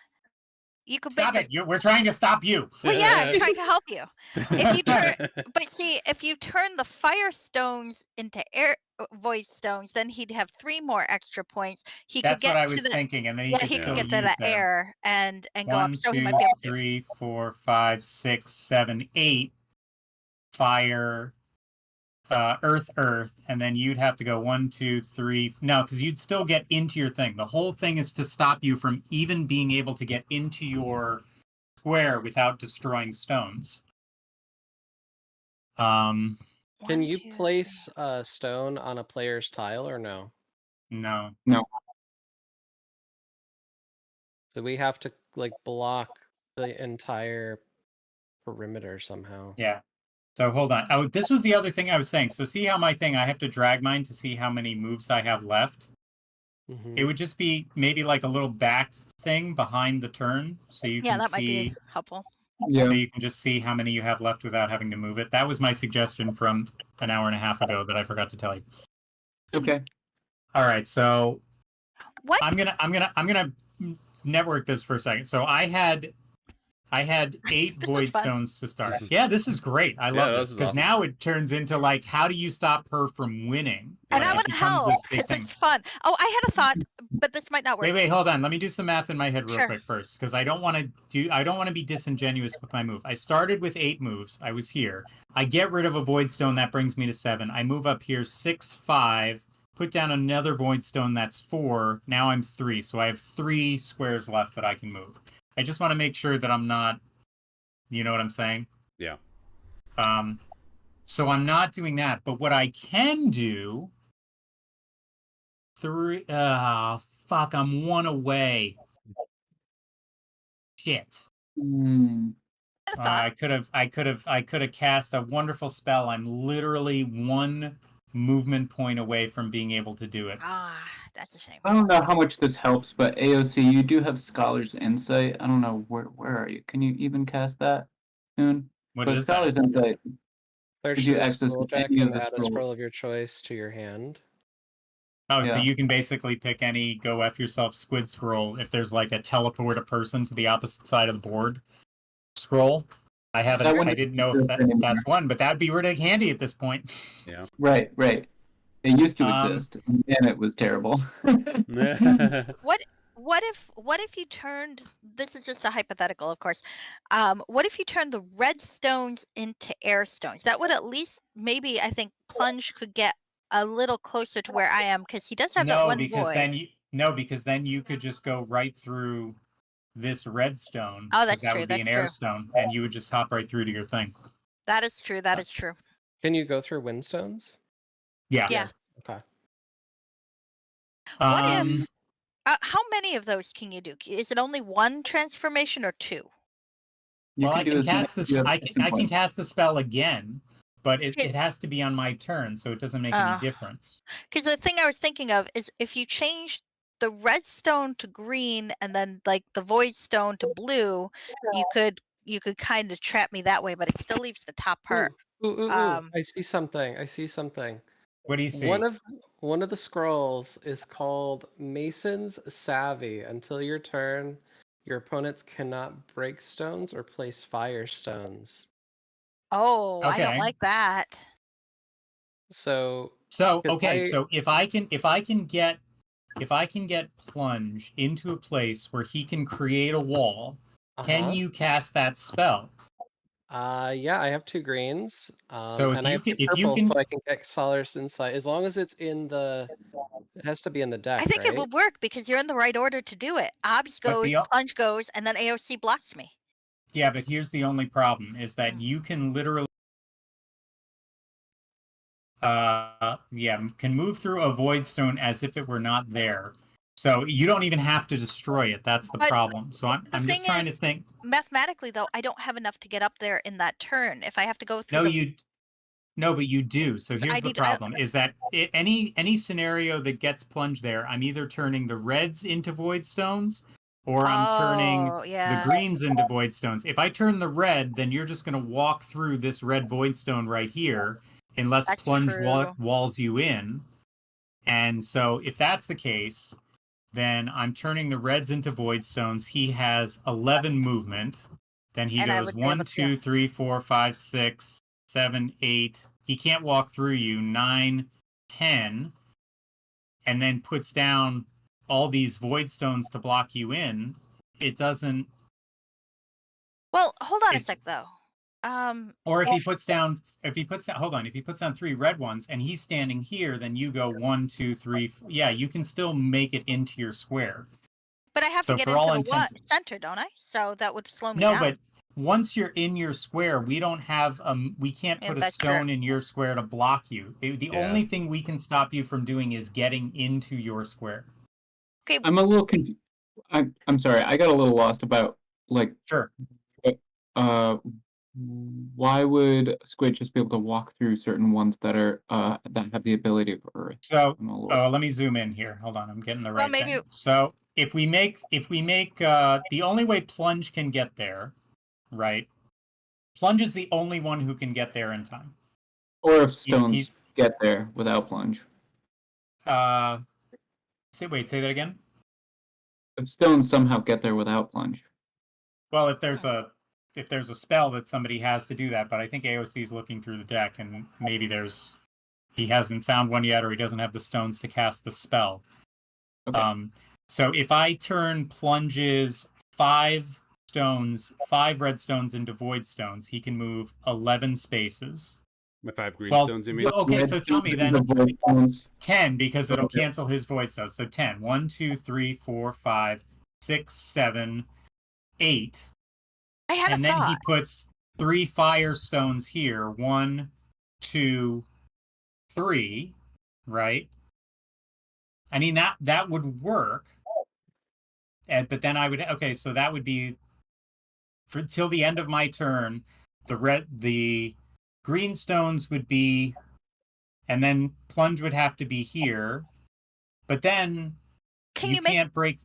You could stop make it. We're trying to stop you. Well, yeah, I'm trying to help you. If you turn, but see, if you turn the fire stones into air void stones, then he'd have 3 more extra points. He That's could get what I to was the thinking, and then he yeah, could he still could get to use the them. air and go 1, up. So he 2, might be able to. 3, 4, 5, 6, 7, 8. Fire, earth, and then you'd have to go 1, 2, 3. No, because you'd still get into your thing. The whole thing is to stop you from even being able to get into your square without destroying stones. Can 1, you 2, place a stone on a player's tile or no? No. So we have to like block the entire perimeter somehow. Yeah. So hold on. Oh, this was the other thing I was saying. So see how my thing, I have to drag mine to see how many moves I have left. Mm-hmm. It would just be maybe like a little back thing behind the turn, so you Yeah, can that might see. be helpful. Yeah. So you can just see how many you have left without having to move it. That was my suggestion from an hour and a half ago that I forgot to tell you. Okay. All right, so What? I'm gonna network this for a second. So I had 8 This is void fun. stones to start. Yeah, this is great. I love Yeah, this this is because awesome. now it turns into like, how do you stop her from winning? And Like, I it want to becomes help this big because thing. it's fun. Oh, I had a thought, but this might not work. Wait, hold on. Let me do some math in my head real Sure. quick first, because I don't want to be disingenuous with my move. I started with 8 moves. I was here. I get rid of a void stone, that brings me to 7. I move up here 6, 5, put down another void stone, that's 4. Now I'm 3, so I have 3 squares left that I can move. I just want to make sure that I'm not, you know what I'm saying? Yeah. So I'm not doing that, but what I can do. 3. Fuck! I'm 1 away. Shit. Hmm. I had a thought. I could have cast a wonderful spell. I'm literally 1 movement point away from being able to do it. Ah, that's a shame. I don't know how much this helps, but AOC, you do have Scholar's Insight. I don't know where are you? Can you even cast that soon? What But is Scholar's that? Insight Search gives you the access scroll to deck any of and the add a scrolls. scroll of your choice to your hand. Oh, so Yeah. you can basically pick any go F yourself squid scroll if there's like a teleport a person to the opposite side of the board scroll. I didn't know if that's one, but that'd be really handy at this point. Yeah. Right. It used to Um, exist, and it was terrible. What if you turned, this is just a hypothetical, of course. What if you turned the red stones into air stones? That would at least maybe, I think, Plunge could get a little closer to where I am, because he does have that one void. because then you could just go right through this red stone. Oh, 'cause that's that true, would be that's an air true. stone, and you would just hop right through to your thing. That is true, that is true. Can you go through windstones? Yeah. Yeah. Okay. What if how many of those can you do? Is it only 1 transformation or 2? Well, I do can as many cast as this. you have I action can points. cast the spell again, but it It's- has to be on my turn, so it doesn't make any difference. Because the thing I was thinking of is if you change the red stone to green and then like the void stone to blue, you could kind of trap me that way, but it still leaves the top part. Ooh. I see something. What do you see? One of the scrolls is called Mason's Savvy. Until your turn, your opponents cannot break stones or place fire stones. Oh, I don't Okay. like that. So okay, so if I can get Plunge into a place where he can create a wall, can you cast that spell? Yeah, I have 2 greens. So and I have 2 purples, so I can get Scholar's Insight as long as it's in the. It has to be in the deck. I think right? it will work because you're in the right order to do it. Obs goes, Plunge goes, and then AOC blocks me. Yeah, but here's the only problem: is that you can literally, can move through a void stone as if it were not there. So you don't even have to destroy it. That's the problem. So I'm just trying to think. Mathematically, though, I don't have enough to get up there in that turn. If I have to go through No, but you do. So here's the problem: is that any scenario that gets Plunge there, I'm either turning the reds into void stones, or I'm turning the greens into void stones. If I turn the red, then you're just going to walk through this red void stone right here, unless Plunge walls you in. And so if that's the case, then I'm turning the reds into void stones. He has 11 movement. Then he goes 1, 2, 3, 4, 5, 6, 7, 8. He can't walk through you. 9, 10. And then puts down all these void stones to block you in. It doesn't. Well, hold on a sec though. Or if he puts down 3 red ones and he's standing here, then you go 1, 2, 3. Yeah, you can still make it into your square. But I have to get into the center, don't I? So that would slow me down. No, but once you're in your square, we don't have we can't put a stone in your square to block you. The only thing we can stop you from doing is getting into your square. Okay. I'm a little confused. I'm sorry, I got a little lost about like Sure. uh why would Squid just be able to walk through certain ones that are that have the ability of Earth? So, I'm a little- let me zoom in here. Hold on, I'm getting the Well, right maybe- thing. So, if we make the only way Plunge can get there, right? Plunge is the only one who can get there in time. Or if stones he's- get there without plunge. Say that again. If stones somehow get there without plunge. Well, if there's a spell that somebody has to do that, but I think AOC is looking through the deck, and maybe he hasn't found one yet, or he doesn't have the stones to cast the spell. Okay. So if I turn Plunge's 5 red stones into void stones, he can move 11 spaces. My 5 green stones, you mean? Okay, so tell me then. The void stones. 10, because it'll Okay. cancel his void stones. So 10. 1, 2, 3, 4, 5, 6, 7, 8. I had And a then thought. he puts 3 fire stones here. 1, 2, 3. Right? I mean, that would work. But then I would, okay, so that would be till the end of my turn. The green stones would be, and then Plunge would have to be here. But then you can't break.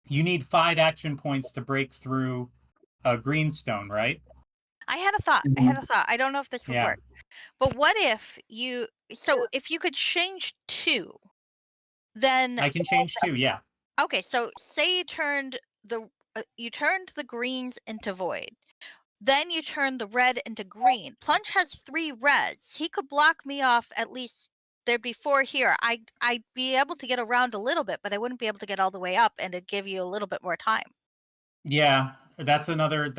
You need 5 action points to break through a green stone, right? I had a thought. I don't know if this would Yeah. work. But what if if you could change 2, then I can change 2, yeah. okay, so say you turned the greens into void. Then you turn the red into green. Plunge has 3 reds. He could block me off at least. There'd be 4 here. I'd be able to get around a little bit, but I wouldn't be able to get all the way up, and it'd give you a little bit more time. Yeah, that's another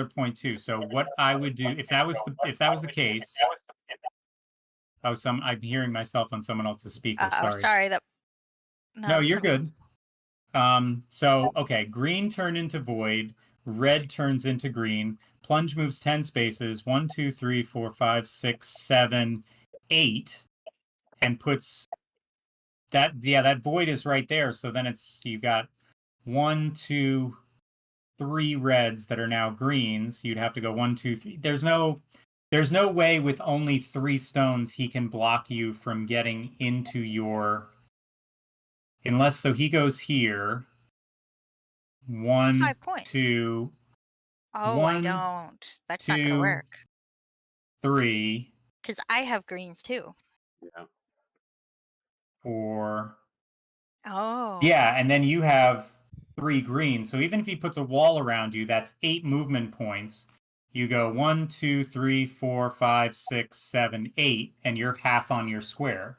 point too. So what I would do if that was the case. Oh, I'm hearing myself on someone else's speaker. Sorry. No, you're good. So okay, green turn into void, red turns into green. Plunge moves 10 spaces, 1, 2, 3, 4, 5, 6, 7, 8, and puts that. Yeah, that void is right there. So then you got 1, 2, 3 reds that are now greens. You'd have to go 1, 2, 3. There's no way with only 3 stones he can block you from getting into your. Unless he goes here. 1, 5 points. 2. Oh, 1, I don't. That's 2, not gonna work. 3. Because I have greens too. Yeah. 4. Oh. Yeah, and then you have 3 greens. So even if he puts a wall around you, that's 8 movement points. You go 1, 2, 3, 4, 5, 6, 7, 8, and you're half on your square.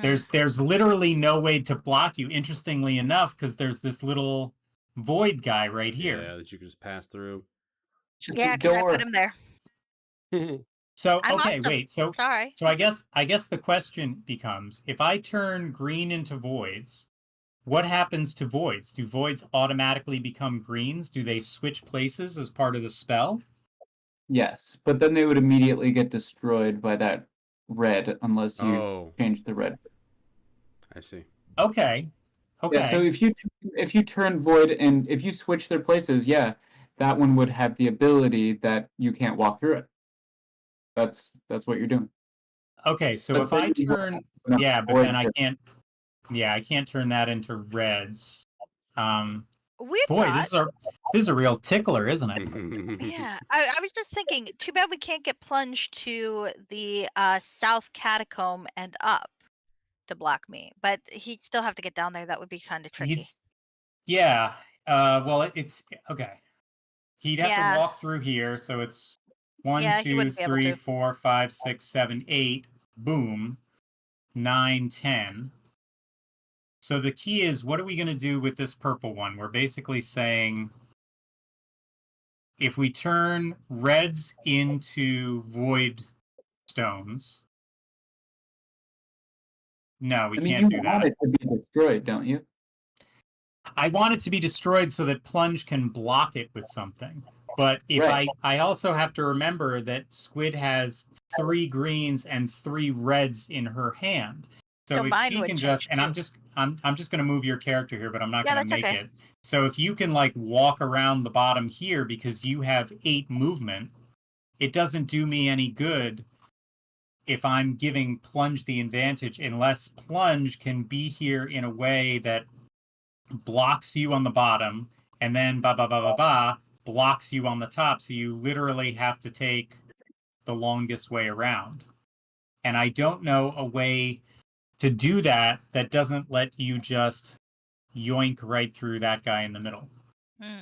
There's literally no way to block you, interestingly enough, because there's this little void guy right here. Yeah, that you can just pass through. Yeah, because I put him there. So I'm okay, awesome. wait. So Sorry. I guess the question becomes: if I turn green into voids, what happens to voids? Do voids automatically become greens? Do they switch places as part of the spell? Yes, but then they would immediately get destroyed by that red unless you change the red. I see. Okay. Yeah, so if you turn void and if you switch their places, yeah, that one would have the ability that you can't walk through it. That's what you're doing. Okay, so But if I then you turn, have yeah, but void then I here. can't. Yeah, I can't turn that into reds. Weird Boy, thought. this is a real tickler, isn't it? Yeah, I was just thinking. Too bad we can't get plunged to the south catacomb and up to block me. But he'd still have to get down there. That would be kind of tricky. Yeah. Well, it's okay. He'd have Yeah. to walk through here, so it's 1, Yeah, he 2, wouldn't be able 3, to. 4, 5, 6, 7, 8. Boom. 9, 10. So the key is, what are we going to do with this purple one? We're basically saying, if we turn reds into void stones. No, we can't do that. You want it to be destroyed, don't you? I want it to be destroyed so that Plunge can block it with something. But if I also have to remember that Squid has 3 greens and 3 reds in her hand. So if mine she would can change and I'm too. just gonna move your character here, but I'm not Yeah, gonna that's make okay. it. So if you can like walk around the bottom here because you have 8 movement, it doesn't do me any good if I'm giving Plunge the advantage unless Plunge can be here in a way that blocks you on the bottom and then blocks you on the top. So you literally have to take the longest way around. And I don't know a way to do that that doesn't let you just yoink right through that guy in the middle. There's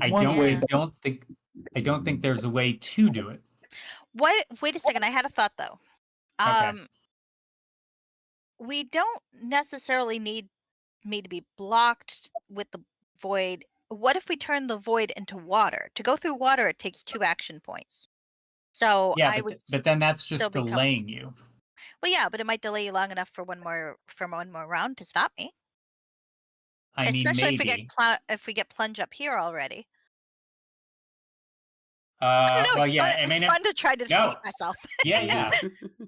I one don't way. Yeah. I don't think there's a way to do it. Wait a second. I had a thought though. Okay. We don't necessarily need me to be blocked with the void. What if we turn the void into water? To go through water, it takes 2 action points. So Yeah, I would but then that's still just become. delaying you. Well, yeah, but it might delay you long enough for one more round to stop me. I mean, Especially maybe. if we get plunge up here already. I don't know. Well, It's yeah. fun. I It's mean, fun to try to no. defeat myself. Yeah.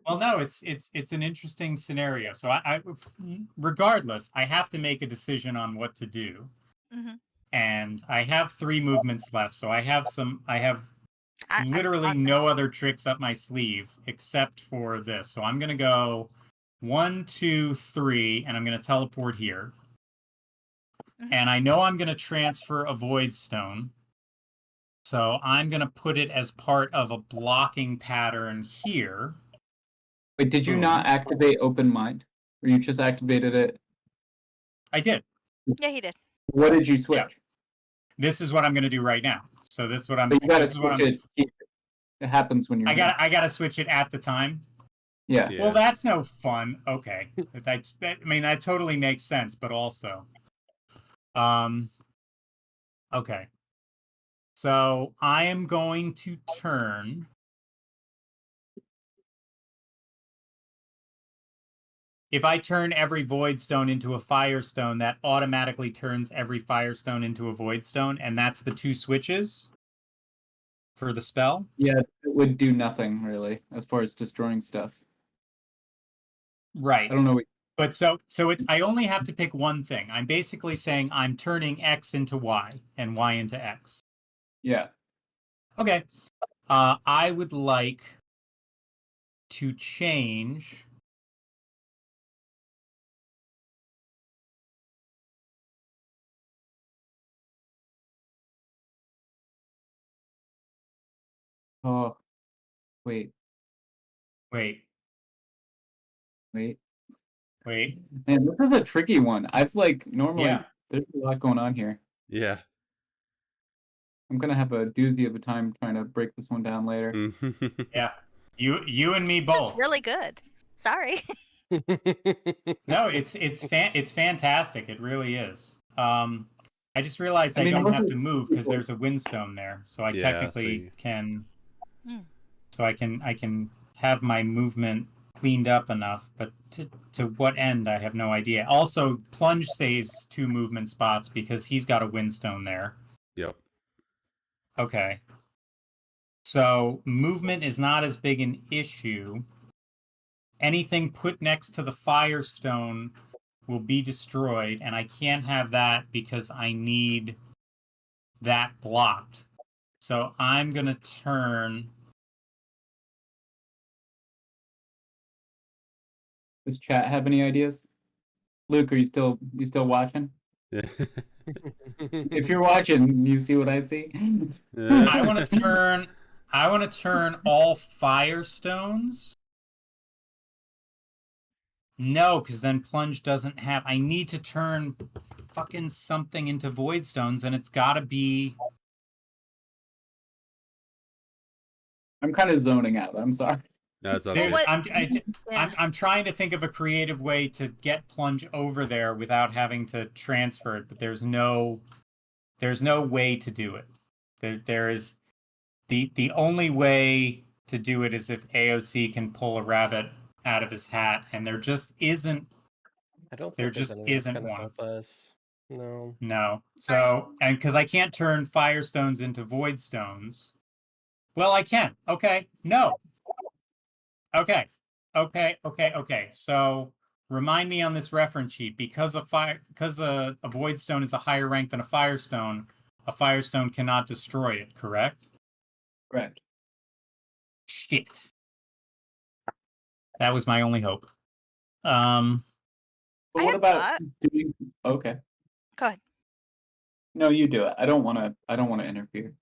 Well, no, it's an interesting scenario. So I regardless, I have to make a decision on what to do. Mhm. And I have 3 movements left, so I have literally awesome. no other tricks up my sleeve except for this. So I'm gonna go 1, 2, 3, and I'm gonna teleport here. Mhm. And I know I'm gonna transfer a void stone. So I'm gonna put it as part of a blocking pattern here. Wait, did you Boom. not activate Open Mind? Or you just activated it? I did. Yeah, he did. What did you switch? Yeah. This is what I'm gonna do right now. So that's what I'm. But you gotta This is what switch I'm. it here. It happens when you're here. I gotta switch it at the time. Yeah. Yeah. Well, that's no fun. Okay, I mean that totally makes sense, but also, okay. So I am going to turn. If I turn every void stone into a firestone, that automatically turns every firestone into a void stone, and that's the 2 switches for the spell. Yeah, it would do nothing really as far as destroying stuff. Right. I don't know what But so I only have to pick one thing. I'm basically saying I'm turning X into Y and Y into X. yeah. Okay. I would like to change. Oh wait. Wait. Man, Wait. this is a tricky one. I've like normally Yeah. there's a lot going on here. Yeah. I'm gonna have a doozy of a time trying to break this one down later. Yeah. You and me This both. is really good. Sorry. No, it's fantastic. It really is. I just realized I mean, don't most have of to move because there's a windstone there, so I Yeah, technically so can. Hmm. So I can have my movement cleaned up enough, but to what end I have no idea. Also, Plunge saves 2 movement spots because he's got a windstone there. Yep. Okay. So movement is not as big an issue. Anything put next to the firestone will be destroyed, and I can't have that because I need that blocked. So I'm gonna turn. Does chat have any ideas? Luke, are you still watching? If you're watching, you see what I see? I want to turn all firestones. No, because then Plunge doesn't have. I need to turn fucking something into void stones, and it's got to be. I'm kind of zoning out. I'm sorry. That's There's, okay. I'm trying to think of a creative way to get Plunge over there without having to transfer it, but there's no way to do it. There is the only way to do it is if AOC can pull a rabbit out of his hat, and there just isn't. I don't There think there's just anything that's isn't gonna one. help us. No. No. So, and because I can't turn firestones into void stones. Well, I can. Okay. No. Okay. Okay. So remind me on this reference sheet, because a void stone is a higher rank than a firestone cannot destroy it, correct? Correct. Shit. That was my only hope. But I what had about thought- doing? Okay. Go ahead. No, you do it. I don't want to interfere.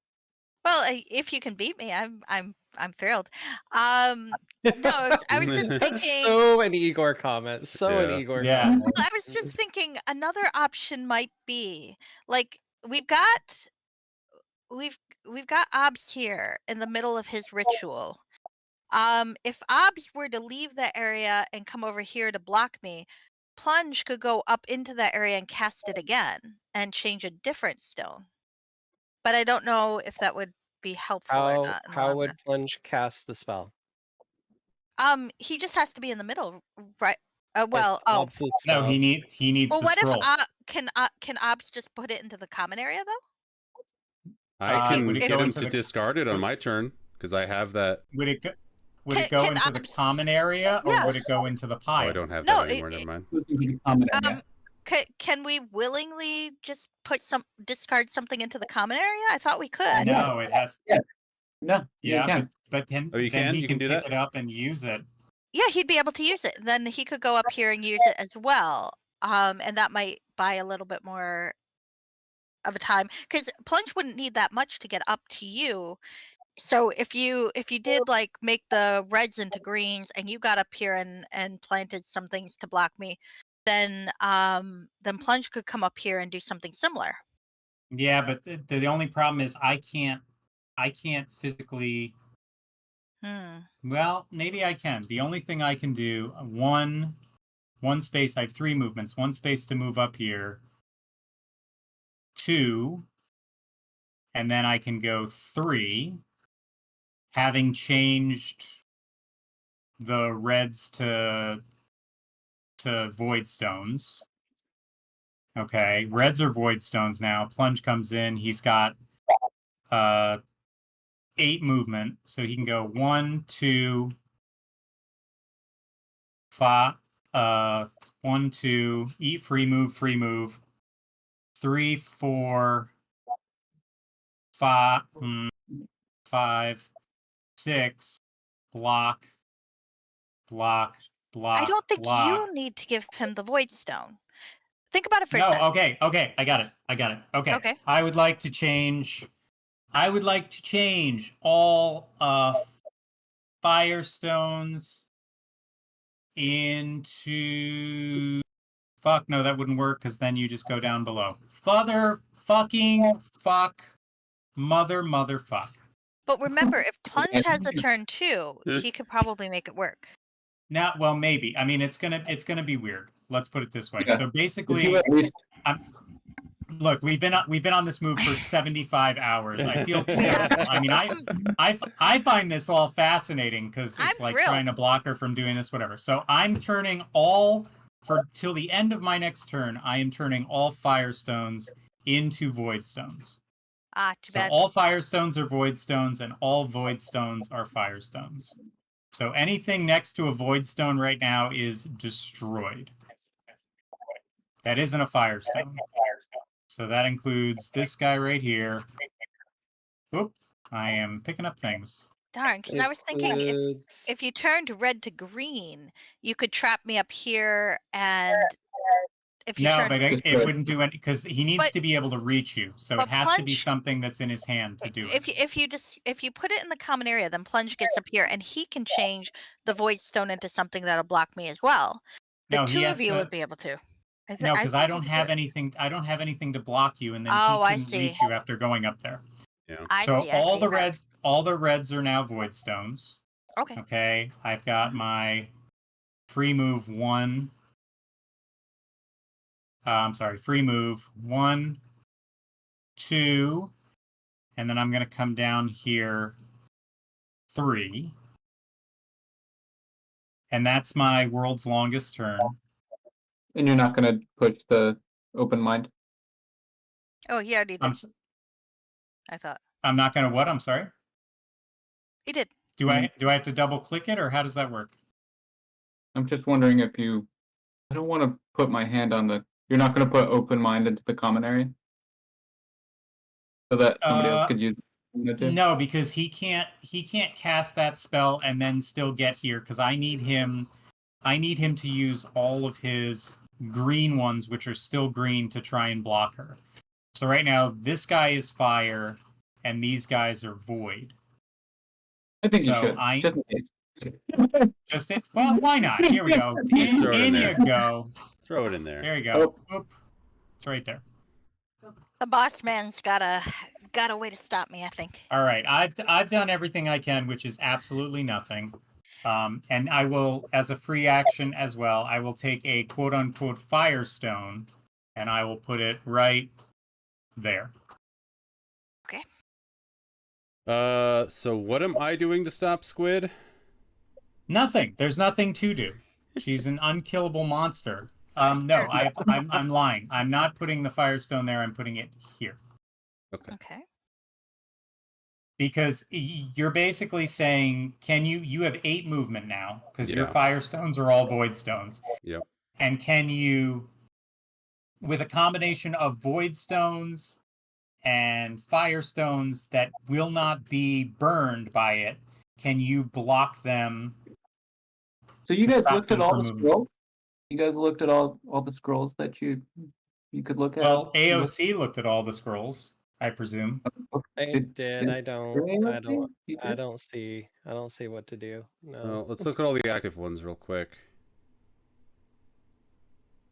Well, if you can beat me, I'm thrilled. No, I was just thinking. So many Igor comments. So many Yeah. Igor Yeah. comments. Well, I was just thinking another option might be like we've got Obs here in the middle of his ritual. If Obs were to leave that area and come over here to block me, Plunge could go up into that area and cast it again and change a different stone. But I don't know if that would be helpful or not. in the How long would run. Plunge cast the spell? He just has to be in the middle, right? It's Ob's No, spell. he needs Well, the what scroll. if can Obs just put it into the common area though? I can would it get go him into to the- discard it on my turn because I have that. Would it go Can into the Obs- common area, or Yeah. would it go into the Oh, pile? I don't have No, that anymore. Never mind. Can we willingly just discard something into the common area? I thought we could. No, it has. No, you Yeah, can. but then Oh, you can? he You can can do pick that? it up and use it. Yeah, he'd be able to use it. Then he could go up here and use it as well. And that might buy a little bit more of a time because Plunge wouldn't need that much to get up to you. So if you did like make the reds into greens and you got up here and planted some things to block me, then Plunge could come up here and do something similar. Yeah, but the only problem is I can't physically. Well, maybe I can. The only thing I can do one space. I have 3 movements. 1 space to move up here. 2, and then I can go 3, having changed the reds to void stones. Okay, reds are void stones now. Plunge comes in. He's got 8 movement, so he can go 1, 2, 5. 1, 2, eat, free move. 3, 4, 5, 6, block. I don't think block. you need to give him the void stone. Think about it for a No, second. okay, I got it. Okay. I would like to change all firestones into. Fuck, no, that wouldn't work because then you just go down below. Motherfuck. But remember, if Plunge has a turn too, he could probably make it work. Now, well, maybe. I mean, it's gonna be weird. Let's put it this way. Yeah. So If basically, you at least look, we've been on this move for 75 hours. I feel terrible. I mean, I find this all fascinating because it's I'm like thrilled. trying to block her from doing this, whatever. So I'm turning till the end of my next turn. I am turning all firestones into void stones. Too So bad. all firestones are void stones, and all void stones are firestones. So anything next to a void stone right now is destroyed. That isn't a firestone. So that includes this guy right here. Oop, I am picking up things. Darn, because I was thinking if you turned red to green, you could trap me up here, and if you No, turned but it wouldn't do any because he needs But- to be able to reach you. So but it has to be Plunge- something that's in his hand to do it. if you put it in the common area, then Plunge gets up here, and he can change the void stone into something that'll block me as well. The No, he two has of you to- would be able to. No, because I think don't you have could. anything. I don't have anything to block you, and then Oh, he I couldn't see. reach you after going up there. I So see. all the Right. reds are now void stones. Okay. Okay, I've got Mhm. my free move 1. I'm sorry, free move 1, 2, and then I'm going to come down here 3. And that's my world's longest turn. and you're not gonna push the open mind. Oh, he already did. I'm, s- I thought I'm not going to what? I'm sorry. he did. Do I have to double click it, or how does that work? I'm just wondering if you. I don't want to put my hand on the. You're not going to put open mind into the common area, so that somebody else could use. No, because he can't cast that spell and then still get here because I need him to use all of his green ones, which are still green, to try and block her. So right now, this guy is fire, and these guys are void. I think you So should. Just it. Well, why not? Here we go. In you go. Just throw it in there. There you go. Oop. It's right there. The boss man's got a way to stop me, I think. All right, I've done everything I can, which is absolutely nothing. And I will, as a free action as well, I will take a quote unquote firestone, and I will put it right there. Okay. So what am I doing to stop Squid? Nothing. There's nothing to do. She's an unkillable monster. No, I'm lying. I'm not putting the firestone there. I'm putting it here. Okay. Because you're basically saying, can you have 8 movement now, because your Yeah. firestones are all void stones. Yep. And can you, with a combination of void stones and firestones that will not be burned by it, can you block them? So you to guys stop looked at them all from the moving? scrolls? You guys looked at all the scrolls that you could look at? Well, AOC looked at all the scrolls, I presume. I Did- did. I don't. Really? I don't. You I did? don't see. I don't see what to do. No. Well, let's look at all the active ones real quick.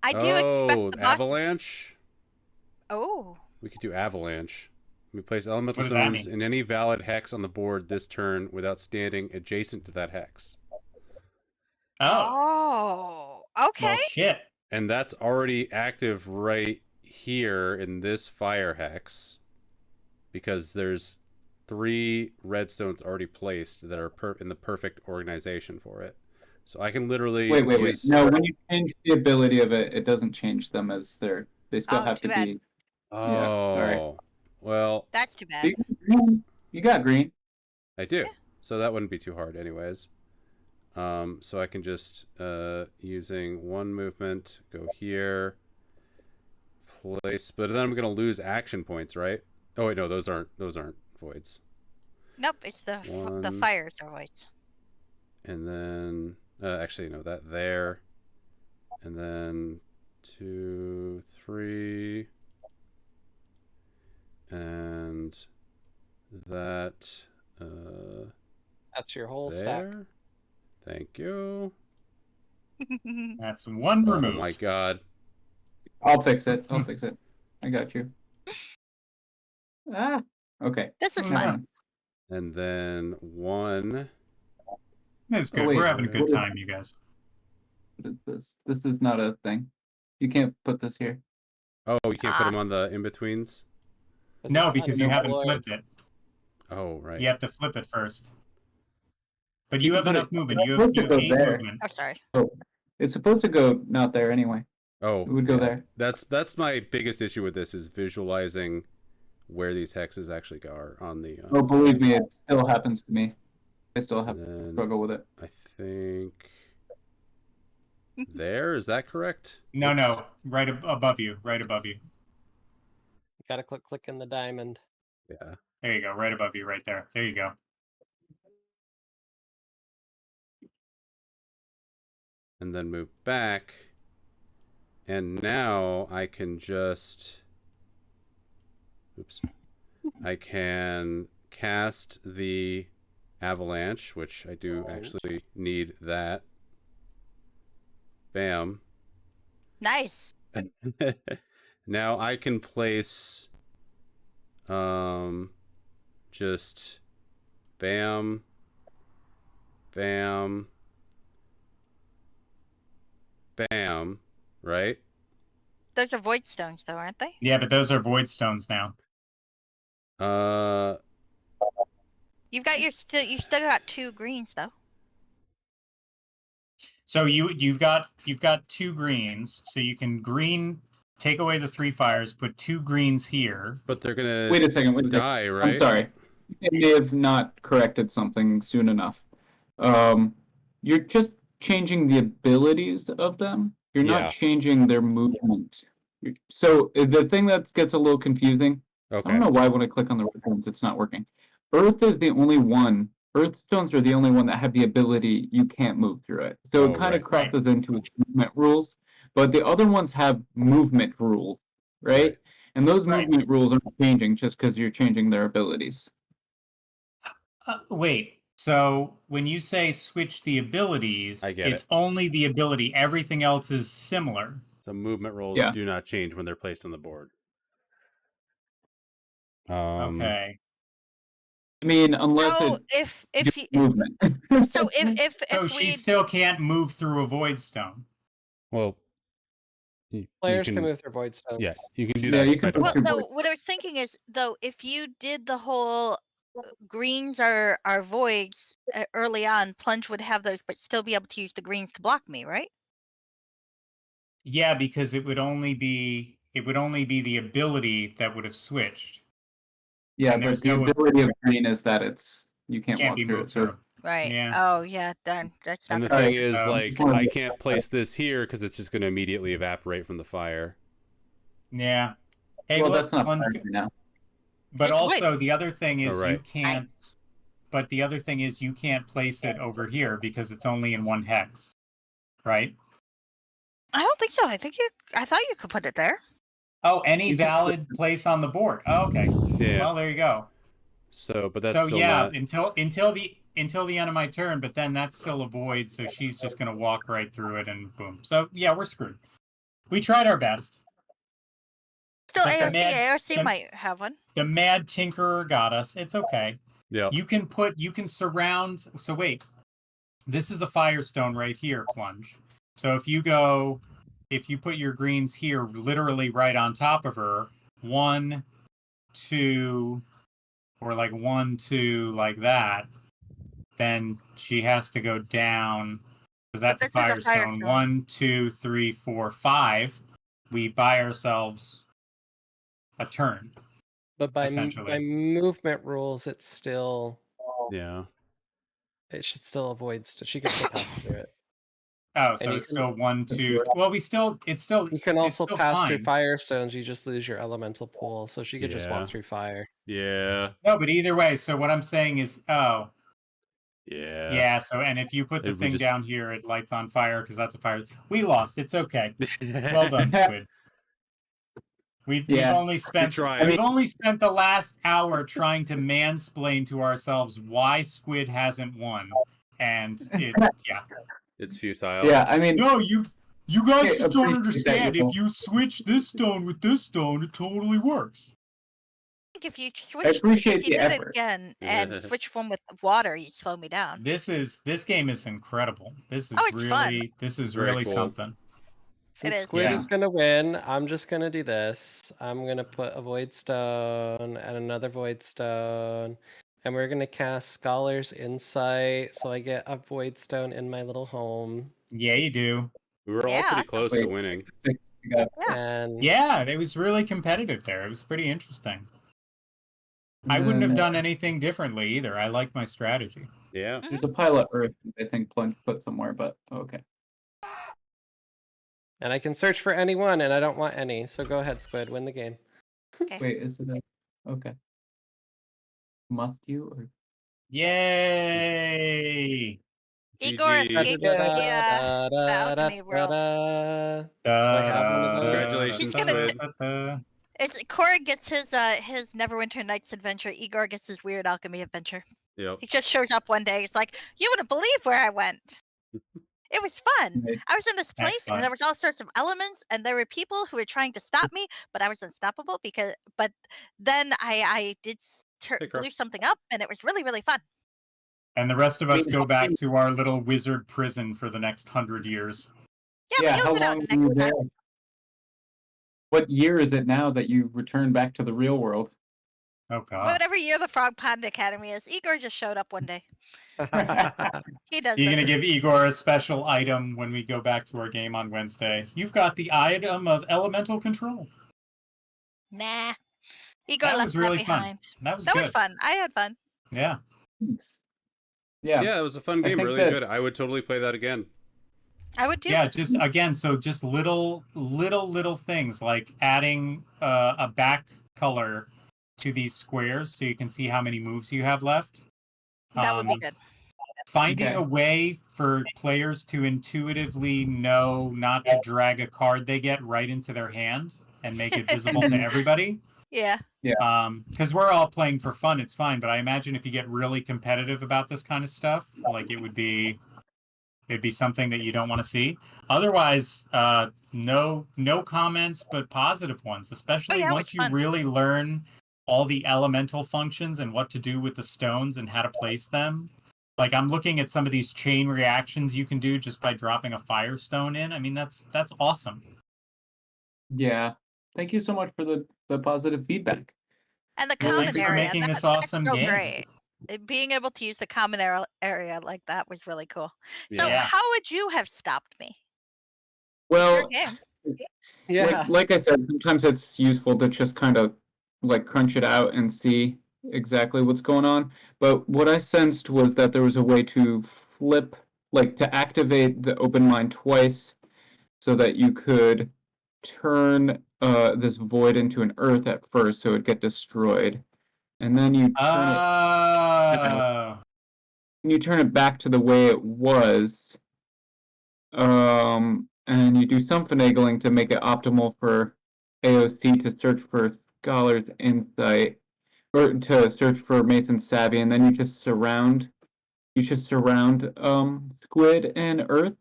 I do expect Oh, the boss. avalanche. Oh. We could do avalanche. We place elemental What does that stones in any valid hex on the board this turn without standing adjacent to that hex. Oh. Oh. Okay. Well, shit. And that's already active right here in this fire hex, because there's 3 redstones already placed that are in the perfect organization for it. So I can literally Wait. use... No, when you change the ability of it, it doesn't change them as they still Oh, have too to bad. be. Oh, Yeah, alright. Well, That's too bad. You got green. I do. Yeah. So that wouldn't be too hard anyways. So I can just, using 1 movement, go here, place, but then I'm going to lose action points, right? Oh wait, no, those aren't voids. Nope, it's the One. fires are voids. And then, actually, no, that there. And then 2, 3. And that, That's your whole stack. there. Thank you. That's 1 Oh removed. my god. I'll fix it. I got you. Okay. This is Never fun. mind. And then 1. It's good. wait, We're having a good what is- time, you guys. What is this? This is not a thing. You can't put this here. Oh, you can't put them on the in-betweens? No, because you haven't flipped. flipped it. Oh, right. You have to flip it first. But you can have put enough it- movement. it's You have supposed to go 8 there. movement. Oh, sorry. It's supposed to go not there anyway. Oh, It would go there. That's my biggest issue with this, is visualizing where these hexes actually are on the... Oh, believe me, it still happens to me. I still have to then struggle with it. I think... There? Is that correct? No, Oops. no. Right above you. Right above you. You gotta click in the diamond. Yeah. There you go. Right above you. Right there. There you go. And then move back. And now I can just... Oops. I can cast the avalanche, which I do actually need that. Bam. Nice. Now I can place just bam, bam, bam, right? Those are void stones, though, aren't they? Yeah, but those are void stones now. You've got you still got 2 greens though. So you've got 2 greens. So you can take away the 3 fires, put 2 greens here. But they're gonna Wait a second. die, right? I'm sorry. I may have not corrected something soon enough. You're just changing the abilities of them. You're Yeah. not changing their movement. So the thing that gets a little confusing, I Okay. don't know why when I click on the red ones it's not working. Earth is the only one. Earth stones are the only one that have the ability you can't move through it. So Oh, it kind of right. crosses into its movement rules. But the other ones have movement rules, right? Right. And those Right. movement rules aren't changing just because you're changing their abilities. Wait. So when you say switch the abilities, I get it's it. only the ability. Everything else is similar. So movement rules Yeah. do not change when they're placed on the board. Okay. I mean, unless So it's if you movement. so if So if she we still can't move through a void stone. Well, you Players can can move through void stones. Yeah, you can do Yeah, that you can by move well default. through no, what I was thinking is though if you did the whole greens are voids early on, Plunge would have those, but still be able to use the greens to block me, right? Yeah, because it would only be the ability that would have switched. Yeah, And but there's the no ability of green is that you can't can't walk be through moved it. So through. Right. Yeah. Oh yeah, darn. That's not And the gonna thing work. is, Um, like, Just I can't place this here because it's just going to immediately evaporate from the fire. Yeah. Hey, well, look, that's not Plunge, fire now. but It's also the other thing Oh, is right. you can't. But the other thing is you can't place it over here because it's only in one hex, right? I don't think so. I thought you could put it there. Oh, any You can- valid place on the board. Oh, okay. Yeah. Well, there you go. So, but that's So still yeah, not. until the end of my turn, but then that's still a void, so she's just gonna walk right through it and boom. So yeah, we're screwed. We tried our best. Still But the AOC. mad- AOC the- might have one. The mad tinkerer got us. It's okay. Yeah. You can surround. So wait, this is a firestone right here, Plunge. So if you put your greens here, literally right on top of her, 1, 2, or like 1, 2, like that, then she has to go down because that's a this is a firestone. firestone. 1, 2, 3, 4, 5. We buy ourselves a turn. But by essentially. movement rules, it's still Yeah. it should still avoid. She can still pass through it. Oh, so you it's can- still 1, 2. Well, it's still. You can it's also still pass through fine. firestones. You just lose your elemental pool, so she could just Yeah. walk through fire. Yeah. No, but either way. So what I'm saying is, Yeah. yeah. So and if you put the If we thing just- down here, it lights on fire because that's a fire. We lost. It's okay. Well done, Squid. We've Yeah. only spent trying. we've only spent the last hour trying to mansplain to ourselves why Squid hasn't won, and yeah. It's futile. Yeah, I mean, No, you guys Okay, just don't appreciate that, understand. you If you switch this stone with this stone, it totally works. I think if you I switch, appreciate if you the did it effort. again and switch one with water, you'd slow me down. This game is incredible. This is Oh, it's fun. really this is Very really cool. something. Since is. Squid Yeah. is gonna win, I'm just gonna do this. I'm gonna put a void stone and another void stone, and we're gonna cast Scholar's Insight, so I get a void stone in my little home. Yeah, you do. We were all Yeah, pretty awesome. close to Wait. winning. You got- Yeah. And Yeah, it was really competitive there. It was pretty interesting. I wouldn't have done anything differently either. I like my strategy. Yeah. There's a pile of earth I think Plunge put somewhere, but okay. I can search for any one, and I don't want any. So go ahead, Squid, win the game. Wait, is it okay? Must you or Yay! Igor GG. escaped the alchemy world. I have one of those? Congratulations, He's gonna- Squid. It's Cora gets his Neverwinter Nights adventure. Igor gets his weird alchemy adventure. Yep. He just shows up one day. It's like, you wouldn't believe where I went. It was fun. Nice. I was in this place Excellent. and there was all sorts of elements and there were people who were trying to stop me, but I was unstoppable but then I did Hey, Carl. do something up and it was really, really fun. And the rest of us Wait, go how back many- to our little wizard prison for the next 100 years. Yeah, but how you'll get out long were you next there? time. What year is it now that you return back to the real world? Oh god. Whatever year the Frog Pond Academy is, Igor just showed up one day. He does You're this. gonna give Igor a special item when we go back to our game on Wednesday. You've got the item of elemental control. Nah. Igor That left was really that fun. behind. That was That good. was fun. I had fun. Yeah. Thanks. Yeah. Yeah, it was a fun I game. think Really that- good. I would totally play that again. I would do. Yeah, just again, so just little things like adding a back color to these squares so you can see how many moves you have left. That would be good. Finding Okay. a way for players to intuitively know not to drag a card they get right into their hand and make it visible to everybody. Yeah. Because we're all playing for fun, it's fine. But I imagine if you get really competitive about this kind of stuff, like it'd be something that you don't want to see. Otherwise, no comments, but positive ones. Especially yeah, it was once you fun. really learn all the elemental functions and what to do with the stones and how to place them. Like I'm looking at some of these chain reactions you can do just by dropping a firestone in. I mean, that's awesome. Yeah. Thank you so much for the positive feedback. And the Well, common thanks for area. making this that's awesome so game. great. Being able to use the common area like that was really cool. So Yeah. how would you have stopped me? Well, It's your game. Yeah. like I said, sometimes it's useful to just kind of like crunch it out and see exactly what's going on. But what I sensed was that there was a way to flip, like to activate the open mind twice so that you could turn this void into an earth at first so it'd get destroyed. And then you turn it back to the way it was. And you do some finagling to make it optimal for AOC to search for Scholar's Insight, or to search for Mason's Savvy, and then you just surround Squid and Earth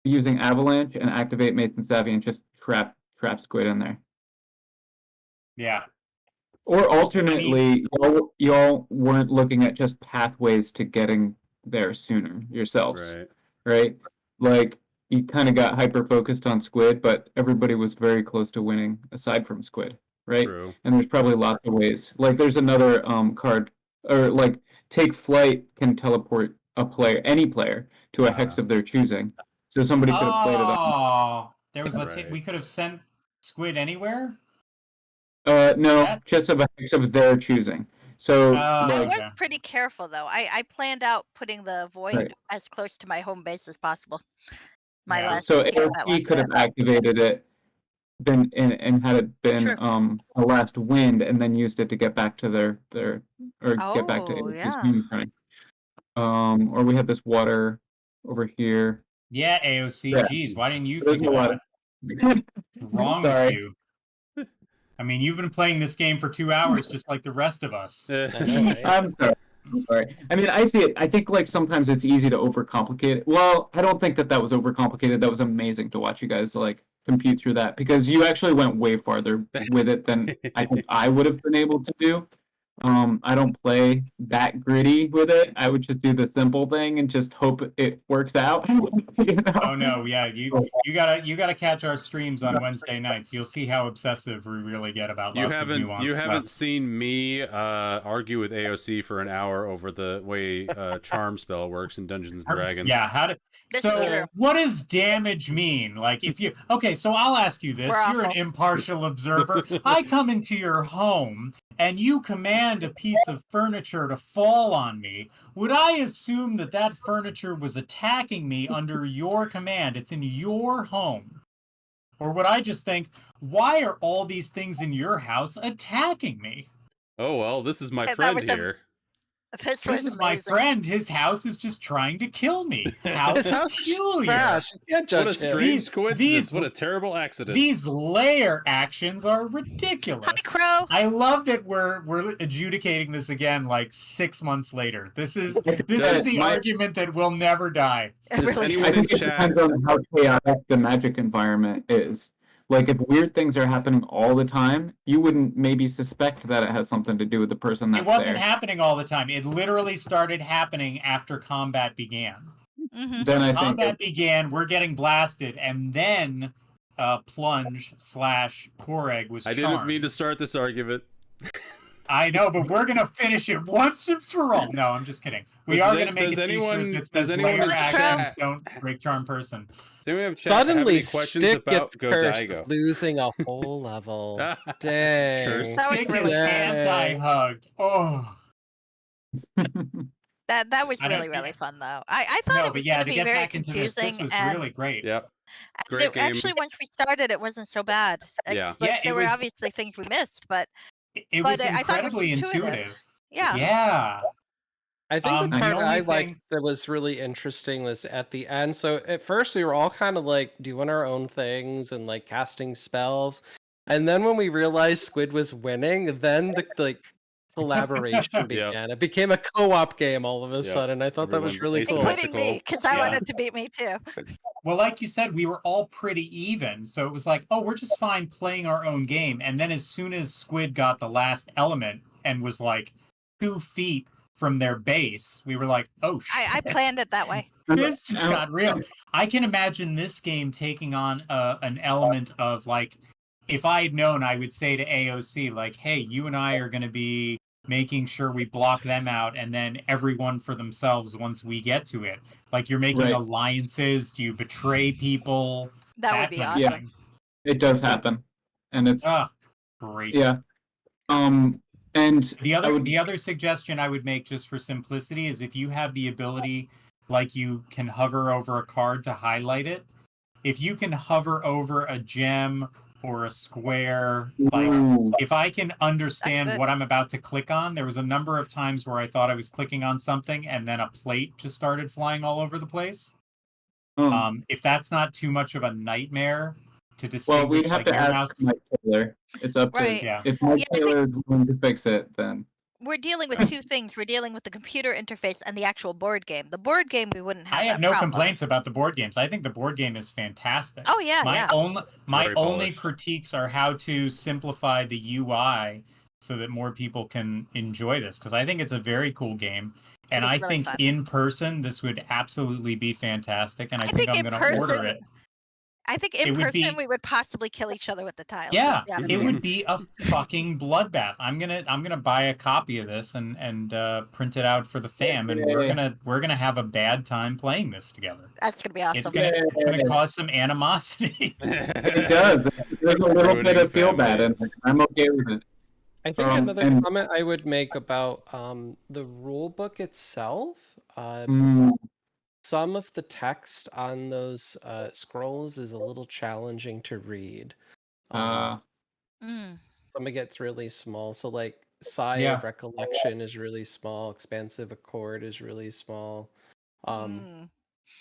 using Avalanche and activate Mason's Savvy and just trap Squid in there. Yeah. Or alternately, y'all weren't looking at just pathways to getting there sooner yourselves, right? Like you kind of got hyper focused on Squid, but everybody was very close to winning aside from Squid, right? True. And there's probably lots of ways. Like there's another card, or like Take Flight can teleport any player, to a hex of their choosing. So somebody could have played it on. There was we could have sent Squid anywhere. No, just of a hex of their choosing. So I was pretty careful though. I planned out putting the void as close to my home base as possible. So AOC could have activated it, and had it been a last wind, and then used it to get back to get back to AOC's home frame. Or we have this water over here. Yeah, AOC. Geez, why didn't you think about it? Wrong with you? I mean, you've been playing this game for 2 hours, just like the rest of us. I'm sorry. I mean, I see it. I think like sometimes it's easy to overcomplicate it. Well, I don't think that was overcomplicated. That was amazing to watch you guys like compute through that because you actually went way farther with it than I think I would have been able to do. I don't play that gritty with it. I would just do the simple thing and just hope it works out. You know? Oh no, yeah, you gotta catch our streams on Wednesday nights. You'll see how obsessive we really get about lots of nuance. You haven't seen me argue with AOC for an hour over the way charm spell works in Dungeons and Dragons. Yeah, what does damage mean? Like if you so I'll ask you this. You're an impartial observer. I come into your home and you command a piece of furniture to fall on me, would I assume that that furniture was attacking me under your command? It's in your home. Or would I just think, why are all these things in your house attacking me? Oh, well, this is my friend here. This is my friend. His house is just trying to kill me. How peculiar. What a strange coincidence. What a terrible accident. These layer actions are ridiculous. Hi, Crow. I love that we're adjudicating this again like 6 months later. This is the argument that will never die. I think it depends on how chaotic the magic environment is. Like, if weird things are happening all the time, you wouldn't maybe suspect that it has something to do with the person that's there. It wasn't happening all the time. It literally started happening after combat began. Mm-hmm. So combat began, we're getting blasted, and then Plunge / Koreg was charmed. I didn't mean to start this argument. I know, but we're going to finish it once and for all. No, I'm just kidding. We are going to make a t-shirt that says layer actions don't break charm person. Does anyone have Suddenly, any questions Stick about gets cursed Godaigo? with losing a whole level. Dang. Stick is anti-hugged. Oh. That was I don't- really yeah. really fun though. I thought No, it was but yeah, going to be get very back into this confusing was and really great. Yep. and Great game. actually once we started it wasn't so bad. Yeah. Like Yeah, it there were was- obviously things we missed, but It was I thought it was incredibly intuitive. intuitive. Yeah. Yeah. I think the The part only I thing- liked that was really interesting was at the end. So at first we were all kind of like doing our own things and like casting spells, and then when we realized Squid was winning, then the collaboration began. It became a co-op game all of a sudden. I thought that was Everyone really cool. Including me, because I Yeah. wanted to beat me too. Well, like you said, we were all pretty even. So it was like, oh, we're just fine playing our own game. And then as soon as Squid got the last element and was like 2 feet from their base, we were like, oh, shit. I planned it that way. This just got real. I can imagine this game taking on an element of like, if I had known, I would say to AOC, like, hey, you and I are going to be making sure we block them out and then everyone for themselves once we get to it. Like you're making alliances, do you betray people? That would be kind of awesome. thing. It does happen, and it's Great. yeah. And the other suggestion I would make just for simplicity is if you have the ability, like you can hover over a card to highlight it, if you can hover over a gem or a square, like if I can understand what I'm about to click on, there was a number of times where I thought I was clicking on something and then a plate just started flying all over the place. If that's not too much of a nightmare to distinguish, well, we'd have like to your ask mouse. Mike Taylor. It's up to if Mike Taylor is willing to fix it, then we're dealing with two things. We're dealing with the computer interface and the actual board game. The board game we wouldn't have. I have no complaints about the board games. I think the board game is fantastic. Oh yeah, my only critiques are how to simplify the UI so that more people can enjoy this, because I think it's a very cool game. And I really think fun. in person this would absolutely be fantastic, and I think I'm going to order it. I think in person we would possibly kill each other with the tiles. Yeah, it would be a fucking bloodbath. I'm gonna buy a copy of this and print it out for the fam, and we're gonna have a bad time playing this together. That's gonna be awesome. It's gonna cause some animosity. It does. There's a little bit of feel bad, and I'm okay with it. I think another comment I would make about the rule book itself. Some of the text on those scrolls is a little challenging to read. Some of it gets really small. So like Sigh of Recollection is really small. Expansive Accord is really small. So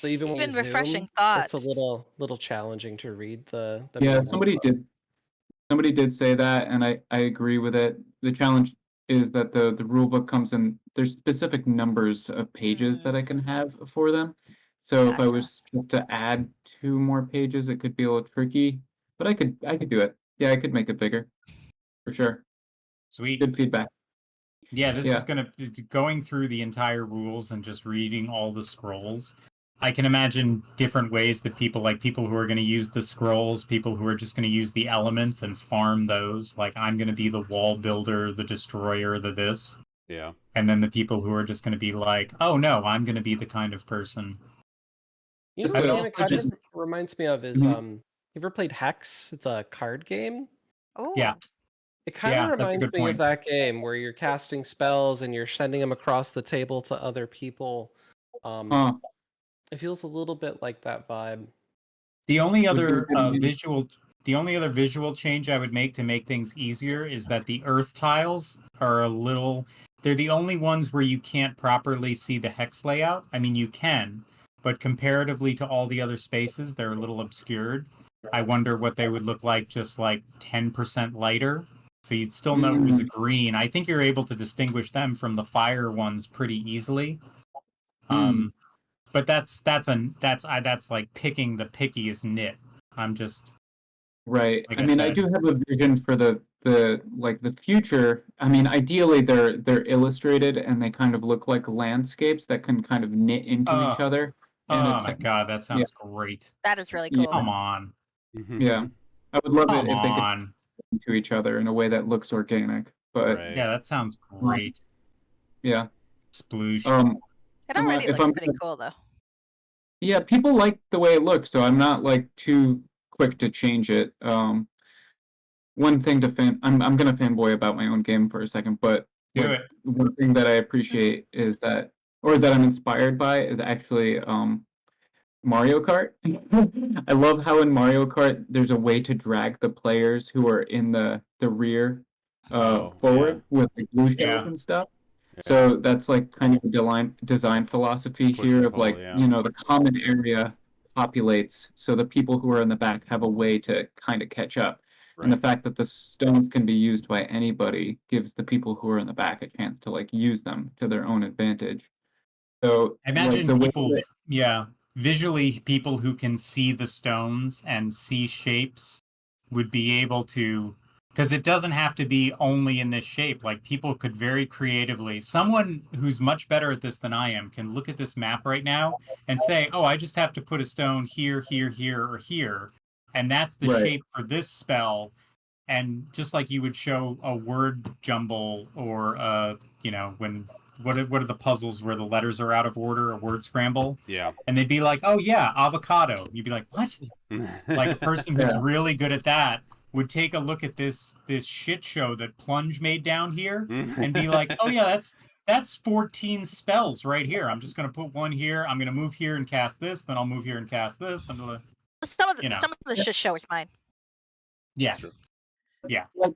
even when you refreshing zoom, thoughts. it's a little challenging to read the yeah, somebody did say that, and I agree with it. The challenge is that the rule book comes in, there's specific numbers of pages that I can have for them. So if I was to add 2 more pages, it could be a little tricky, but I could do it. Yeah, I could make it bigger for sure. Sweet. Good feedback. Yeah, this is going through the entire rules and just reading all the scrolls. I can imagine different ways that people who are going to use the scrolls, people who are just going to use the elements and farm those. Like I'm going to be the wall builder, the destroyer, the this. Yeah. And then the people who are just going to be like, oh no, I'm going to be the kind of person. You know what it kind of reminds me of is you ever played Hex? It's a card game. Oh. Yeah. It kind of reminds me of that game where you're casting spells and you're sending them across the table to other people. It feels a little bit like that vibe. The only other visual change I would make to make things easier is that the earth tiles are they're the only ones where you can't properly see the hex layout. I mean, you can, but comparatively to all the other spaces, they're a little obscured. I wonder what they would look like just like 10% lighter. So you'd still know it was a green. I think you're able to distinguish them from the fire ones pretty easily. But that's like picking the pickiest nit. I'm just right. Like I mean, I do have a vision for the future. I mean, ideally they're illustrated and they kind of look like landscapes that can kind of knit into each other. Oh my god, that sounds great. That is really cool. Come on. Yeah, I would love it if they could into each other in a way that looks organic. But yeah, that sounds great. Yeah. Sploosh. It already looks pretty cool though. Yeah, people like the way it looks, so I'm not like too quick to change it. One thing I'm gonna fanboy about my own game for a second, but one thing that I appreciate is that or that I'm inspired by, is actually Mario Kart. I love how in Mario Kart there's a way to drag the players who are in the rear forward with the glue shells Yeah. and stuff. Yeah. So that's like kind of a design philosophy Push here and of pull, like, yeah. you know, the common area populates, so the people who are in the back have a way to kind of catch up. And the Right. fact that the stones can be used by anybody gives the people who are in the back a chance to like use them to their own advantage. So I like imagine the way people, that, yeah, visually, people who can see the stones and see shapes would be able to, because it doesn't have to be only in this shape. Like people could very creatively, someone who's much better at this than I am can look at this map right now and say, oh, I just have to put a stone here, here, here, or here. And that's the right, shape for this spell. And just like you would show a word jumble or you know, when what are the puzzles where the letters are out of order, a word scramble? Yeah. And they'd be like, oh yeah, avocado. You'd be like, what? Like a person who's Yeah. really good at that would take a look at this shit show that Plunge made down here and be like, oh yeah, that's 14 spells right here. I'm just gonna put one here. I'm gonna move here and cast this. Then I'll move here and cast this. I'm gonna, Some of the you know. some of the shit show is mine. Yeah. That's true. Yeah. like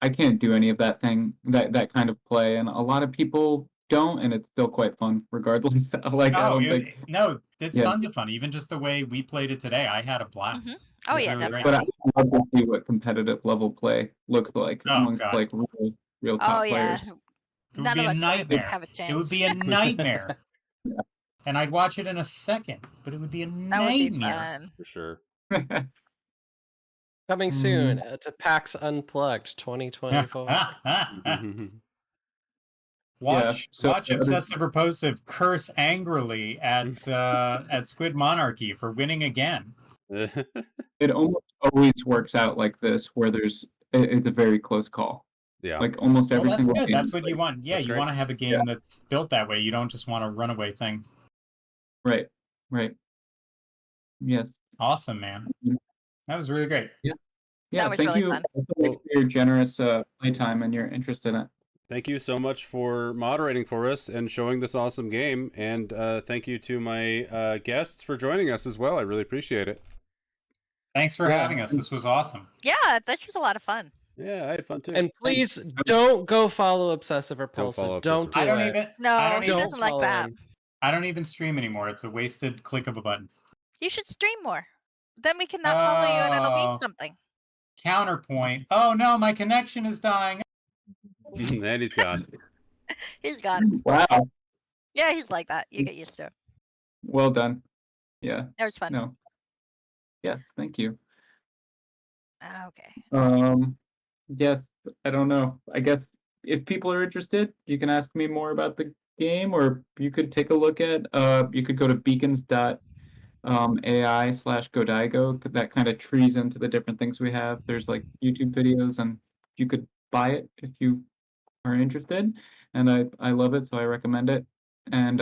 I can't do any of that that kind of play, and a lot of people don't, and it's still quite fun regardless. Like I Oh, don't think, no, it's yeah. tons of fun. Even just the way we played it today, I had a blast. Mhm. Oh It was yeah, really great. definitely. But I love to see what competitive level play looks like Oh, amongst God. like real top Oh yeah. players. It would None be of a us nightmare. have a It would chance. be a nightmare. Yeah. And I'd watch it in a second, but it would be a That would be nightmare. fun. For sure. Coming soon to PAX Unplugged 2024. Watch so the other- Obsessive Repulsive curse angrily at Squid Monarchy for winning again. It almost always works out like this, where it's a very close call. Yeah. Like almost Well, every that's single good. game. That's what you want. Yeah, That's you great. want to have a game that's built that way. You don't just want a runaway thing. Right. Yes. Awesome, man. Mhm. That was really great. Yeah. That was Thank really you fun. so much for your generous playtime and your interest in it. Thank you so much for moderating for us and showing this awesome game. And thank you to my guests for joining us as well. I really appreciate it. Thanks for Yeah. having us. This was awesome. Yeah, this was a lot of fun. Yeah, I had fun too. And please don't go follow Obsessive Repulsive. follow Don't do Obsessive I don't it. even. No, I don't he even. doesn't like follow that. him. I don't even stream anymore. It's a wasted click of a button. You should stream more. Then we can not follow you and it'll Oh. be something. Counterpoint. Oh no, my connection is dying. And he's gone. He's gone. Wow. Yeah, he's like that. You get used to it. Well done. Yeah. It was fun. No. Yeah. Thank you. Okay. Yes. I don't know. I guess if people are interested, you can ask me more about the game, or you could take a look at. You could go to beacons.ai/Godaigo. That kind of trees into the different things we have. There's like YouTube videos, and you could buy it if you are interested. And I love it, so I recommend it. And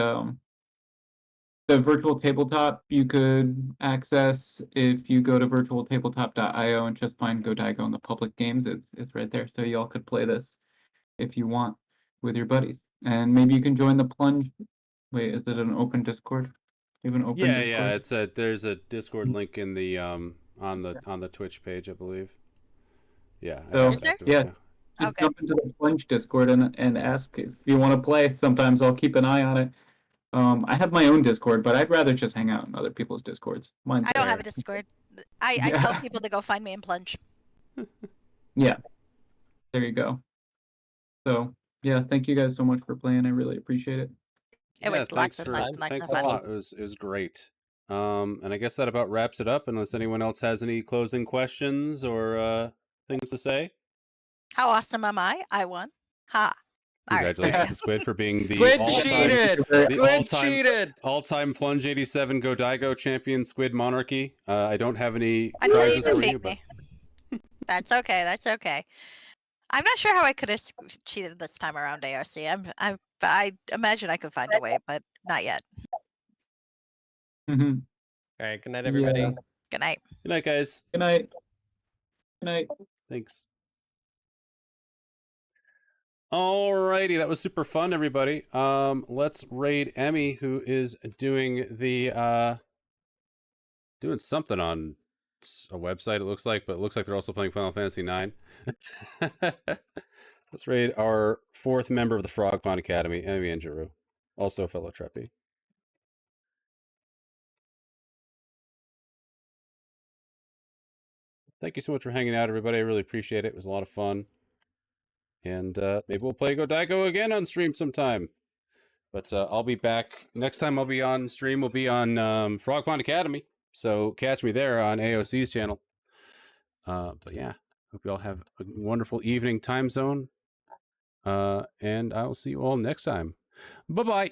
the virtual tabletop you could access if you go to virtualtabletop.io and just find Godaigo in the public games. It's right there, so y'all could play this if you want with your buddies. And maybe you can join the Plunge. Wait, is it an open Discord? You have an open Yeah, Discord? yeah. There's a Discord link in the on the Twitch page, I believe. Yeah. I So- have Is it there? activated, Yeah. Just Okay. jump into the Plunge Discord and ask if you want to play. Sometimes I'll keep an eye on it. I have my own Discord, but I'd rather just hang out in other people's Discords. Mine's I don't have there. a Discord. I tell Yeah. people to go find me in Plunge. Yeah. There you go. So yeah, thank you guys so much for playing. I really appreciate it. It was thanks lots of for fun. thanks Lots a of fun. lot. It was great. And I guess that about wraps it up. Unless anyone else has any closing questions or things to say. How awesome am I? I won. Ha. All right. Congratulations to Squid for being the Squid all-time cheated! the Squid cheated! all-time Plunge 87 Godaigo champion Squid Monarchy. I don't have any Until you prizes for defeat you, but me. That's okay. That's okay. I'm not sure how I could have cheated this time around, ARC. I imagine I could find a way, but not yet. Mhm. All right, good night, everybody. Yeah. Good night. good night, guys. Good night. Good night. Thanks. Alrighty, that was super fun, everybody. Let's raid Emmy, who is doing the doing something on a website. It looks like, but it looks like they're also playing Final Fantasy IX. Let's raid our 4th member of the Frog Pond Academy, Emmy and Giroux, also a fellow Treppy. Thank you so much for hanging out, everybody. I really appreciate it. It was a lot of fun. And maybe we'll play Godaigo again on stream sometime. But I'll be back. Next time I'll be on stream will be on Frog Pond Academy. So catch me there on AOC's channel. But yeah, hope you all have a wonderful evening time zone. And I will see you all next time. Bye-bye.